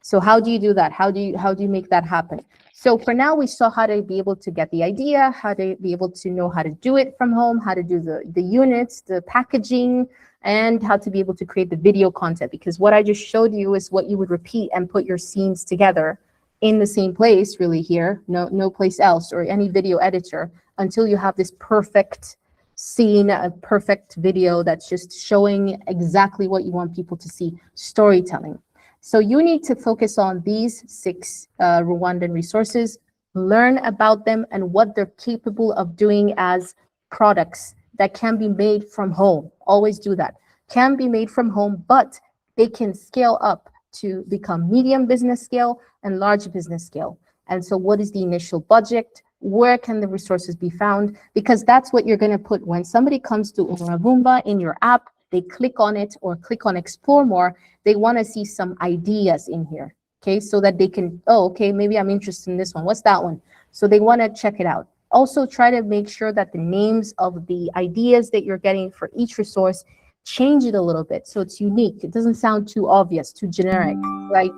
So how do you do that? How do you make that happen? So for now, we saw how to be able to get the idea, how to be able to know how to do it from home, how to do the units, the packaging, and how to be able to create the video content. Because what I just showed you is what you would repeat and put your scenes together in the same place, really here, no place else, or any video editor, until you have this perfect seeing a perfect video that's just showing exactly what you want people to see, storytelling. So you need to focus on these 6 Rwandan resources, learn about them and what they're capable of doing as products that can be made from home. Always do that. Can be made from home, but they can scale up to become medium business scale and large business scale. And so what is the initial budget? Where can the resources be found? Because that's what you're going to put when somebody comes to Umuravumba in your app, they click on it or click on explore more, they want to see some ideas in here, okay? So that they can, oh, okay, maybe I'm interested in this one. What's that one? So they want to check it out. Also try to make sure that the names of the ideas that you're getting for each resource, change it a little bit so it's unique. It doesn't sound too obvious, too generic, right?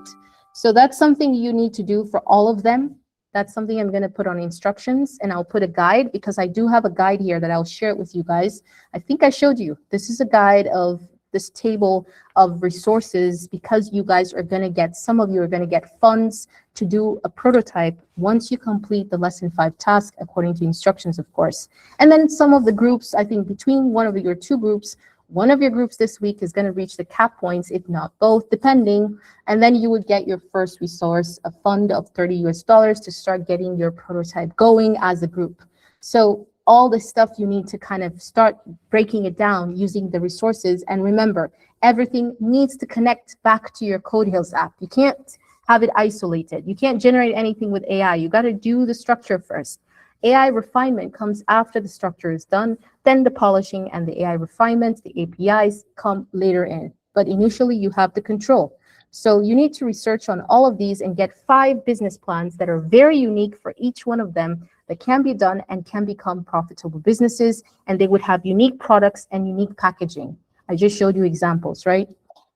So that's something you need to do for all of them. That's something I'm going to put on instructions, and I'll put a guide because I do have a guide here that I'll share it with you guys. I think I showed you. This is a guide of this table of resources because you guys are going to get, some of you are going to get funds to do a prototype once you complete the lesson 5 task according to instructions, of course. And then some of the groups, I think between one of your 2 groups, one of your groups this week is going to reach the cap points, if not both, depending. And then you would get your first resource, a fund of $30 to start getting your prototype going as a group. So all the stuff you need to kind of start breaking it down using the resources. And remember, everything needs to connect back to your Code Hills app. You can't have it isolated. You can't generate anything with AI. You got to do the structure first. AI refinement comes after the structure is done, then the polishing and the AI refinement, the APIs come later in. But initially you have the control. So you need to research on all of these and get 5 business plans that are very unique for each one of them that can be done and can become profitable businesses, and they would have unique products and unique packaging. I just showed you examples, right?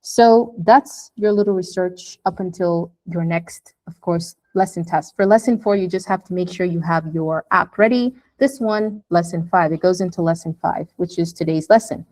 So that's your little research up until your next, of course, lesson test. For lesson 4, you just have to make sure you have your app ready. This one, lesson 5, it goes into lesson 5, which is today's lesson.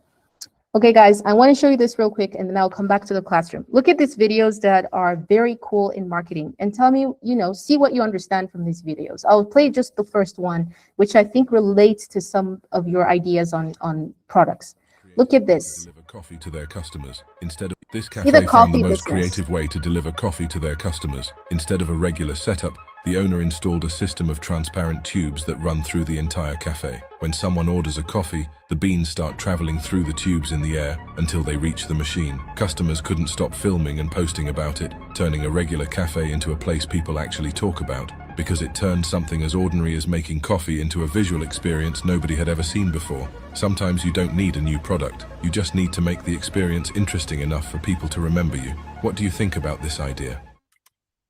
Okay, guys, I want to show you this real quick, and then I'll come back to the classroom. Look at these videos that are very cool in marketing, and tell me, see what you understand from these videos. I'll play just the first one, which I think relates to some of your ideas on products. Look at this. Deliver coffee to their customers instead of this See cafe the found the coffee most business. creative way to deliver coffee to their customers. Instead of a regular setup, the owner installed a system of transparent tubes that run through the entire cafe. When someone orders a coffee, the beans start traveling through the tubes in the air until they reach the machine. Customers couldn't stop filming and posting about it, turning a regular cafe into a place people actually talk about, because it turned something as ordinary as making coffee into a visual experience nobody had ever seen before. Sometimes you don't need a new product, you just need to make the experience interesting enough for people to remember you. What do you think about this idea?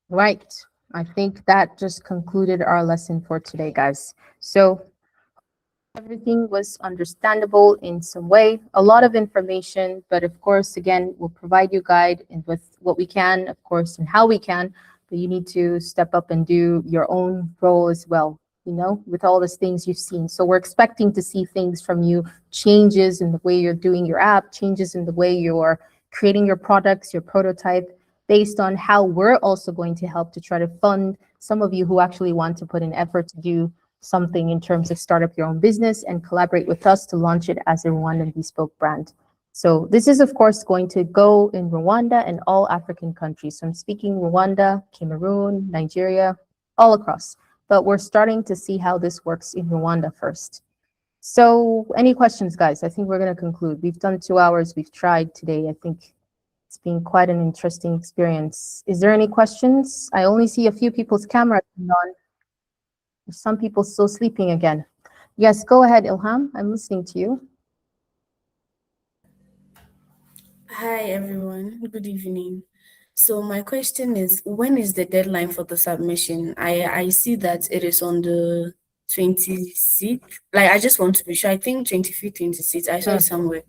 Right. I think that just concluded our lesson for today, guys. So everything was understandable in some way, a lot of information, but of course, again, we'll provide you guide and with what we can, of course, and how we can, but you need to step up and do your own role as well, with all these things you've seen. So we're expecting to see things from you, changes in the way you're doing your app, changes in the way you're creating your products, your prototype, based on how we're also going to help to try to fund some of you who actually want to put in effort to do something in terms of start up your own business and collaborate with us to launch it as a Rwandan bespoke brand. So this is, of course, going to go in Rwanda and all African countries. So I'm speaking Rwanda, Cameroon, Nigeria, all across. But we're starting to see how this works in Rwanda first. So any questions, guys? I think we're going to conclude. We've done 2 hours. We've tried today. I think it's been quite an interesting experience. Is there any questions? I only see a few people's cameras on. Some people still sleeping again. Yes, go ahead, Ilham. I'm listening to you. Hi, everyone. Good evening. So my question is, when is the deadline for the submission? I see that it is on the 26th. Like, I just want to be sure. I think 25th, 26th. I saw it somewhere.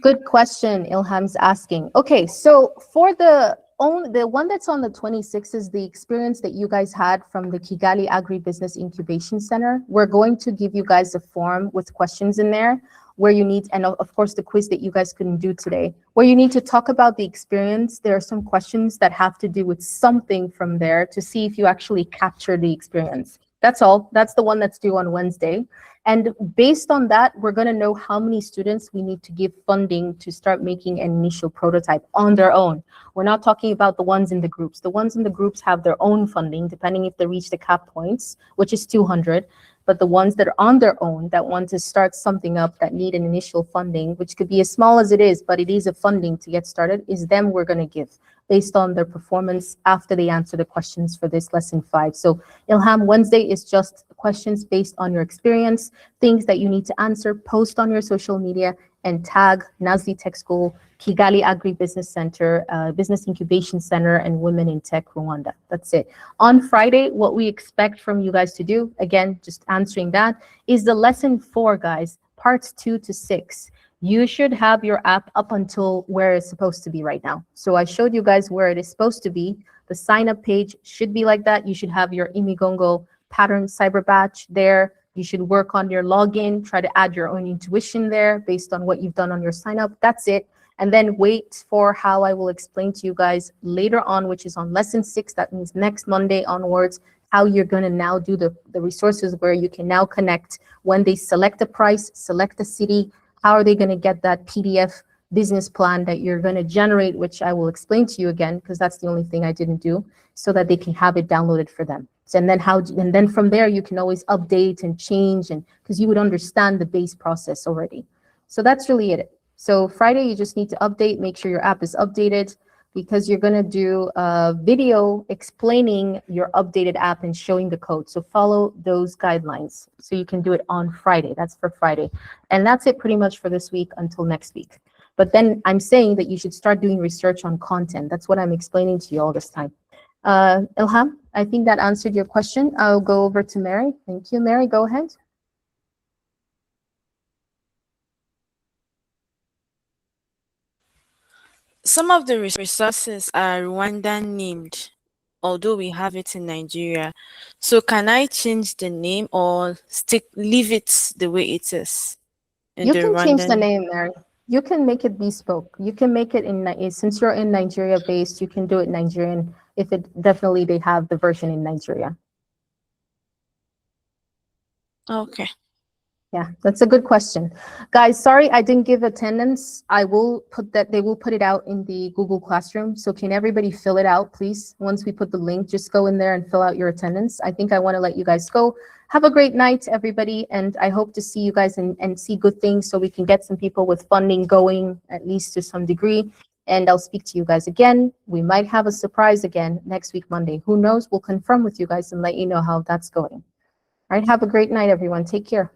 Good question, Ilham's asking. Okay, so for the one that's on the 26th is the experience that you guys had from the Kigali Agribusiness Incubation Center. We're going to give you guys a form with questions in there where you need, and of course the quiz that you guys couldn't do today, where you need to talk about the experience. There are some questions that have to do with something from there to see if you actually capture the experience. That's all. That's the one that's due on Wednesday. And based on that, we're going to know how many students we need to give funding to start making an initial prototype on their own. We're not talking about the ones in the groups. The ones in the groups have their own funding, depending if they reach the cap points, which is 200. But the ones that are on their own, that want to start something up, that need an initial funding, which could be as small as it is, but it is a funding to get started, is them we're going to give based on their performance after they answer the questions for this lesson 5. So Ilham, Wednesday is just questions based on your experience, things that you need to answer, post on your social media, and tag Nazli Tech School, Kigali Agri-Business Center, Business Incubation Center, and Women in Tech Rwanda. That's it. On Friday, what we expect from you guys to do, again, just answering that, is the lesson 4, guys, parts 2 to 6. You should have your app up until where it's supposed to be right now. So I showed you guys where it is supposed to be. The sign up page should be like that. You should have your Imigongo pattern cyber batch there. You should work on your login, try to add your own intuition there based on what you've done on your sign up. That's it. And then wait for how I will explain to you guys later on, which is on lesson 6. That means next Monday onwards, how you're going to now do the resources where you can now connect when they select a price, select a city. How are they going to get that PDF business plan that you're going to generate, which I will explain to you again, because that's the only thing I didn't do, so that they can have it downloaded for them. So, and then from there, you can always update and change, and because you would understand the base process already. So that's really it. So Friday, you just need to update, make sure your app is updated, because you're going to do a video explaining your updated app and showing the code. So follow those guidelines so you can do it on Friday. That's for Friday. And that's it pretty much for this week until next week. But then I'm saying that you should start doing research on content. That's what I'm explaining to you all this time. Ilham, I think that answered your question. I'll go over to Mary. Thank you. Mary, go ahead. Some of the resources are Rwandan named, although we have it in Nigeria. So can I change the name or leave it the way it is? You can change the name, Mary. You can make it bespoke. You can make it since you're in Nigeria based, you can do it Nigerian if it definitely they have the version in Nigeria. Okay. Yeah, that's a good question. Guys, sorry I didn't give attendance. I will put that, they will put it out in the Google Classroom. So can everybody fill it out, please? Once we put the link, just go in there and fill out your attendance. I think I want to let you guys go. Have a great night, everybody. And I hope to see you guys and see good things so we can get some people with funding going, at least to some degree. And I'll speak to you guys again. We might have a surprise again next week, Monday. Who knows? We'll confirm with you guys and let you know how that's going. All right, have a great night, everyone. Take care.